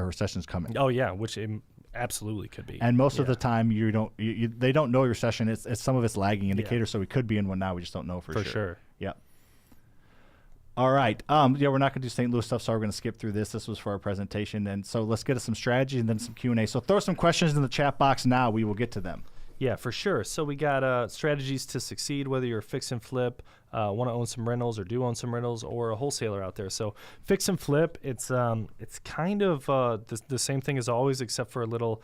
[SPEAKER 4] recession's coming.
[SPEAKER 3] Oh, yeah, which it absolutely could be.
[SPEAKER 4] And most of the time, they don't know a recession. It's some of it's lagging indicators, so we could be in one now. We just don't know for sure.
[SPEAKER 3] For sure.
[SPEAKER 4] Yeah. All right. We're not going to do St. Louis stuff, so we're going to skip through this. This was for our presentation. And so let's get to some strategy and then some Q&A. So throw some questions in the chat box now. We will get to them.
[SPEAKER 3] Yeah, for sure. So we got strategies to succeed, whether you're a fix and flip, want to own some rentals or do own some rentals, or a wholesaler out there. So fix and flip, it's kind of the same thing as always, except for a little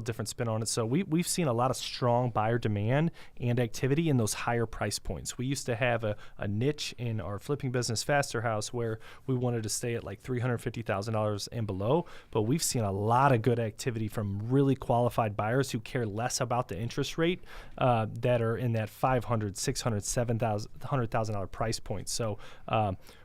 [SPEAKER 3] different spin on it. So we've seen a lot of strong buyer demand and activity in those higher price points. We used to have a niche in our flipping business, Faster House, where we wanted to stay at like $350,000 and below, but we've seen a lot of good activity from really qualified buyers who care less about the interest rate that are in that $500,000, $600,000, $100,000 price point. So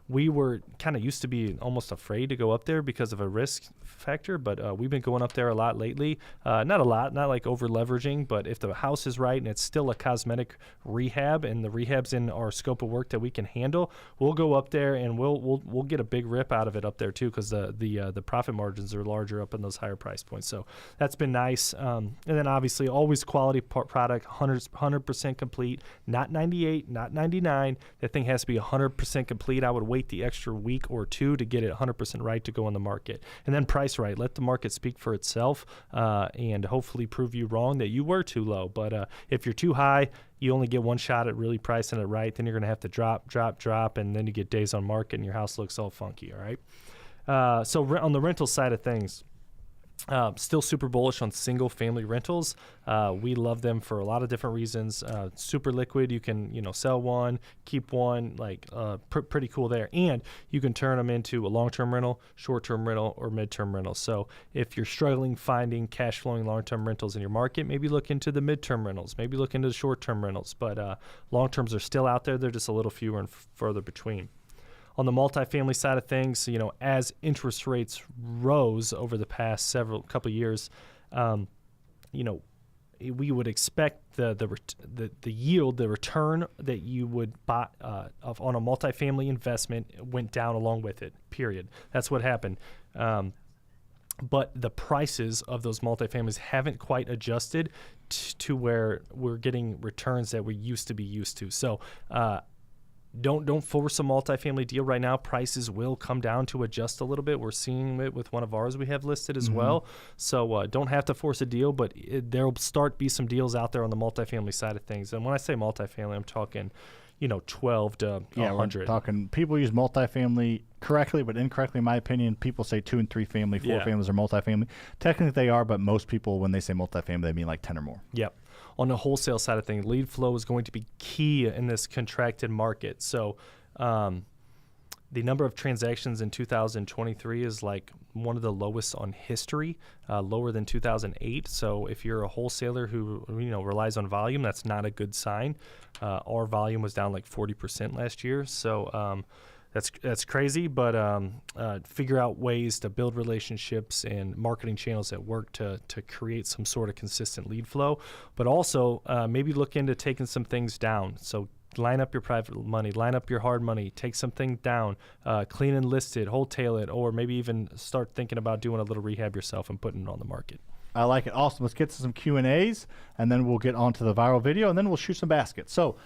[SPEAKER 3] we were kind of used to be almost afraid to go up there because of a risk factor, but we've been going up there a lot lately. Not a lot, not like over leveraging, but if the house is right and it's still a cosmetic rehab and the rehab's in our scope of work that we can handle, we'll go up there and we'll get a big rip out of it up there too, because the profit margins are larger up in those higher price points. So that's been nice. And then obviously always quality product, 100% complete, not 98, not 99. That thing has to be 100% complete. I would wait the extra week or two to get it 100% right to go on the market. And then price right. Let the market speak for itself and hopefully prove you wrong that you were too low. But if you're too high, you only get one shot at really pricing it right. Then you're going to have to drop, and then you get days on market and your house looks all funky, all right? So on the rental side of things, still super bullish on single family rentals. We love them for a lot of different reasons. Super liquid. You can, sell one, keep one, pretty cool there. And you can turn them into a long-term rental, short-term rental, or mid-term rental. So if you're struggling finding cash flowing long-term rentals in your market, maybe look into the mid-term rentals, maybe look into the short-term rentals. But long-terms are still out there. They're just a little fewer and further between. On the multifamily side of things, as interest rates rose over the past couple of years, we would expect the yield, the return that you would buy on a multifamily investment went down along with it. Period. That's what happened. But the prices of those multifamilies haven't quite adjusted to where we're getting returns that we used to. So. Don't force a multifamily deal right now. Prices will come down to adjust a little bit. We're seeing it with one of ours we have listed as well. So don't have to force a deal, but there'll start be some deals out there on the multifamily side of things. And when I say multifamily, I'm talking, 12 to
[SPEAKER 4] Yeah,
[SPEAKER 3] 100.
[SPEAKER 4] we're talking people use multifamily correctly, but incorrectly, in my opinion. People say 2 and 3 family, 4 families are multifamily. Technically, they are, but most people, when they say multifamily, they mean like 10 or more.
[SPEAKER 3] Yep. On the wholesale side of things, lead flow is going to be key in this contracted market. So the number of transactions in 2023 is like one of the lowest on history, lower than 2008. So if you're a wholesaler who relies on volume, that's not a good sign. Our volume was down like 40% last year. So that's crazy, but figure out ways to build relationships and marketing channels that work to create some sort of consistent lead flow. But also maybe look into taking some things down. So line up your private money, line up your hard money, take something down, clean and list it, wholesale it, or maybe even start thinking about doing a little rehab yourself and putting it on the market.
[SPEAKER 4] I like it. Awesome. Let's get to some Q&As, and then we'll get on to the viral video, and then we'll shoot some baskets. So,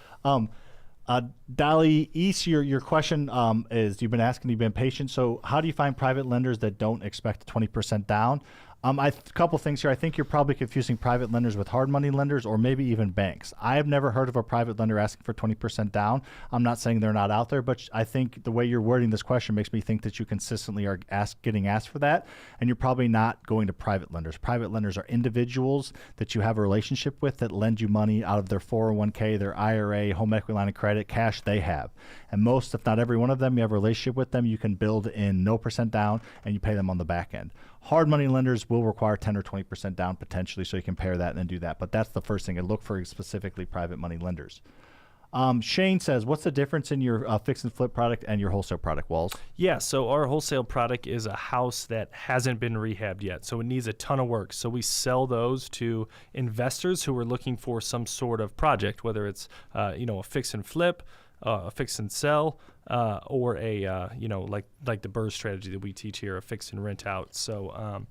[SPEAKER 4] Dolly East, your question is, you've been patient. So how do you find private lenders that don't expect 20% down? A couple things here. I think you're probably confusing private lenders with hard money lenders or maybe even banks. I have never heard of a private lender asking for 20% down. I'm not saying they're not out there, but I think the way you're wording this question makes me think that you consistently are getting asked for that, and you're probably not going to private lenders. Private lenders are individuals that you have a relationship with that lend you money out of their 401k, their IRA, home equity line of credit, cash they have. And most, if not every one of them, you have a relationship with them, you can build in no percent down, and you pay them on the back end. Hard money lenders will require 10 or 20% down potentially, so you can pair that and then do that. But that's the first thing. I look for specifically private money lenders. Shane says, what's the difference in your fix and flip product and your wholesale product, Walls?
[SPEAKER 3] Yeah, so our wholesale product is a house that hasn't been rehabbed yet, so it needs a ton of work. So we sell those to investors who are looking for some sort of project, whether it's a fix and flip, a fix and sell, or a like the BRRRR strategy that we teach here, a fix and rent out. So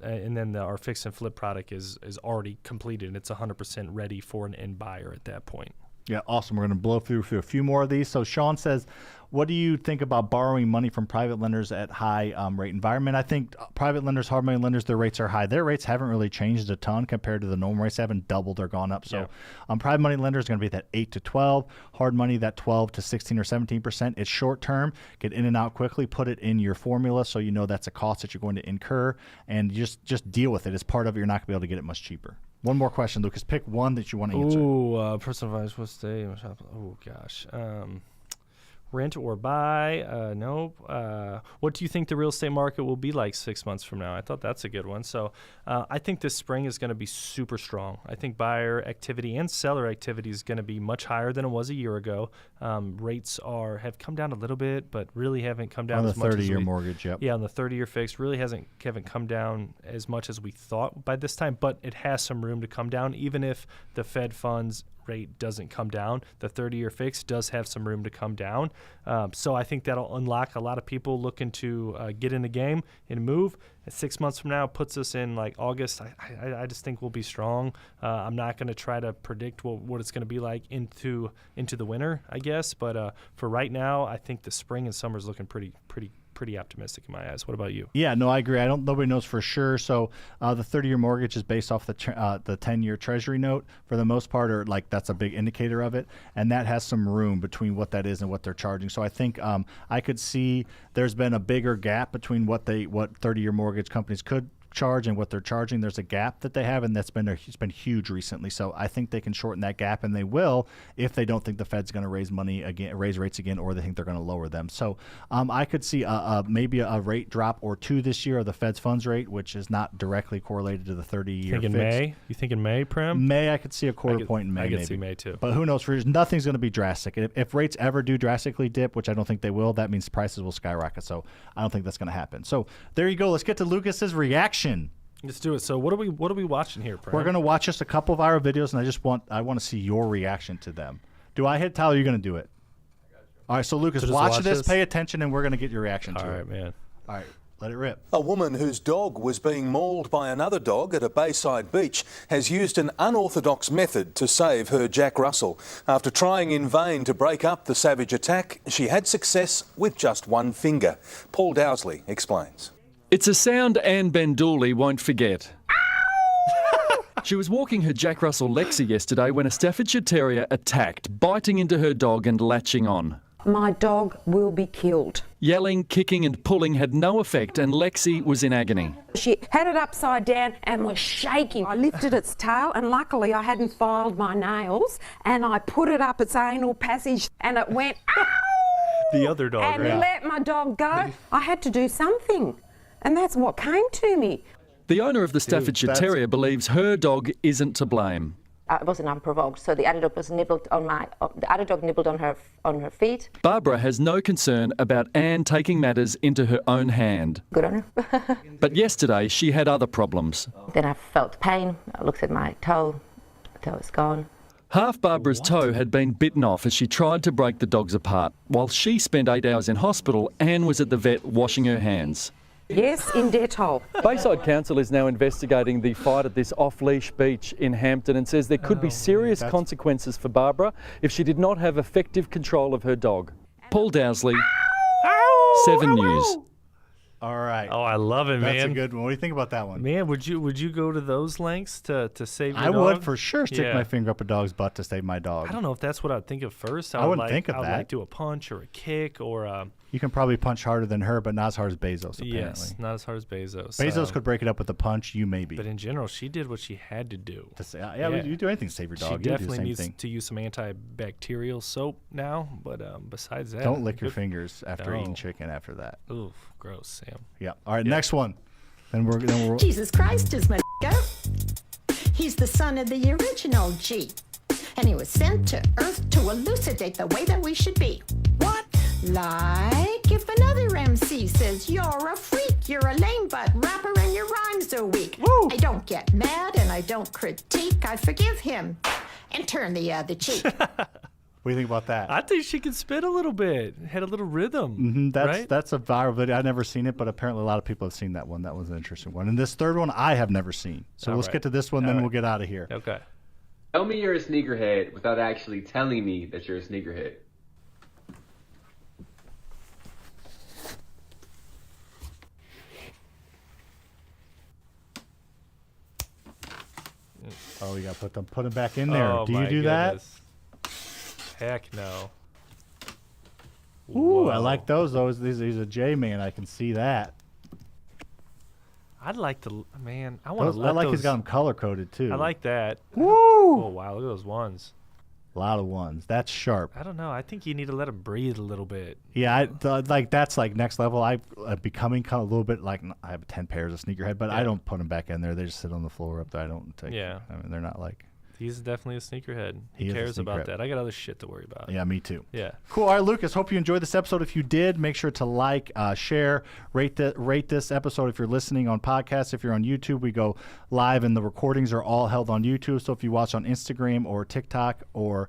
[SPEAKER 3] and then our fix and flip product is already completed, and it's 100% ready for an end buyer at that point.
[SPEAKER 4] Yeah, awesome. We're going to blow through a few more of these. So Sean says, what do you think about borrowing money from private lenders at high rate environment? I think private lenders, hard money lenders, their rates are high. Their rates haven't really changed a ton compared to the normal rates. They haven't doubled or gone up. So private money lenders are going to be that 8 to 12. Hard money, that 12 to 16 or 17%. It's short term. Get in and out quickly. Put it in your formula so you know that's a cost that you're going to incur. And just deal with it. As part of it, you're not going to be able to get it much cheaper. One more question, Lucas. Pick one that you want to answer.
[SPEAKER 3] Ooh, personal advice. What's the oh gosh, rent or buy? Nope. What do you think the real estate market will be like 6 months from now? I thought that's a good one. So I think this spring is going to be super strong. I think buyer activity and seller activity is going to be much higher than it was a year ago. Rates have come down a little bit, but really haven't come down as much.
[SPEAKER 4] On the 30-year mortgage, yep.
[SPEAKER 3] Yeah, on the 30-year fixed, really haven't come down as much as we thought by this time, but it has some room to come down. Even if the Fed funds rate doesn't come down, the 30-year fix does have some room to come down. So I think that'll unlock a lot of people looking to get in the game and move. 6 months from now puts us in like August. I just think we'll be strong. I'm not going to try to predict what it's going to be like into the winter, I guess. But for right now, I think the spring and summer is looking pretty optimistic in my eyes. What about you?
[SPEAKER 4] Yeah, no, I agree. Nobody knows for sure. So the 30-year mortgage is based off the 10-year Treasury note for the most part, or like that's a big indicator of it, and that has some room between what that is and what they're charging. So I think I could see there's been a bigger gap between what 30-year mortgage companies could charge and what they're charging. There's a gap that they have, and it's been huge recently. So I think they can shorten that gap, and they will if they don't think the Fed's going to raise rates again, or they think they're going to lower them. So I could see maybe a rate drop or two this year of the Fed's funds rate, which is not directly correlated to the 30-year fix.
[SPEAKER 3] May? You think in May, Prim?
[SPEAKER 4] May, I could see a quarter point in May.
[SPEAKER 3] I could
[SPEAKER 4] maybe
[SPEAKER 3] see May too.
[SPEAKER 4] But who knows? Nothing's going to be drastic. If rates ever do drastically dip, which I don't think they will, that means prices will skyrocket. So I don't think that's going to happen. So there you go. Let's get to Lucas's reaction.
[SPEAKER 3] Let's do it. So what are we watching here, Prim?
[SPEAKER 4] We're going to watch just a couple of viral videos, and I want to see your reaction to them. Do I hit Tyler? You're going to do it. I got you. All right. So Lucas, watch this, pay attention, and we're going to get your reaction to it.
[SPEAKER 3] All right, man.
[SPEAKER 4] All right. Let it rip.
[SPEAKER 6] A woman whose dog was being mauled by another dog at a bayside beach has used an unorthodox method to save her Jack Russell. After trying in vain to break up the savage attack, she had success with just one finger. Paul Dowsley explains.
[SPEAKER 7] It's a sound Anne Ben Dooley won't forget. She was walking her Jack Russell Lexi yesterday when a Staffordshire Terrier attacked, biting into her dog and latching on.
[SPEAKER 8] My dog will be killed.
[SPEAKER 7] Yelling, kicking and pulling had no effect and Lexi was in agony.
[SPEAKER 8] She had it upside down and was shaking. I lifted its tail and luckily I hadn't filed my nails and I put it up its anal passage and it went, ow!
[SPEAKER 3] The other dog,
[SPEAKER 8] and
[SPEAKER 3] right?
[SPEAKER 8] let my dog go. I had to do something and that's what came to me.
[SPEAKER 7] The owner of the Staffordshire Terrier believes her dog isn't to blame.
[SPEAKER 9] It wasn't unprovoked, so the other dog was nibbled on the other dog nibbled on her feet.
[SPEAKER 7] Barbara has no concern about Anne taking matters into her own hand.
[SPEAKER 9] Good on her.
[SPEAKER 7] But yesterday she had other problems.
[SPEAKER 9] Then I felt pain. I looked at my toe. The toe is gone.
[SPEAKER 7] Half Barbara's toe had been bitten off as she tried to break the dogs apart. While she spent 8 hours in hospital, Anne was at the vet washing her hands.
[SPEAKER 8] Yes, in Dettol.
[SPEAKER 7] Bayside Council is now investigating the fight at this off-leash beach in Hampton and says there could be serious consequences for Barbara if she did not have effective control of her dog. Paul Dowsley, 7 News.
[SPEAKER 4] All right.
[SPEAKER 3] Oh, I love it, man.
[SPEAKER 4] That's a good one. What do you think about that one?
[SPEAKER 3] Man, would you go to those lengths to save your
[SPEAKER 4] I
[SPEAKER 3] dog?
[SPEAKER 4] would for sure stick
[SPEAKER 3] Yeah.
[SPEAKER 4] my finger up a dog's butt to save my dog.
[SPEAKER 3] I don't know if that's what I'd think of first.
[SPEAKER 4] I wouldn't think of
[SPEAKER 3] I would
[SPEAKER 4] that.
[SPEAKER 3] like do a punch or a kick or
[SPEAKER 4] You can probably punch harder than her, but not as hard as Bezos, apparently.
[SPEAKER 3] yes, not as hard as Bezos.
[SPEAKER 4] Bezos could break it up with a punch, you maybe.
[SPEAKER 3] But in general, she did what she had to do.
[SPEAKER 4] To say, you do anything to save your dog.
[SPEAKER 3] She
[SPEAKER 4] You do the
[SPEAKER 3] definitely
[SPEAKER 4] same
[SPEAKER 3] needs
[SPEAKER 4] thing.
[SPEAKER 3] to use some antibacterial soap now. But besides that,
[SPEAKER 4] Don't lick your
[SPEAKER 3] good-
[SPEAKER 4] fingers after eating
[SPEAKER 3] No.
[SPEAKER 4] chicken after that.
[SPEAKER 3] Oof, gross, Sam.
[SPEAKER 4] Yeah. All right, next one. Then we're
[SPEAKER 10] Jesus Christ is my go. He's the son of the original G. And he was sent to Earth to elucidate the way that we should be. What? Like if another MC says you're a freak, you're a lame butt rapper and your rhymes are weak.
[SPEAKER 4] Woo.
[SPEAKER 10] I don't get mad and I don't critique. I forgive him and turn the other cheek.
[SPEAKER 4] What do you think about that?
[SPEAKER 3] I think she could spit a little bit. Had a little rhythm. Right?
[SPEAKER 4] That's a viral video. I've never seen it, but apparently a lot of people have seen that one. That was an interesting one. And this third one I have never seen. So
[SPEAKER 3] All
[SPEAKER 4] let's
[SPEAKER 3] right.
[SPEAKER 4] get to this one,
[SPEAKER 3] All
[SPEAKER 4] then
[SPEAKER 3] right.
[SPEAKER 4] we'll get out of here.
[SPEAKER 3] Okay.
[SPEAKER 11] Tell me you're a sneakerhead without actually telling me that you're a sneakerhead.
[SPEAKER 4] Oh, you got to put them back in there.
[SPEAKER 3] Oh,
[SPEAKER 4] do you
[SPEAKER 3] my
[SPEAKER 4] do
[SPEAKER 3] goodness. Heck no.
[SPEAKER 4] that? Ooh, I
[SPEAKER 3] Whoa.
[SPEAKER 4] like those. He's a J-man. I can see that.
[SPEAKER 3] I'd like to, man. I want
[SPEAKER 4] Those,
[SPEAKER 3] to
[SPEAKER 4] I
[SPEAKER 3] let
[SPEAKER 4] like
[SPEAKER 3] those.
[SPEAKER 4] he's got them color-coded, too.
[SPEAKER 3] I like that.
[SPEAKER 4] Woo!
[SPEAKER 3] Oh wow, look at those ones.
[SPEAKER 4] A lot of ones. That's sharp.
[SPEAKER 3] I don't know. I think you need to let them breathe a little bit.
[SPEAKER 4] Yeah, like that's like next level. I'm becoming kind of a little bit like I have 10 pairs of sneakerhead, but I
[SPEAKER 3] Yeah.
[SPEAKER 4] don't put them back in there. They just sit on the floor up there. I don't take.
[SPEAKER 3] Yeah.
[SPEAKER 4] I mean, they're not like.
[SPEAKER 3] He's definitely a sneakerhead.
[SPEAKER 4] He
[SPEAKER 3] He
[SPEAKER 4] is a
[SPEAKER 3] cares about
[SPEAKER 4] sneakerhead.
[SPEAKER 3] that. I got other shit to worry about.
[SPEAKER 4] Yeah, me too.
[SPEAKER 3] Yeah.
[SPEAKER 4] Cool. All right, Lucas. Hope you enjoyed this episode. If you did, make sure to like, share, rate this episode. If you're listening on podcasts, if you're on YouTube, we go live, and the recordings are all held on YouTube. So if you watch on Instagram or TikTok or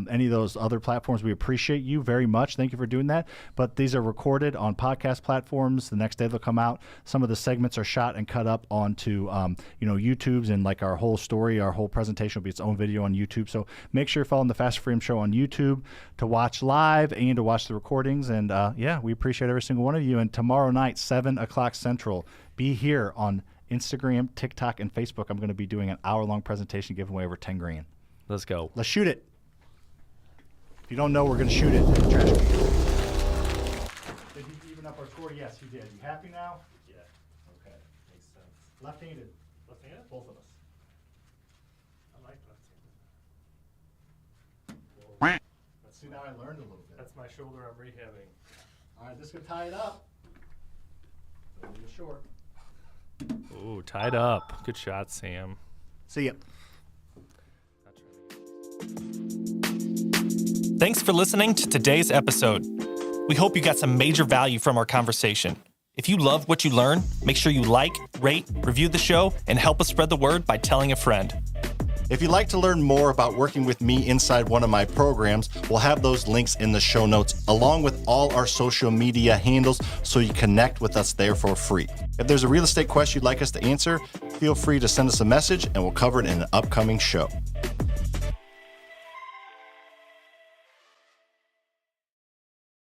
[SPEAKER 4] any of those other platforms, we appreciate you very much. Thank you for doing that. But these are recorded on podcast platforms. The next day they'll come out. Some of the segments are shot and cut up onto YouTube's, and like our whole story, our whole presentation will be its own video on YouTube. So make sure you're following the FasterFreedom Show on YouTube to watch live and to watch the recordings. And yeah, we appreciate every single one of you. And tomorrow night, 7 o'clock Central, be here on Instagram, TikTok, and Facebook. I'm going to be doing an hour-long presentation giving away over 10 grand.
[SPEAKER 3] Let's go.
[SPEAKER 4] Let's shoot it. If you don't know, we're going to shoot it. Trash can. Did he even up our score? Yes, he did. You happy now? Yeah. Okay. Makes sense. Left-handed. Left-handed? Both of us. I like left-handed. Let's see, now I learned a little bit.
[SPEAKER 3] That's my shoulder I'm rehabbing.
[SPEAKER 4] All right, just going to tie it up. A little short.
[SPEAKER 3] Ooh, tied up. Good shot, Sam.
[SPEAKER 4] See ya.
[SPEAKER 12] Thanks for listening to today's episode. We hope you got some major value from our conversation. If you love what you learn, make sure you like, rate, review the show, and help us spread the word by telling a friend.
[SPEAKER 13] If you'd like to learn more about working with me inside one of my programs, we'll have those links in the show notes, along with all our social media handles, so you connect with us there for free. If there's a real estate question you'd like us to answer, feel free to send us a message and we'll cover it in an upcoming show.